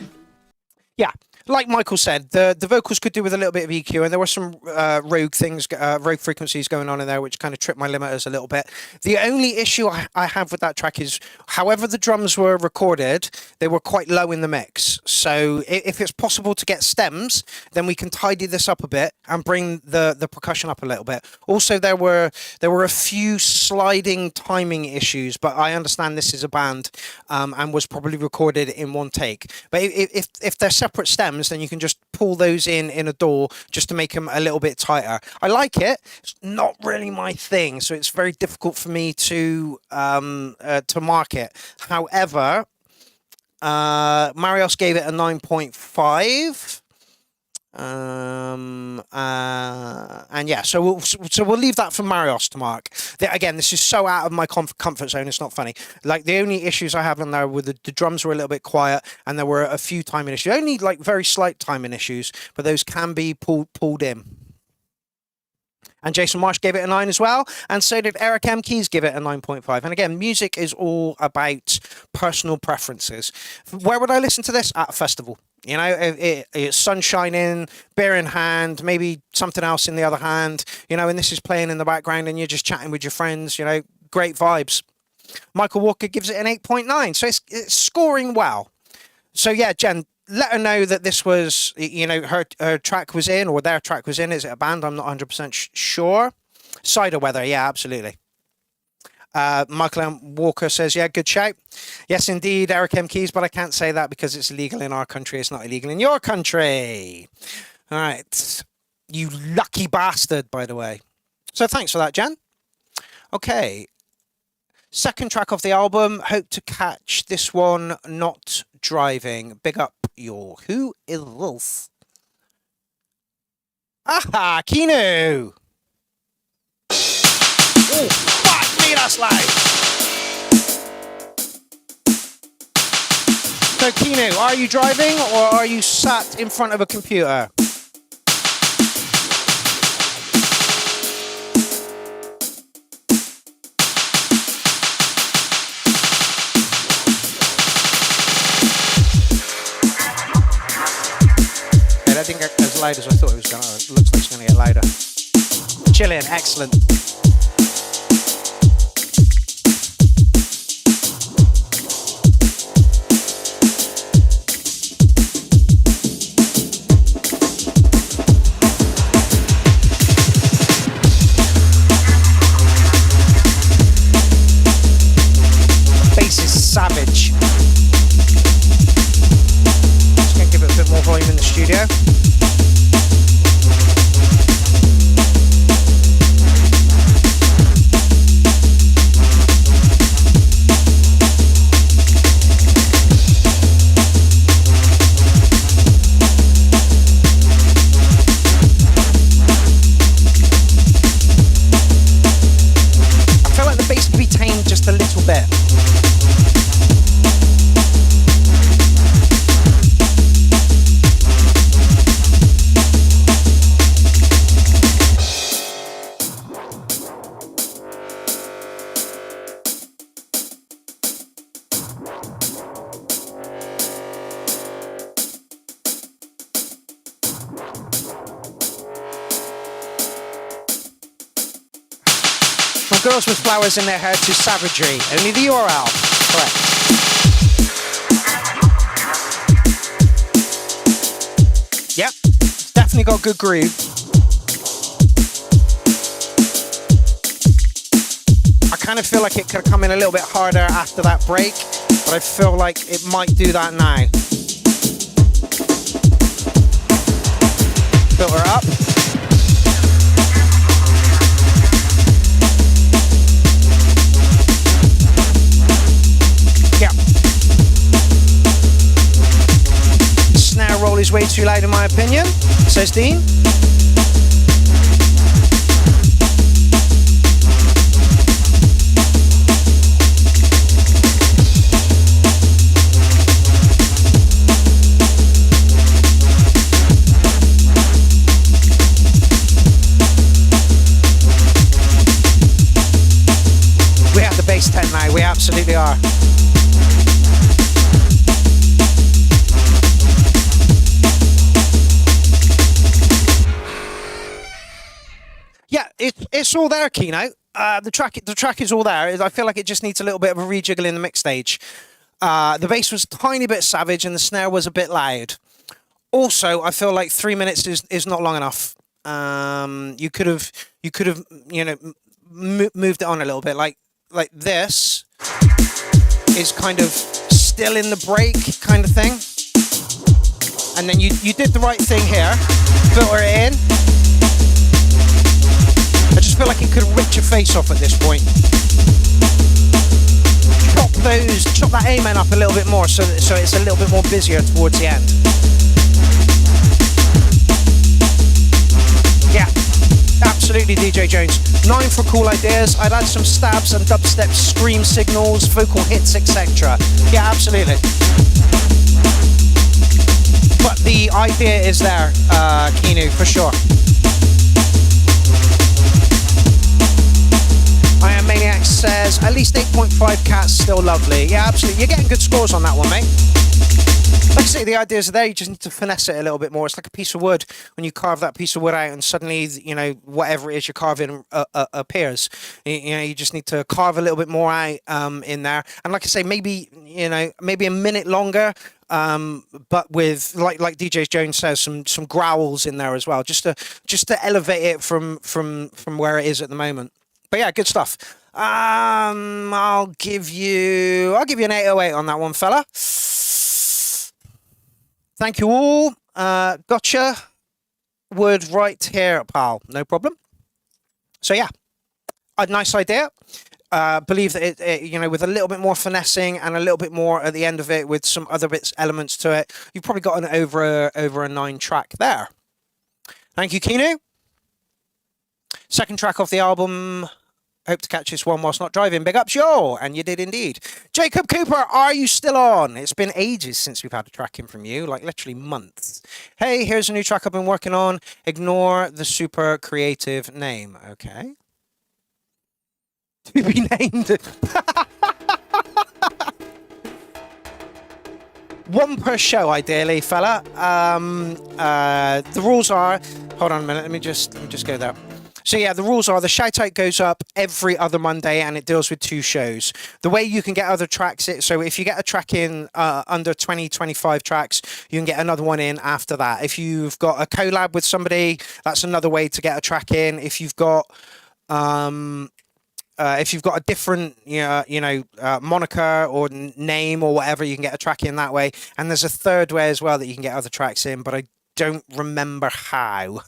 Yeah, like Michael said, the vocals could do with a little bit of EQ, and there were some rogue frequencies going on in there, which kind of tripped my limiters a little bit. The only issue I have with that track is, however the drums were recorded, they were quite low in the mix. So if it's possible to get stems, then we can tidy this up a bit and bring the percussion up a little bit. Also, there were a few sliding timing issues, but I understand this is a band and was probably recorded in one take. But if they're separate stems, then you can just pull those in a DAW just to make them a little bit tighter. I like it. It's not really my thing, so it's very difficult for me to mark it. However, Marios gave it a 9.5. And yeah, so we'll leave that for Marios to mark. Again, this is so out of my comfort zone, it's not funny. Like, the only issues I have in there were the drums were a little bit quiet, and there were a few timing issues, only like very slight timing issues, but those can be pulled in. And Jason Marsh gave it a 9 as well, and so did Eric M. Keys give it a 9.5. And again, music is all about personal preferences. Where would I listen to this? At a festival. You know, it's sun shining, beer in hand, maybe something else in the other hand, you know, and this is playing in the background and you're just chatting with your friends, you know, great vibes. Michael Walker gives it an 8.9, so it's scoring well. So yeah, Jen, let her know that this was, you know, her track was in, or their track was in. Is it a band? I'm not 100% sure. Cider Weather, yeah, absolutely. Michael M. Walker says, yeah, good shout. Yes, indeed, Eric M. Keys, but I can't say that because it's illegal in our country. It's not illegal in your country. All right. You lucky bastard, by the way. So thanks for that, Jan. Okay. Second track of the album. Hope to catch this one, Not Driving. Big up your... Who is this? Aha, Kinu! Oh, fuck me, that's loud! So, Kinu, are you driving or are you sat in front of a computer? I didn't get as loud as I thought it was going to. It looks like it's going to get louder. Chilling, excellent. Bass is savage. Just going to give it a bit more volume in the studio. Just a little bit. Girls with flowers in their hair to savagery. Only the URL. Correct. Yep. Definitely got good groove. I kind of feel like it could have come in a little bit harder after that break, but I feel like it might do that now. Filter up. is way too loud in my opinion, says Dean. We have the bass tent now, we absolutely are. Yeah, it's all there, Kino. The track is all there. I feel like it just needs a little bit of a rejiggle in the mix stage. The bass was a tiny bit savage and the snare was a bit loud. Also, I feel like 3 minutes is not long enough. You could have moved it on a little bit. Like this is kind of still in the break kind of thing. And then you did the right thing here. Filter it in. I just feel like it could have ripped your face off at this point. Chop that amen up a little bit more so it's a little bit more busier towards the end. Yeah, absolutely, DJ Jones. 9 for cool ideas. I'd add some stabs and dubstep scream signals, vocal hits, etc. Yeah, absolutely. But the idea is there, Kinu, for sure. I Am Maniac says, at least 8.5 cats, still lovely. Yeah, absolutely. You're getting good scores on that one, mate. Like I say, the ideas are there, you just need to finesse it a little bit more. It's like a piece of wood. When you carve that piece of wood out and suddenly, whatever it is you're carving appears. You just need to carve a little bit more out in there. And like I say, maybe a minute longer, but with, like DJ Jones says, some growls in there as well, just to elevate it from where it is at the moment. But yeah, good stuff. I'll give you an 808 on that one, fella. Thank you all. Gotcha. Wood right here, pal. No problem. So yeah, a nice idea. Believe that it, with a little bit more finessing and a little bit more at the end of it with some other elements to it, you've probably got an over a 9 track there. Thank you, Kinu. Second track off the album. Hope to catch this one whilst not driving. Big ups, yo! And you did indeed. Jacob Cooper, are you still on? It's been ages since we've had a track in from you, like literally months. Hey, here's a new track I've been working on. Ignore the super creative name. Okay. To be named. One per show, ideally, fella. The rules are... Hold on a minute. Let me just go there. So yeah, the rules are the shout out goes up every other Monday and it deals with 2 shows. The way you can get other tracks, so if you get a track in under 20-25 tracks, you can get another one in after that. If you've got a collab with somebody, that's another way to get a track in. If you've got a different moniker or name or whatever, you can get a track in that way. And there's a third way as well that you can get other tracks in, but I don't remember how.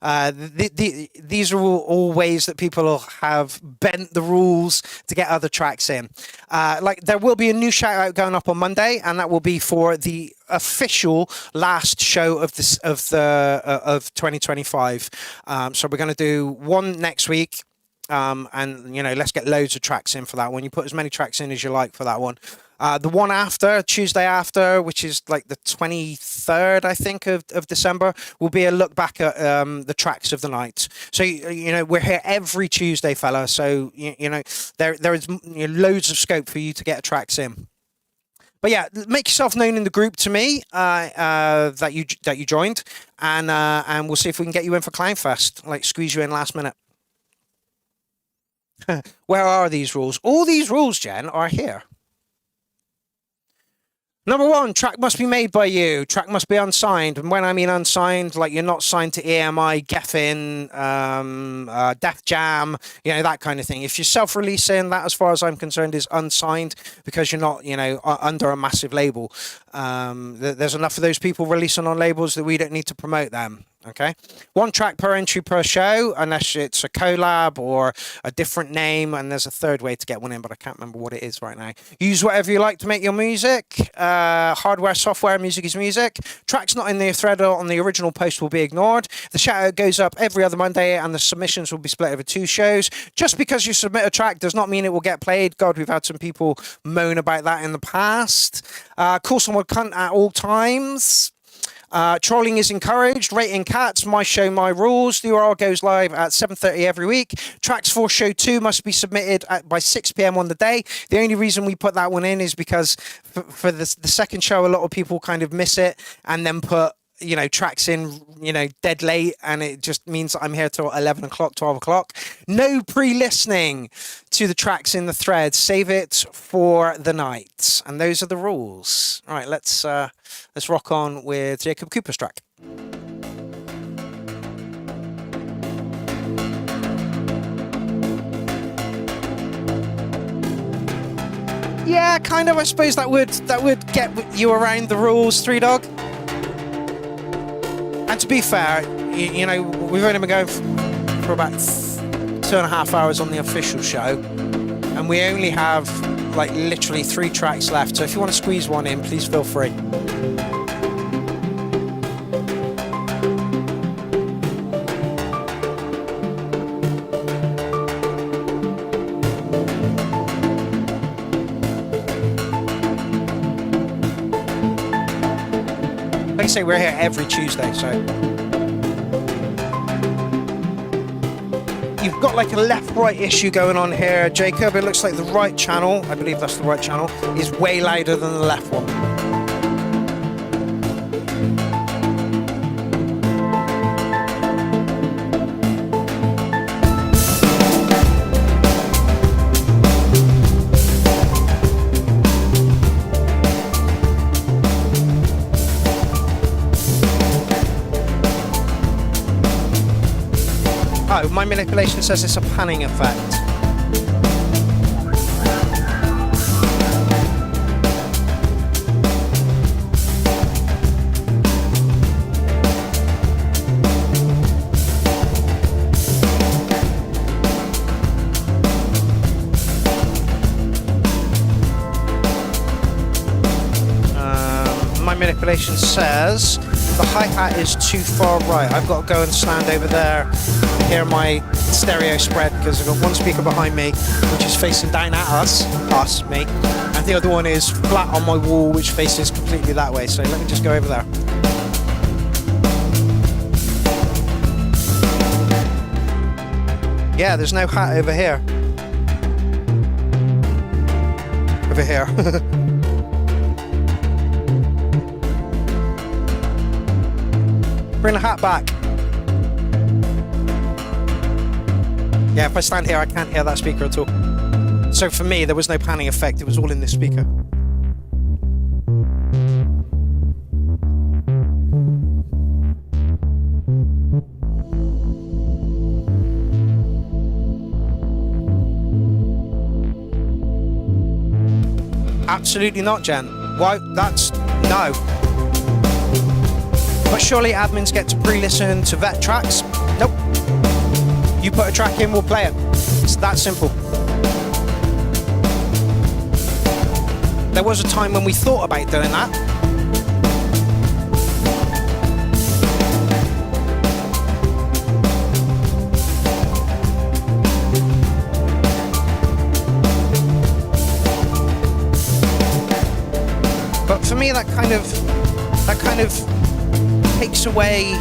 These are all ways that people have bent the rules to get other tracks in. Like there will be a new shout out going up on Monday, and that will be for the official last show of 2025. So we're going to do one next week. And let's get loads of tracks in for that one. You put as many tracks in as you like for that one. The one after, Tuesday after, which is like the 23rd, I think, of December, will be a look back at the tracks of the night. So, we're here every Tuesday, fella. So, there is loads of scope for you to get tracks in. But yeah, make yourself known in the group to me that you joined, and we'll see if we can get you in for Clownfest, like squeeze you in last minute. Where are these rules? All these rules, Jen, are here. Number 1, track must be made by you. Track must be unsigned. And when I mean unsigned, like you're not signed to EMI, Geffen, Def Jam, that kind of thing. If you're self-releasing, that, as far as I'm concerned, is unsigned because you're not, under a massive label. There's enough of those people releasing on labels that we don't need to promote them. Okay, 1 track per entry per show, unless it's a collab or a different name. And there's a third way to get one in, but I can't remember what it is right now. Use whatever you like to make your music. Hardware, software, music is music. Tracks not in the thread or on the original post will be ignored. The shout out goes up every other Monday, and the submissions will be split over 2 shows. Just because you submit a track does not mean it will get played. God, we've had some people moan about that in the past. Call someone cunt at all times. Trolling is encouraged. Rating cats, my show, my rules. The URL goes live at 7:30 every week. Tracks for show 2 must be submitted by 6 p.m. on the day. The only reason we put that one in is because for the second show, a lot of people kind of miss it and then put, you know, tracks in, you know, dead late, and it just means that I'm here till 11 o'clock, 12 o'clock. No pre-listening to the tracks in the thread. Save it for the night. And those are the rules. All right, let's rock on with Jacob Cooper's track. Yeah, kind of. I suppose that would get you around the rules, Three Dog. And to be fair, you know, we've only been going for about 2.5 hours on the official show, and we only have like literally 3 tracks left. So if you want to squeeze one in, please feel free. Like I say, we're here every Tuesday, so you've got like a left-right issue going on here, Jacob. It looks like the right channel, I believe that's the right channel, is way louder than the left one. Oh, my manipulation says it's a panning effect. My manipulation says the hi-hat is too far right. I've got to go and stand over there and hear my stereo spread, because I've got one speaker behind me which is facing down at me, and the other one is flat on my wall which faces completely that way. So let me just go over there. Yeah, there's no hat over here. Over here. Bring the hat back. Yeah, if I stand here, I can't hear that speaker at all. So for me, there was no panning effect. It was all in this speaker. Absolutely not, Jen. Why? That's no. But surely admins get to pre-listen to vet tracks? Nope. You put a track in, we'll play it. It's that simple. There was a time when we thought about doing that. But for me, that kind of takes away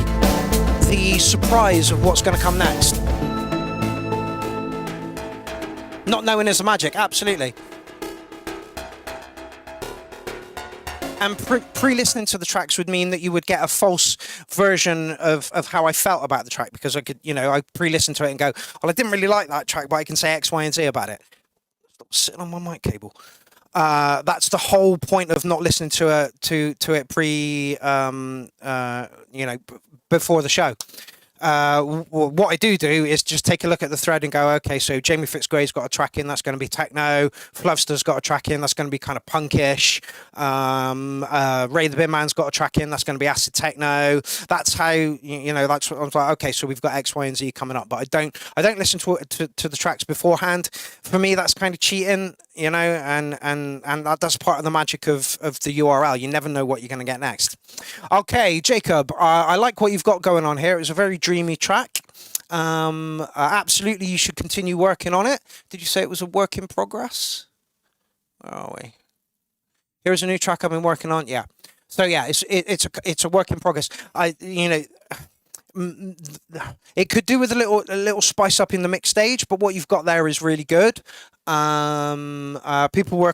the surprise of what's going to come next. Not knowing is the magic, absolutely. And pre-listening to the tracks would mean that you would get a false version of how I felt about the track, because I could, you know, I pre-listen to it and go, well, I didn't really like that track, but I can say X, Y, and Z about it. Stop sitting on my mic cable. That's the whole point of not listening to it before the show. what I do is just take a look at the thread and go, okay, so Jamie Fitzgray's got a track in, that's going to be techno. Flovster's got a track in, that's going to be kind of punkish. Ray the Bin Man's got a track in, that's going to be acid techno. That's how, you know, that's what I was like, okay, so we've got X, Y, and Z coming up. But I don't listen to the tracks beforehand. For me, that's kind of cheating, you know, and that's part of the magic of the URL. You never know what you're going to get next. Okay, Jacob, I like what you've got going on here. It was a very dreamy track. Absolutely, you should continue working on it. Did you say it was a work in progress? Where are we? Here's a new track I've been working on. Yeah. So yeah, it's a work in progress. It could do with a little spice up in the mix stage, but what you've got there is really good. People were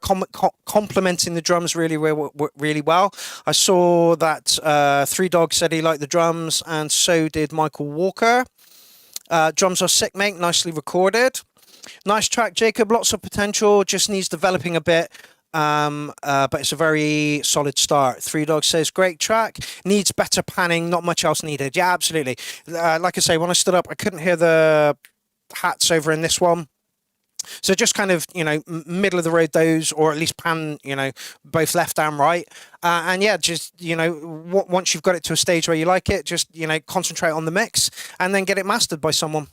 complimenting the drums really well. I saw that Three Dogs said he liked the drums, and so did Michael Walker. Drums are sick, mate. Nicely recorded. Nice track, Jacob. Lots of potential. Just needs developing a bit. But it's a very solid start. Three Dogs says, great track. Needs better panning. Not much else needed. Yeah, absolutely. Like I say, when I stood up, I couldn't hear the hats over in this one. So just kind of, you know, middle of the road those, or at least pan, you know, both left and right. And yeah, just, you know, once you've got it to a stage where you like it, just, you know, concentrate on the mix and then get it mastered by someone.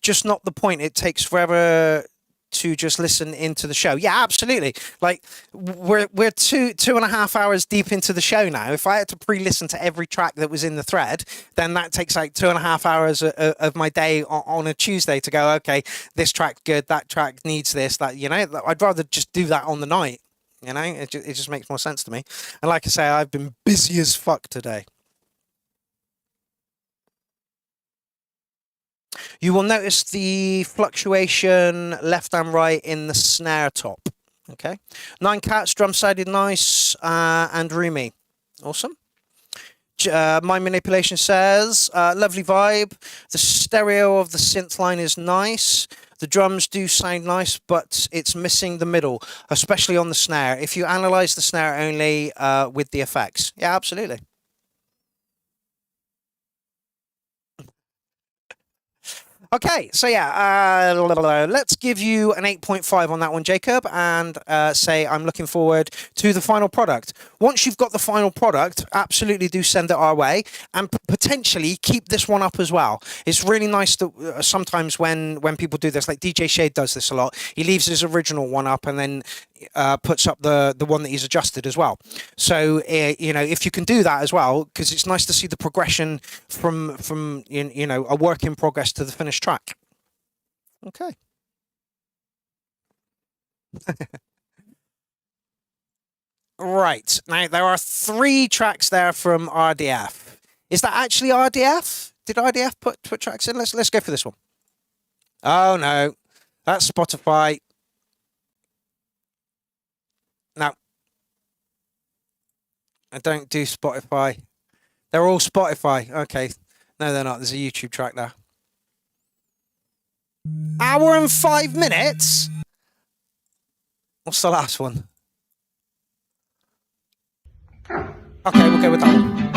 Just not the point. It takes forever to just listen into the show. Yeah, absolutely. Like we're 2.5 hours deep into the show now. If I had to pre-listen to every track that was in the thread, then that takes like 2.5 hours of my day on a Tuesday to go, okay, this track's good, that track needs this, that, you know. I'd rather just do that on the night, you know. It just makes more sense to me. And like I say, I've been busy as fuck today. You will notice the fluctuation left and right in the snare top. Okay. 9 Cats, drum sided nice and roomy. Awesome. My Manipulation says, lovely vibe. The stereo of the synth line is nice. The drums do sound nice, but it's missing the middle, especially on the snare. If you analyze the snare only with the effects. Yeah, absolutely. Okay, so yeah, let's give you an 8.5 on that one, Jacob, and say I'm looking forward to the final product. Once you've got the final product, absolutely do send it our way, and potentially keep this one up as well. It's really nice that sometimes when people do this, like DJ Shade does this a lot, he leaves his original one up and then puts up the one that he's adjusted as well. So you know, if you can do that as well, because it's nice to see the progression from you know, a work in progress to the finished track. Okay. Right, now there are 3 tracks there from RDF. Is that actually RDF? Did RDF put tracks in? Let's go for this one. Oh no, that's Spotify. No, I don't do Spotify. They're all Spotify. Okay. No, they're not. There's a YouTube track there. Hour and 5 minutes? What's the last one? Okay, we'll go with that one.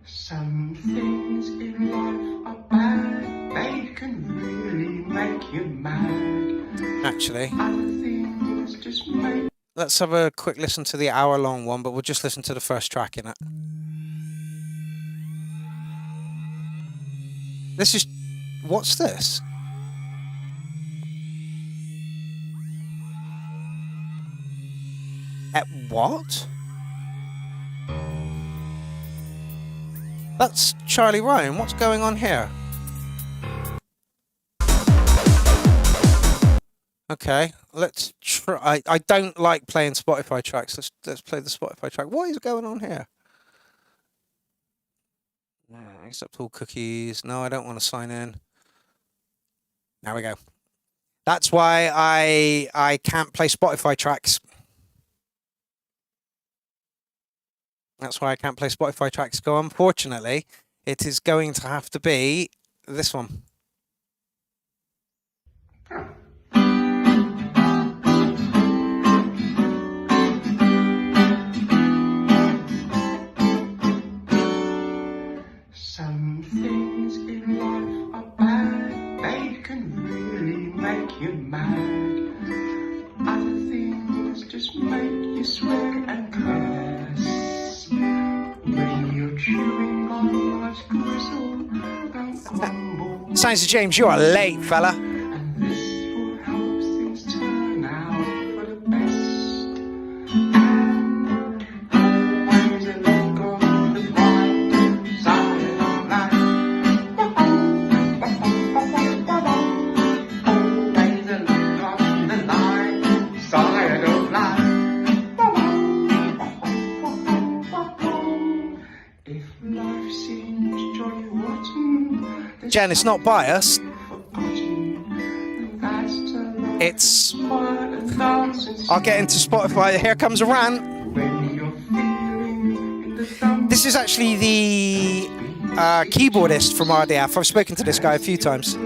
Some things in life are bad, they can really make you mad. Actually, Other things just make... let's have a quick listen to the hour-long one, but we'll just listen to the first track in it. This is... what's this? At what? That's Charlie Ryan. What's going on here? Okay, let's try. I don't like playing Spotify tracks. Let's play the Spotify track. What is going on here? Accept all cookies. No, I don't want to sign in. There we go. That's why I can't play Spotify tracks. That's why I can't play Spotify tracks. So unfortunately, it is going to have to be this one. Some things in life are bad, they can really make you mad. Other things just make you swear and curse. When you're chewing on life's gristle, don't grumble. Sounds to James, you are late, fella. And this will help things turn out for the best. And always look on the bright side of life. Always look on the light side of life. If life seems jolly rotten, Jen, it's not biased. It's... I'll get into Spotify. Here comes a rant. This is actually the keyboardist from RDF. I've spoken to this guy a few times.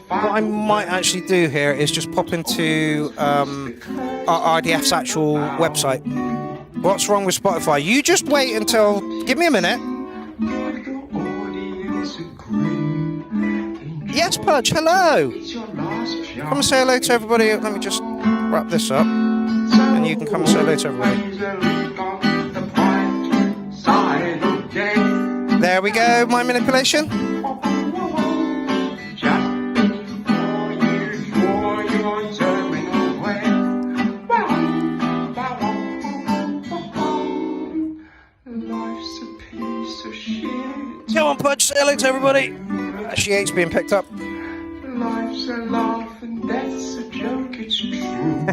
What I might actually do here is just pop into RDF's actual website. What's wrong with Spotify? You just wait until... Give me a minute. Yes, Pudge, hello. Come and say hello to everybody. Let me just wrap this up. And you can come and say hello to everybody. There we go, my manipulation. Come on, Pudge, say hello to everybody. She hates being picked up. Life's a laugh and that's a joke, it's true.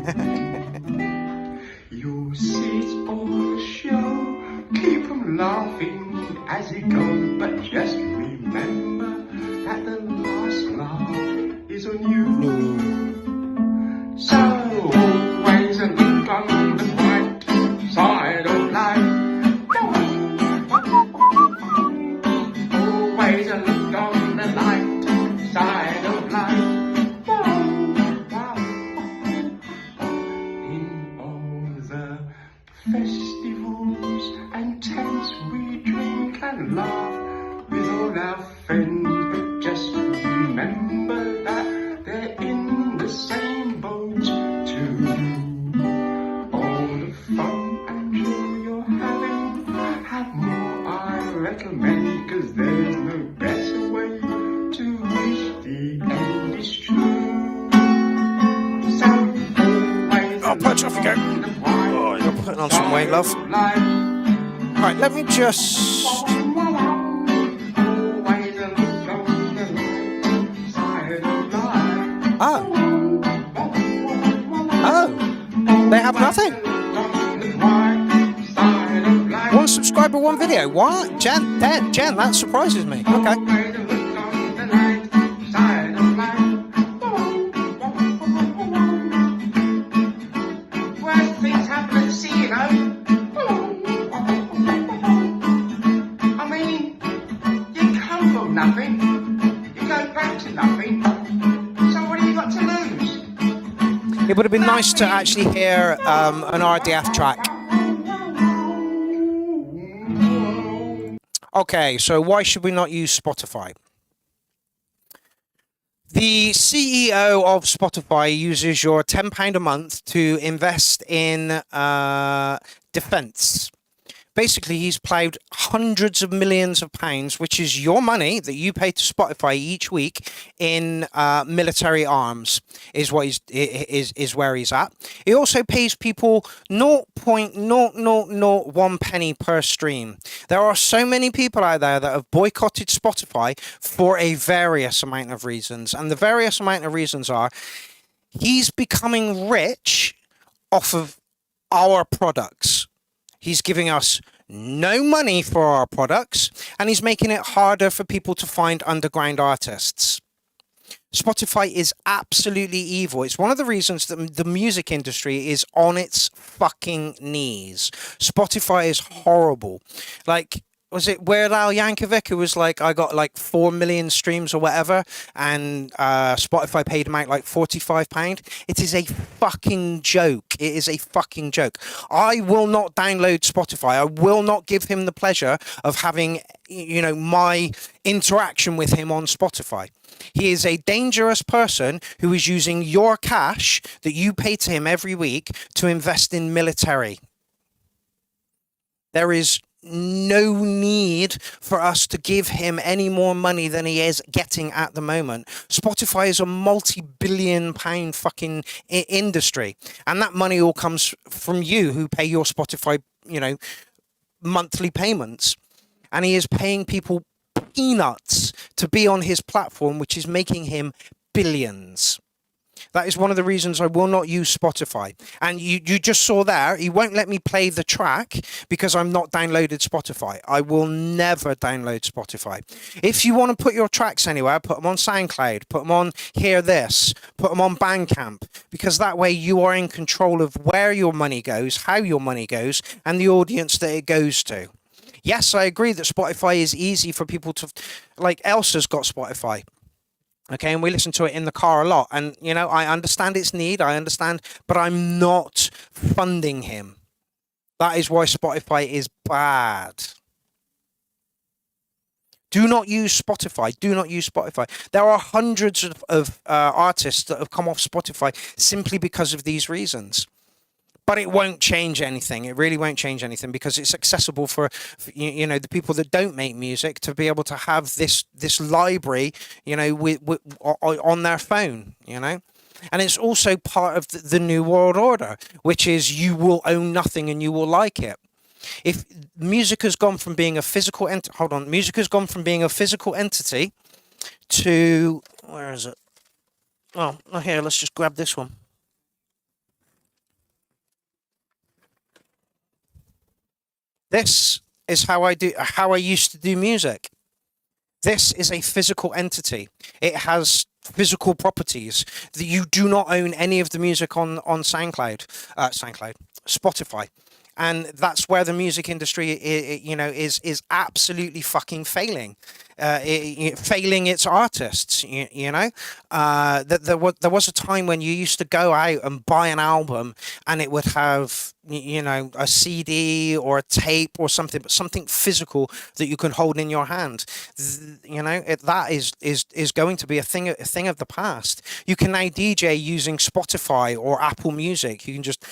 You'll see it's all a show. Keep 'em laughing as it goes, but just remember that the last laugh is on you. So always look on the bright side of life. Always look on the light side of life. In all the festivals and tents we drink and laugh with all our friends, but just remember that they're in the same boat too. All the fun and joy you're having, have more I recommend, 'cause there's no better way to reach the end is true. So always Pudge, off you go. Oh, you're putting on some weight, love. Alright, let me just... Oh. Oh. They have nothing. One subscriber, one video. What? Jen, that surprises me. Okay. Worst things happen at sea, you know. I mean, you come from nothing, you go back to nothing. So what have you got to lose? It would have been nice to actually hear an RDF track. Okay, so why should we not use Spotify? The CEO of Spotify uses your £10 a month to invest in defence. Basically, he's ploughed hundreds of millions of pounds, which is your money that you pay to Spotify each week, in military arms, is what is where he's at. He also pays people 0.0001 penny per stream. There are so many people out there that have boycotted Spotify for a various amount of reasons, and the various amount of reasons are he's becoming rich off of our products. He's giving us no money for our products, and he's making it harder for people to find underground artists. Spotify is absolutely evil. It's one of the reasons that the music industry is on its fucking knees. Spotify is horrible. Like, was it Weird Al Yankovic who was like, I got like 4 million streams or whatever, and Spotify paid him out like £45? It is a fucking joke. It is a fucking joke. I will not download Spotify. I will not give him the pleasure of having, my interaction with him on Spotify. He is a dangerous person who is using your cash that you pay to him every week to invest in military. There is no need for us to give him any more money than he is getting at the moment. Spotify is a multi-billion pound fucking industry, and that money all comes from you who pay your Spotify, monthly payments. And he is paying people peanuts to be on his platform, which is making him billions. That is one of the reasons I will not use Spotify. And you just saw there, he won't let me play the track because I'm not downloaded Spotify. I will never download Spotify. If you want to put your tracks anywhere, put them on SoundCloud, put them on Hear This, put them on Bandcamp, because that way you are in control of where your money goes, how your money goes, and the audience that it goes to. Yes, I agree that Spotify is easy for people to, like Elsa's got Spotify. Okay, and we listen to it in the car a lot. And, I understand its need, but I'm not funding him. That is why Spotify is bad. Do not use Spotify. Do not use Spotify. There are hundreds of artists that have come off Spotify simply because of these reasons. But it won't change anything. It really won't change anything because it's accessible for the people that don't make music to be able to have this library, on their phone, And it's also part of the New World Order, which is you will own nothing and you will like it. If music has gone from being a physical music has gone from being a physical entity to, where is it? Oh, here, let's just grab this one. This is how I used to do music. This is a physical entity. It has physical properties. That you do not own any of the music on Spotify. And that's where the music industry, is absolutely fucking failing. Failing its artists, There was a time when you used to go out and buy an album and it would have, a CD or a tape or something, but something physical that you can hold in your hand. That is going to be a thing of the past. You can now DJ using Spotify or Apple Music. You can just,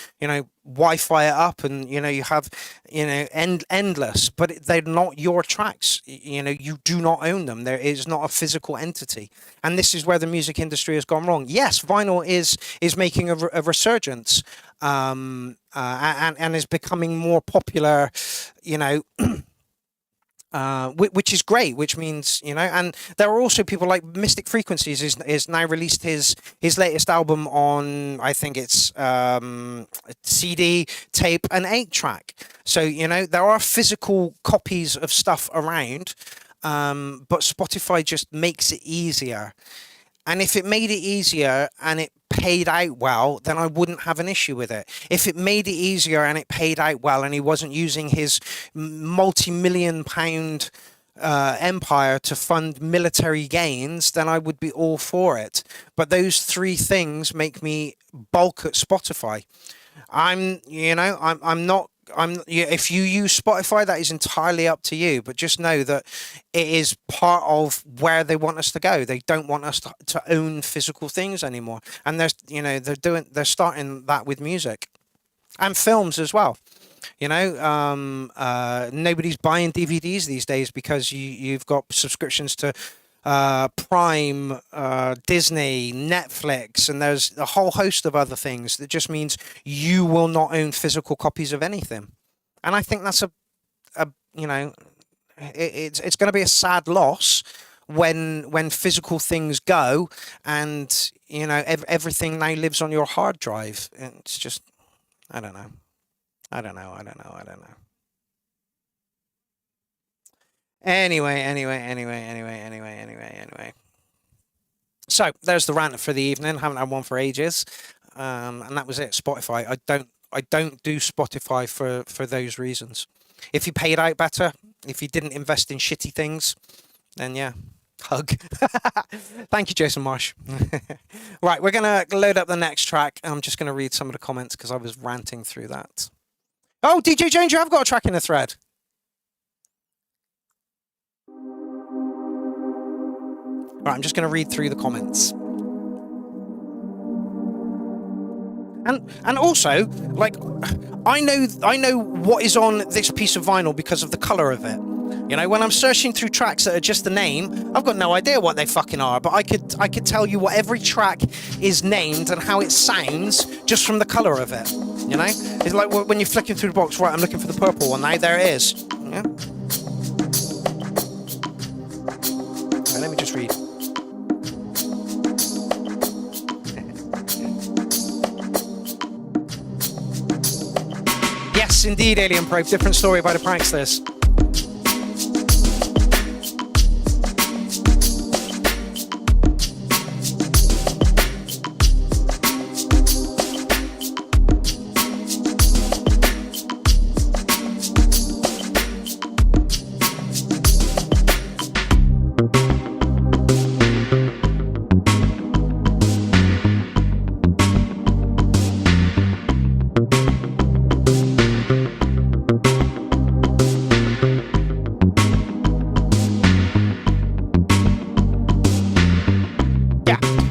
Wi-Fi it up and, you have, endless, but they're not your tracks. You do not own them. There is not a physical entity. And this is where the music industry has gone wrong. Yes, vinyl is making a resurgence, and is becoming more popular, which is great, which means, and there are also people like Mystic Frequencies is now released his latest album on, I think it's CD, tape, and 8-track. So, there are physical copies of stuff around, but Spotify just makes it easier. And if it made it easier and it paid out well, then I wouldn't have an issue with it. If it made it easier and it paid out well and he wasn't using his multi-million pound empire to fund military gains, then I would be all for it. But those three things make me balk at Spotify. If you use Spotify, that is entirely up to you, but just know that it is part of where they want us to go. They don't want us to own physical things anymore. And they're starting that with music and films as well. Nobody's buying DVDs these days because you've got subscriptions to Prime, Disney, Netflix, and there's a whole host of other things that just means you will not own physical copies of anything. And I think that's it's going to be a sad loss when physical things go and everything now lives on your hard drive. It's just, I don't know. Anyway. So there's the rant for the evening. Haven't had one for ages, and that was it. Spotify. I don't do Spotify for those reasons. If you paid out better, if you didn't invest in shitty things, then yeah, hug. Thank you, Jason Marsh. Right, we're gonna load up the next track. I'm just gonna read some of the comments because I was ranting through that. Oh, DJ Jones, you have got a track in the thread. Right, I'm just going to read through the comments. And also, like, I know what is on this piece of vinyl because of the colour of it. You know, when I'm searching through tracks that are just the name, I've got no idea what they fucking are, but I could tell you what every track is named and how it sounds just from the colour of it. You know? It's like when you're flicking through the box, right, I'm looking for the purple one now, there it is. Yeah? Right, let me just read. Yes, indeed, Alien Probe. Different story by the pranksters.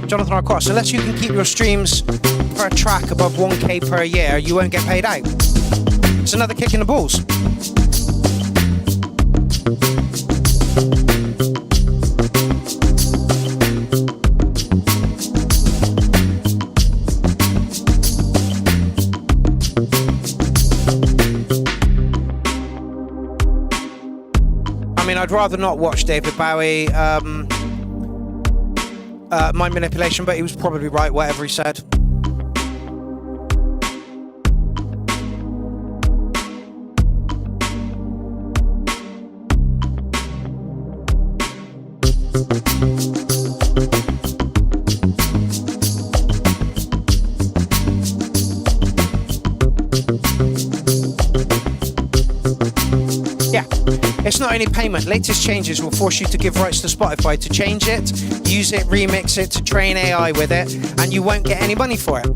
Jonathan Arcos, unless you can keep your streams per track above 1k per year, you won't get paid out. It's another kick in the balls. I mean, I'd rather not watch David Bowie. My manipulation, but he was probably right, whatever he said. Yeah, it's not only payment. Latest changes will force you to give rights to Spotify to change it, use it, remix it, to train AI with it, and you won't get any money for it.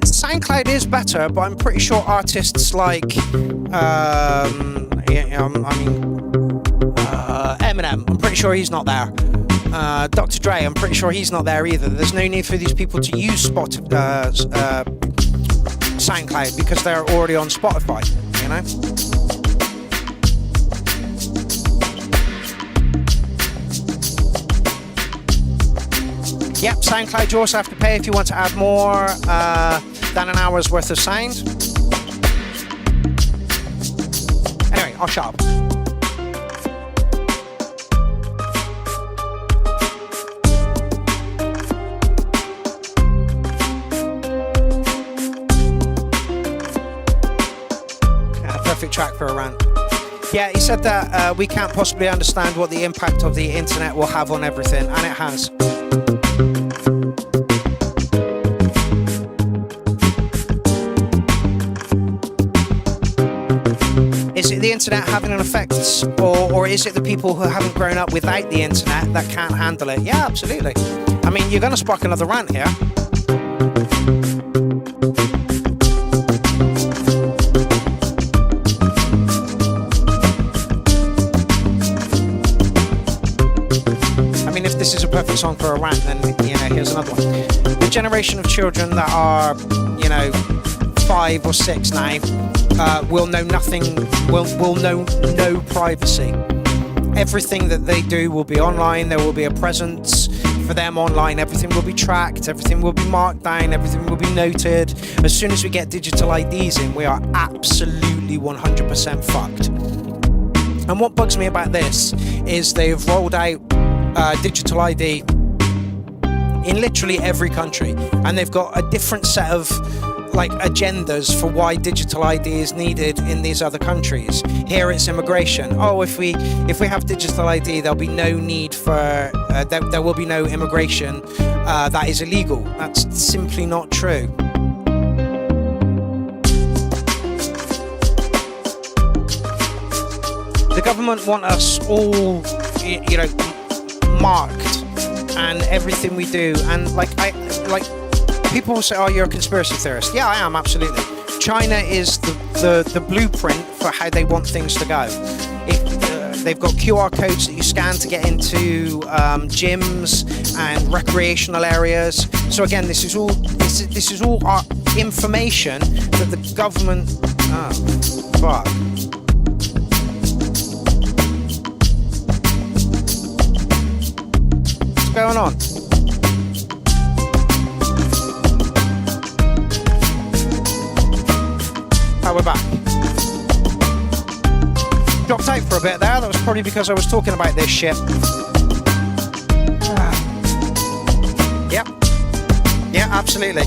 SoundCloud is better, but I'm pretty sure artists like, Eminem, I'm pretty sure he's not there. Dr. Dre, I'm pretty sure he's not there either. There's no need for these people to use SoundCloud because they're already on Spotify, you know? Yep, SoundCloud, you also have to pay if you want to add more than an hour's worth of sound. Anyway, I'll shut up. Perfect track for a rant. Yeah, he said that we can't possibly understand what the impact of the internet will have on everything, and it has. Is it the internet having an effect, or is it the people who haven't grown up without the internet that can't handle it? Yeah, absolutely. I mean, you're going to spark another rant here. This is a perfect song for a rant, then, you know, here's another one. The generation of children that are, you know, 5 or 6 now will know nothing, will know no privacy. Everything that they do will be online. There will be a presence for them online. Everything will be tracked, everything will be marked down, everything will be noted. As soon as we get digital IDs in, we are absolutely 100% fucked. And what bugs me about this is they've rolled out digital ID in literally every country, and they've got a different set of like agendas for why digital ID is needed in these other countries. Here it's immigration. Oh, if we have digital ID, there'll be no need for there will be no immigration that is illegal. That's simply not true. The government want us all, you know, marked, and everything we do, and like people will say, oh, you're a conspiracy theorist. Yeah, I am, absolutely. China is the blueprint for how they want things to go. They've got QR codes that you scan to get into gyms and recreational areas. So again, this is all our information that the government. Oh, fuck. What's going on? Oh, we're back. Dropped out for a bit there. That was probably because I was talking about this shit. Yep. Yeah, absolutely.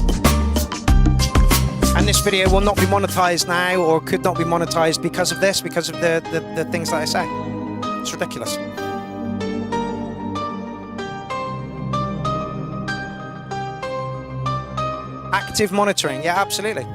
And this video will not be monetized now, or could not be monetized because of this, because of the things that I say. It's ridiculous. Active monitoring. Yeah, absolutely.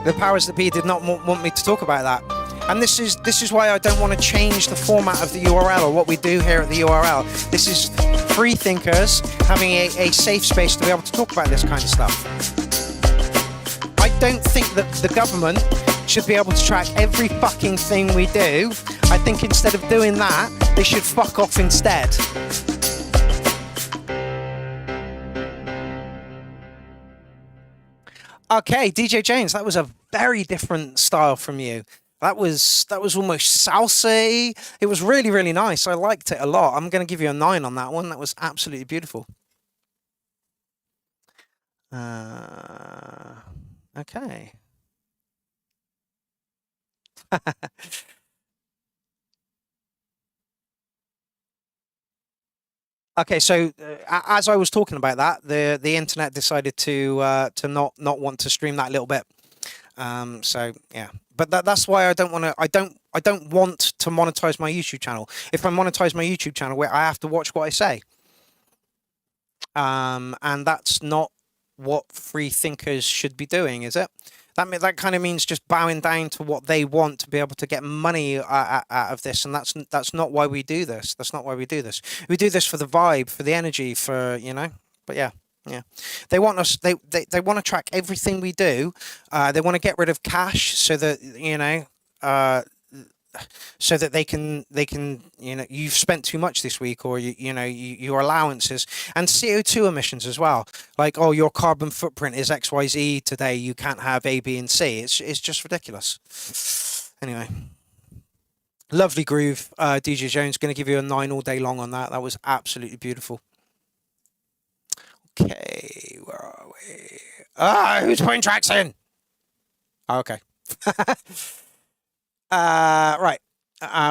The powers that be did not want me to talk about that, and this is why I don't want to change the format of the URL or what we do here at the URL. This is free thinkers having a safe space to be able to talk about this kind of stuff. I don't think that the government should be able to track every fucking thing we do. I think instead of doing that, they should fuck off instead. Okay, DJ James, that was a very different style from you. That was almost salsa-y. It was really, really nice. I liked it a lot. I'm going to give you a 9 on that one. That was absolutely beautiful. Okay. Okay, so as I was talking about that, the internet decided to not want to stream that little bit. So yeah, but that's why I don't want to monetize my YouTube channel. If I monetize my YouTube channel, where I have to watch what I say, and that's not what free thinkers should be doing, is it? That kind of means just bowing down to what they want to be able to get money out of this, and that's not why we do this. That's not why we do this. We do this for the vibe, for the energy, for, you know. But yeah, they want us. They want to track everything we do. They want to get rid of cash so that, you know, so that they can, you know, you've spent too much this week, or your allowances, and CO2 emissions as well. Like, oh, your carbon footprint is XYZ today, you can't have A, B, and C. It's just ridiculous. Anyway, lovely groove, DJ Jones. Going to give you a 9 all day long on that. That was absolutely beautiful. Okay, where are we? Who's putting tracks in? Oh, okay. Right.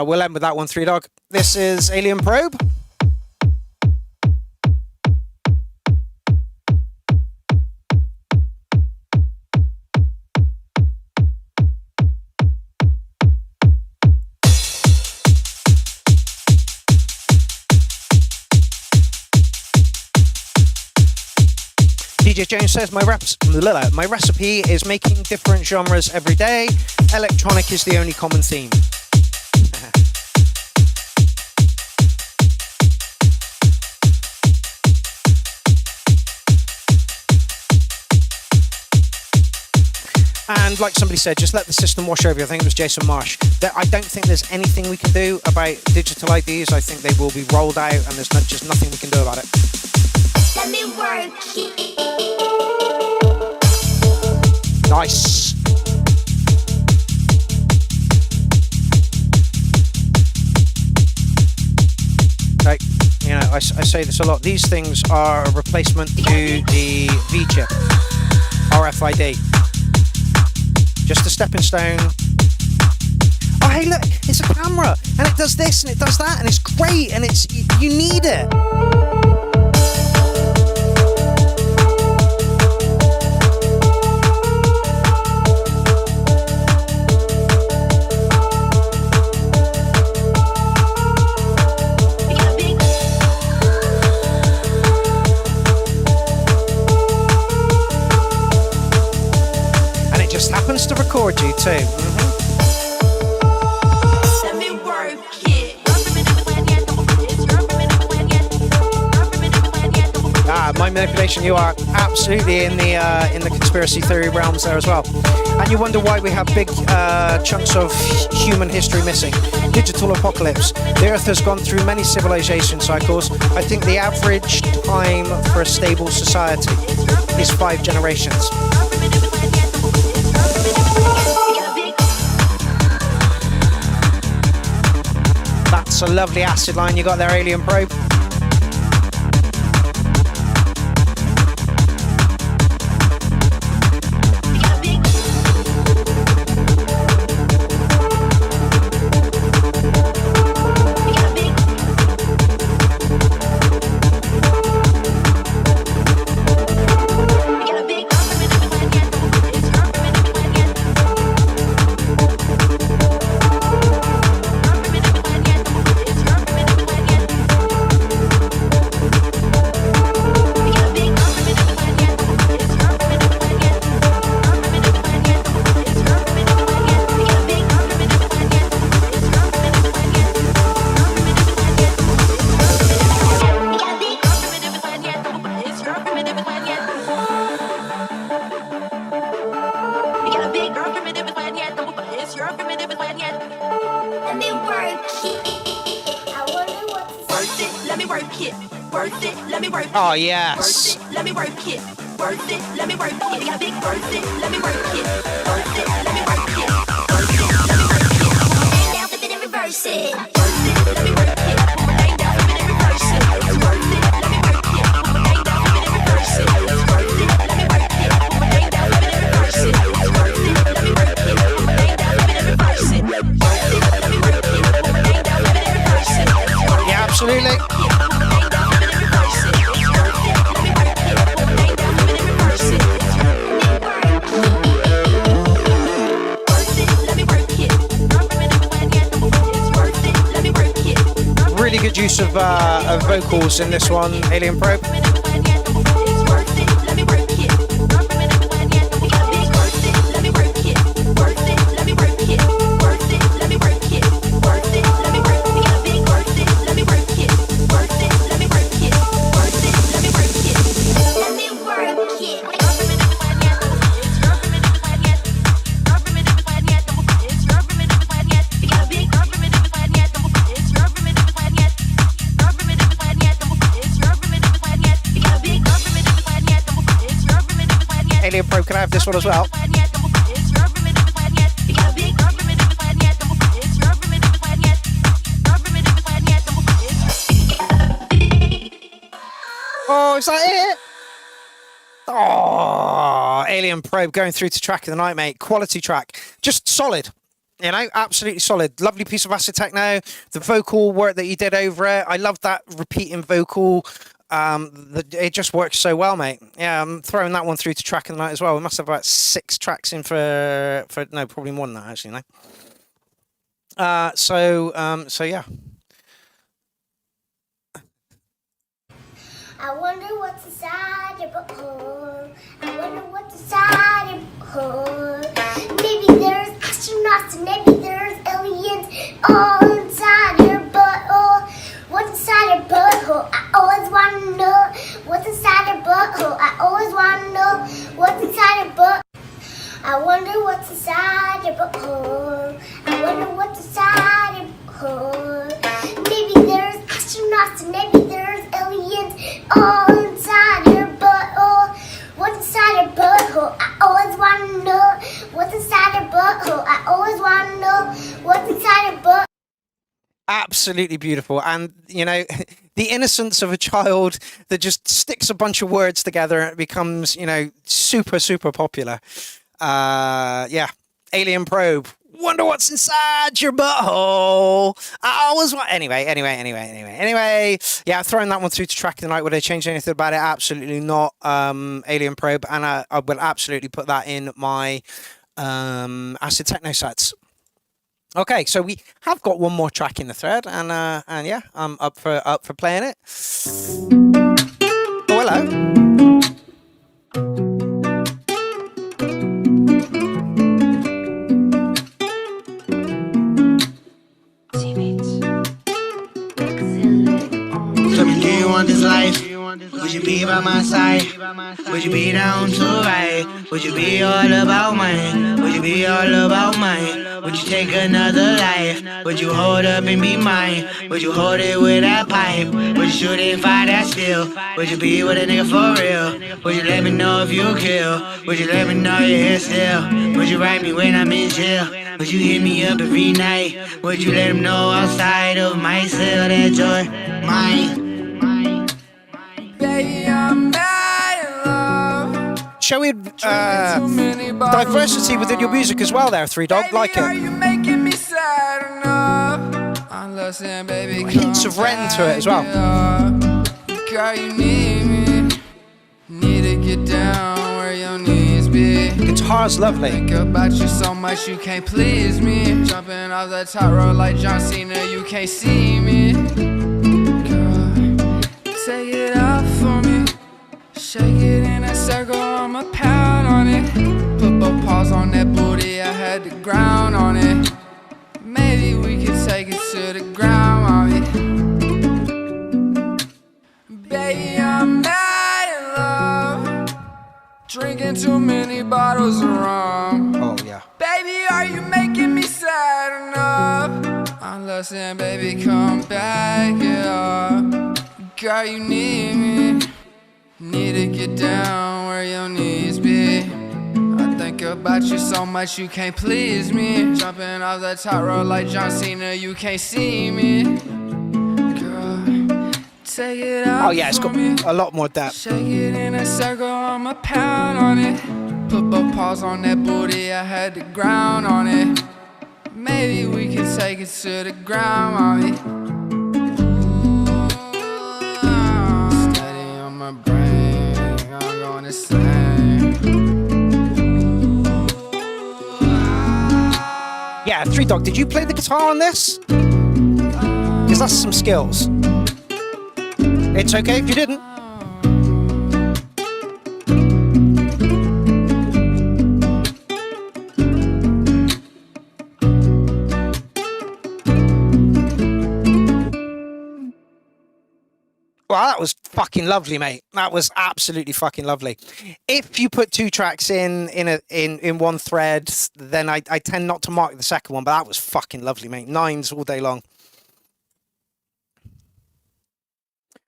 We'll end with that one, 3 Dog. This is Alien Probe. DJ James says, my recipe is making different genres every day. Electronic is the only common theme. And like somebody said, just let the system wash over you. I think it was Jason Marsh. I don't think there's anything we can do about digital IDs. I think they will be rolled out, and there's just nothing we can do about it. Let me work it. Nice. Like, you know, I say this a lot. These things are a replacement to the V chip, RFID. Just a stepping stone. Oh, hey, look, it's a camera, and it does this and it does that, and it's great, and you need it. record you too. Let me work it. My manipulation, you are absolutely in the conspiracy theory realms there as well. And you wonder why we have big chunks of human history missing. Digital apocalypse. The Earth has gone through many civilization cycles. I think the average time for a stable society is 5 generations. That's a lovely acid line you got there, Alien Probe. Oh, yes. Let me work it. Worth it. Let me work it. You got big worth it. Let me work it. Worth it. Let me work it. Worth it. Let me work it. Lay down, flip it and reverse it. Worth it. Let me work it. Lay down, flip it and reverse it. Worth it. Let me work it. Lay down, flip it and reverse it. Worth it. Let me work it. Lay down, flip it and reverse it. Worth it. Let me work it. Lay down, flip it and reverse it. Worth it. Let me work it. Lay down, flip it and reverse it. Yeah, absolutely. Really good use of vocals in this one, Alien Probe. Alien Probe, can I have this one as well? Oh, is that it? Oh, Alien Probe going through to track of the night, mate. Quality track. Just solid. You know, absolutely solid. Lovely piece of acid techno. The vocal work that you did over it. I love that repeating vocal. It just works so well, mate. Yeah, I'm throwing that one through to track of the night as well. We must have about 6 tracks in for no, probably more than that actually. No. So yeah. I wonder what's inside your butthole. I wonder what's inside your butthole. Maybe there's astronauts and maybe there's aliens all inside your butthole. What's inside your butthole? I always want to know. What's inside your butthole? I always want to know. What's inside your butt? I wonder what's inside your butthole. I wonder what's inside your butthole. Maybe there's astronauts and maybe there's aliens all inside your butthole. What's inside your butthole? I always want to know. What's inside your butthole? I always want to know. What's inside your butt? Absolutely beautiful. And, you know, the innocence of a child that just sticks a bunch of words together and it becomes, you know, super, super popular. Yeah. Alien Probe. Wonder what's inside your butthole. I always want... Anyway. Yeah, I've thrown that one through to track of the night. Would I change anything about it? Absolutely not. Alien Probe. And I will absolutely put that in my acid techno sets. Okay, so we have got one more track in the thread, and yeah, I'm up for playing it. Oh, hello. want this life? Would you be by my side? Would you be down to ride? Would you be all about mine? Would you be all about mine? Would you take another life? Would you hold up and be mine? Would you hold it with that pipe? Would you shoot it and fire that steel? Would you be with a nigga for real? Would you let me know if you kill? Would you let me know you're here still? Would you write me when I'm in jail? Would you hit me up every night? Would you let him know outside of my cell that joy mine? Baby, I'm mad in love. Showing diversity within your music as well there, Three Dog. Like Are it. you making me sad enough? I'm listening, baby. Hints of Ren to it as well. Girl, you need me. Need to get down where your knees be. Guitar's lovely. Think about you so much you can't please me. Jumping off the top rope like John Cena, you can't see me. Girl, take it out for me. Shake it in a circle, I'ma pound on it. Put both paws on that booty, I had the ground on it. Maybe we could take it to the ground, mommy. Baby, I'm mad in love. Drinking too many bottles of rum. Oh, yeah. Baby, are you making me sad enough? I'm listening, baby, come back, yeah. Girl, you need me. Need to get down where your knees be. I think about you so much you can't please me. Jumping off the top rope like John Cena, you can't see me. Girl, take it out. Oh yeah, it's got a lot more depth. Shake it in a circle, I'ma pound on it. Put both paws on that booty, I had the ground on it. Maybe we can take it to the ground, mommy. Steady on my brain, I'm going to sing. Yeah, Three Dog, did you play the guitar on this? Because that's some skills. It's okay if you didn't. Well, that was fucking lovely, mate. That was absolutely fucking lovely. If you put two tracks in one thread, then I tend not to mark the second one, but that was fucking lovely, mate. 9s all day long.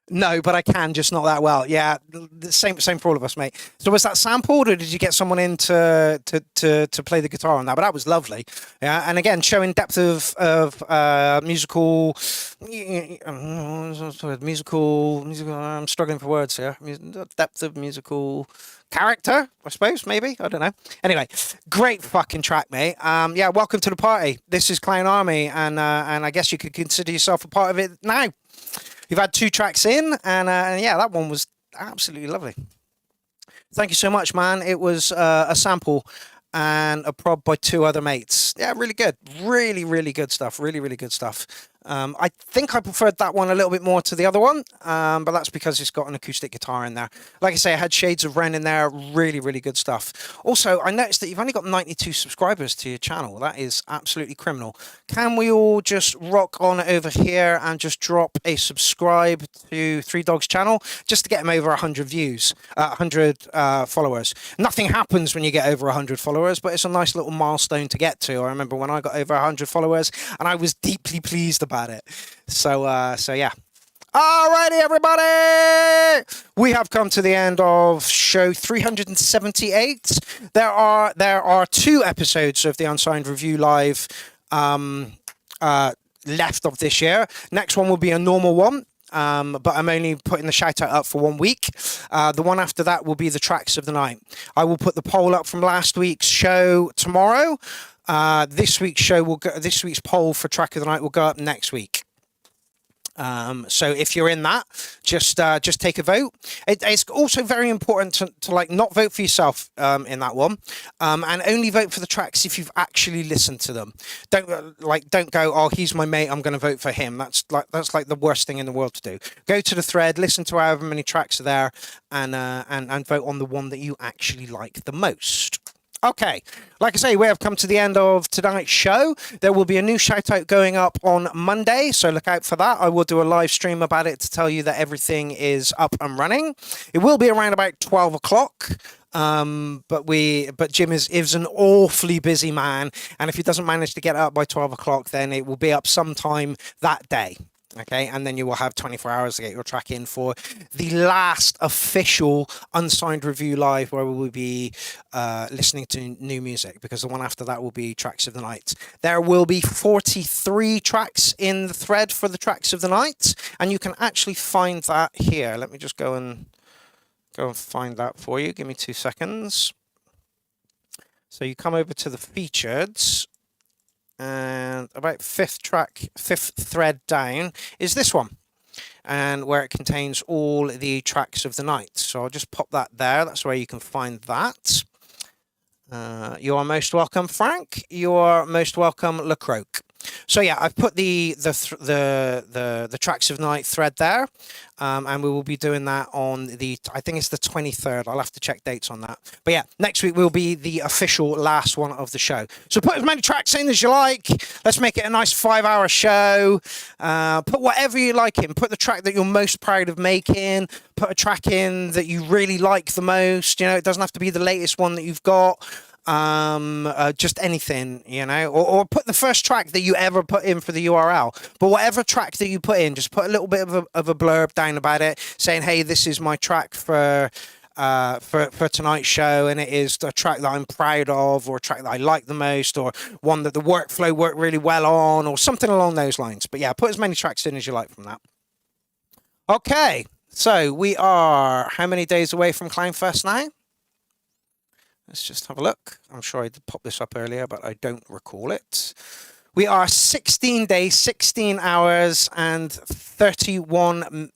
No, but I can, just not that well. Yeah, the same for all of us, mate. So was that sampled, or did you get someone in to play the guitar on that? But that was lovely. Yeah, and again, showing depth of musical. I'm struggling for words here. Depth of musical character, I suppose, maybe. I don't know. Anyway, great fucking track, mate. Yeah, welcome to the party. This is Clown Army, and I guess you could consider yourself a part of it now. You've had two tracks in, and yeah, that one was absolutely lovely. Thank you so much, man. It was a sample and a prod by two other mates. Yeah, really good. Really, really good stuff. Really, really good stuff. I think I preferred that one a little bit more to the other one, but that's because it's got an acoustic guitar in there. Like I say, I had shades of Ren in there. Really, really good stuff. Also, I noticed that you've only got 92 subscribers to your channel. That is absolutely criminal. Can we all just rock on over here and just drop a subscribe to Three Dogs channel just to get him over 100 views, 100 followers? Nothing happens when you get over 100 followers, but it's a nice little milestone to get to. I remember when I got over 100 followers, and I was deeply pleased about it. So yeah. Alrighty, everybody, we have come to the end of show 378. There are 2 episodes of the Unsigned Review Live left of this year. Next one will be a normal one. But I'm only putting the shout out up for 1 week. The one after that will be the tracks of the night. I will put the poll up from last week's show tomorrow. This week's poll for track of the night will go up next week. So if you're in that, just take a vote. It's also very important to like not vote for yourself in that one, and only vote for the tracks if you've actually listened to them. Don't go, oh, he's my mate, I'm going to vote for him. That's like the worst thing in the world to do. Go to the thread, listen to however many tracks are there, and vote on the one that you actually like the most. Okay, like I say, we have come to the end of tonight's show. There will be a new shout out going up on Monday, so look out for that. I will do a live stream about it to tell you that everything is up and running. It will be around about 12 o'clock. But Jim is an awfully busy man, and if he doesn't manage to get up by 12 o'clock, then it will be up sometime that day. Okay, and then you will have 24 hours to get your track in for the last official Unsigned Review Live, where we will be listening to new music, because the one after that will be Tracks of the Night. There will be 43 tracks in the thread for the Tracks of the Night, and you can actually find that here. Let me just go and find that for you. Give me 2 seconds. So you come over to the featured, and about fifth thread down is this one, and where it contains all the tracks of the night. So I'll just pop that there. That's where you can find that. You are most welcome, Frank. You are most welcome, LeCroc. So yeah, I've put the Tracks of Night thread there, and we will be doing that on I think it's the 23rd. I'll have to check dates on that. But yeah, next week will be the official last one of the show. So put as many tracks in as you like. Let's make it a nice 5-hour show. Put whatever you like in. Put the track that you're most proud of making. Put a track in that you really like the most. You know, it doesn't have to be the latest one that you've got. Just anything, you know, or put the first track that you ever put in for the URL. But whatever track that you put in, just put a little bit of a blurb down about it, saying, hey, this is my track for tonight's show, and it is a track that I'm proud of, or a track that I like the most, or one that the workflow worked really well on, or something along those lines. But yeah, put as many tracks in as you like from that. Okay, so we are how many days away from Clownfest now? Let's just have a look. I'm sure I did pop this up earlier, but I don't recall it. We are 16 days, 16 hours, and 31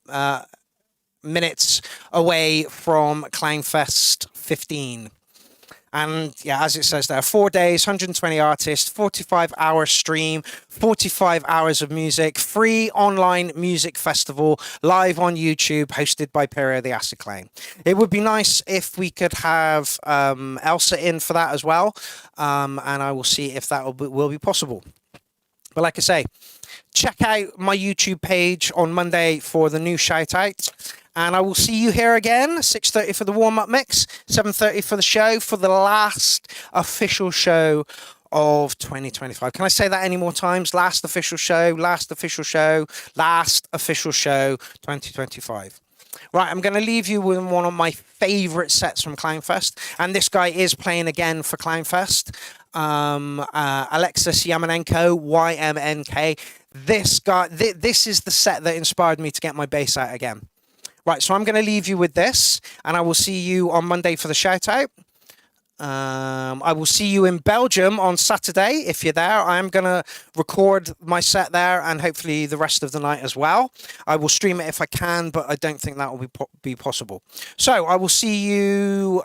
minutes away from Clownfest 15. And yeah, as it says there, 4 days, 120 artists, 45-hour stream, 45 hours of music, free online music festival, live on YouTube, hosted by Pierrot the Acid Clown. It would be nice if we could have Elsa in for that as well, and I will see if that will be possible. But like I say, check out my YouTube page on Monday for the new shout-out. And I will see you here again, 6:30 for the warm-up mix, 7:30 for the show, for the last official show of 2025. Can I say that any more times? Last official show, last official show, last official show, 2025. Right, I'm going to leave you with one of my favourite sets from Clownfest. And this guy is playing again for Clownfest. Alexis Yamanenko, YMNK. This guy, this is the set that inspired me to get my bass out again. Right, so I'm going to leave you with this, and I will see you on Monday for the shout-out. I will see you in Belgium on Saturday, if you're there. I am going to record my set there, and hopefully the rest of the night as well. I will stream it if I can, but I don't think that will be possible. So I will see you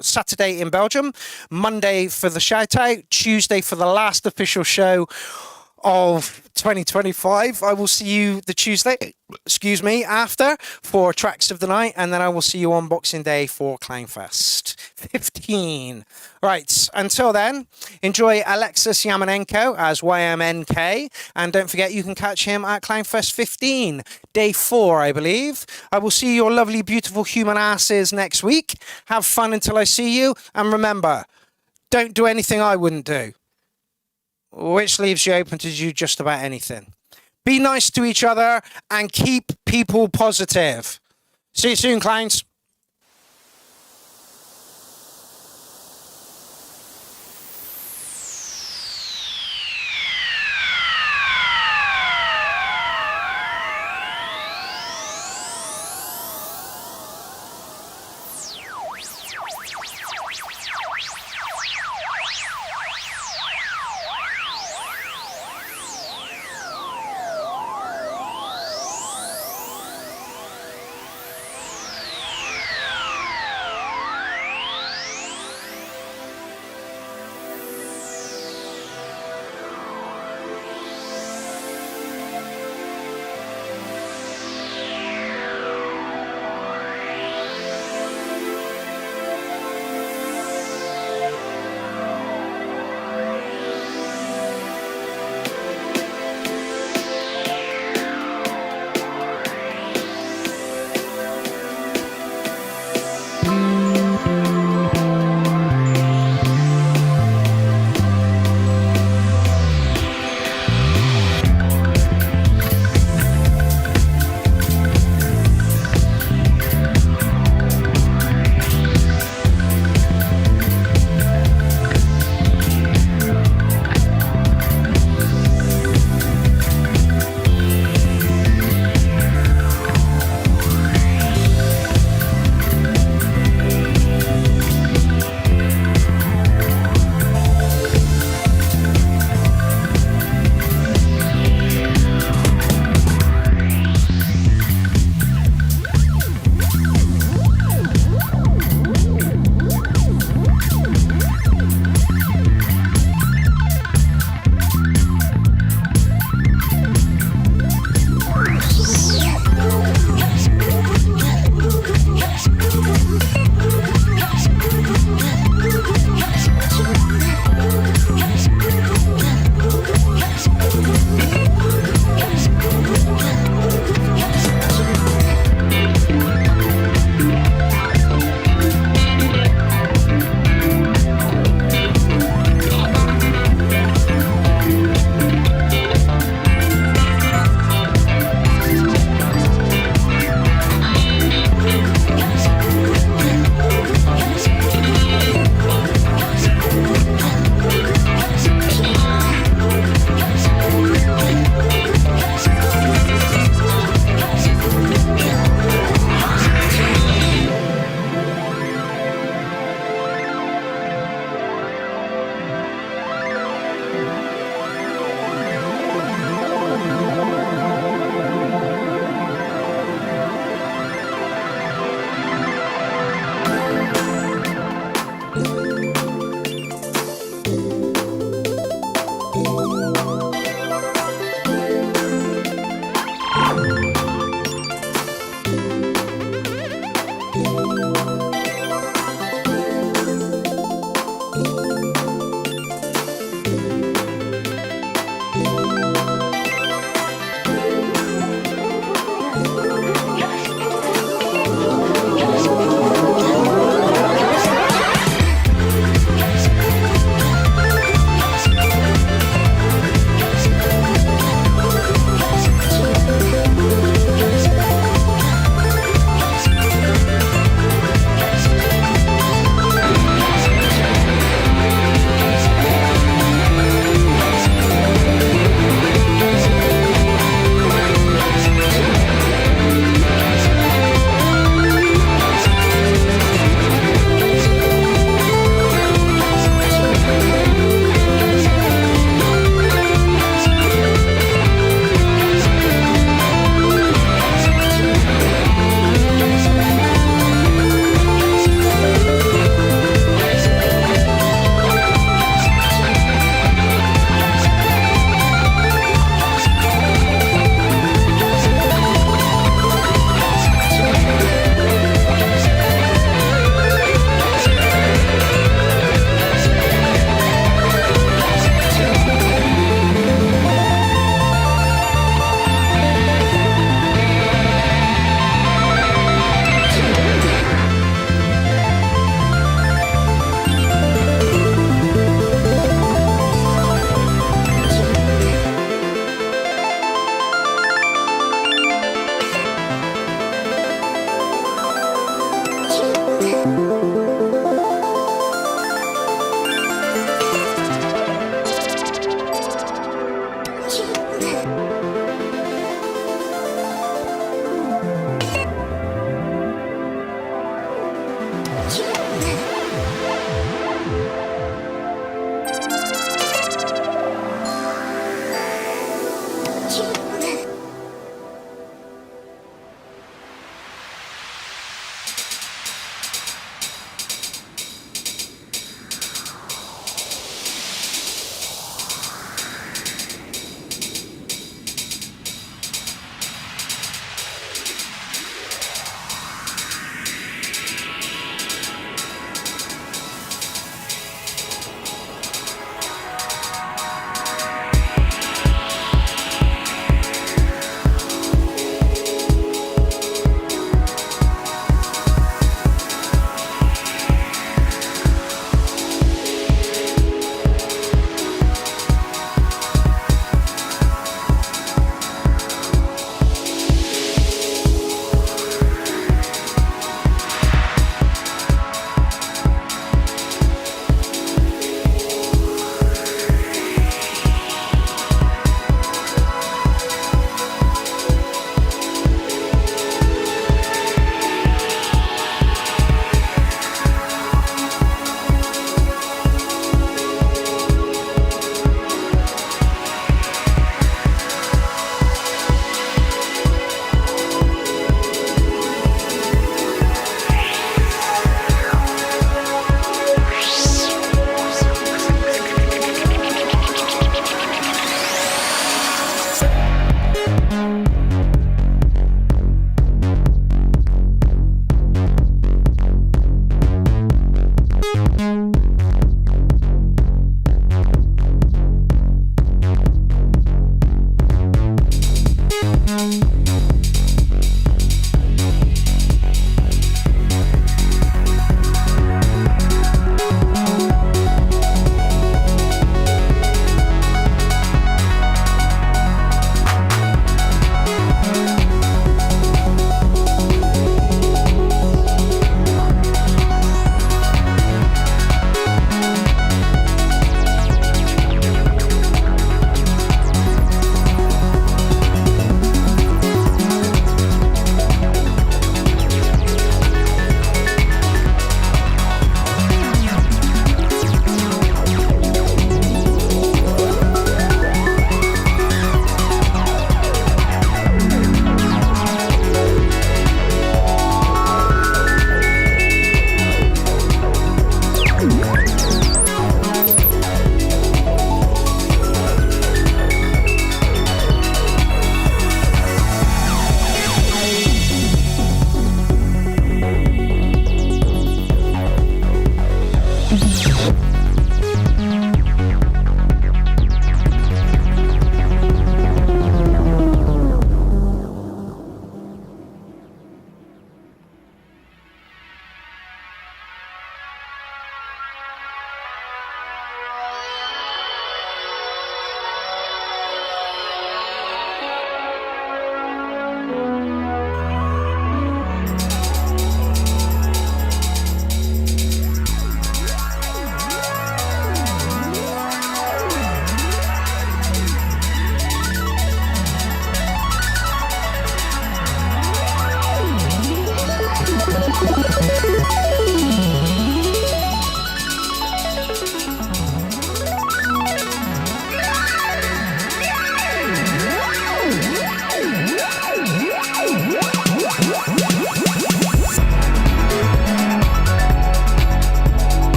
Saturday in Belgium, Monday for the shout-out, Tuesday for the last official show of 2025. I will see you the Tuesday, after for Tracks of the Night, and then I will see you on Boxing Day for Clownfest 15. Right, until then, enjoy Alexis Yamanenko as YMNK, and don't forget you can catch him at Clownfest 15, day 4, I believe. I will see your lovely, beautiful human asses next week. Have fun until I see you, and remember, don't do anything I wouldn't do, which leaves you open to do just about anything. Be nice to each other and keep people positive. See you soon, clowns.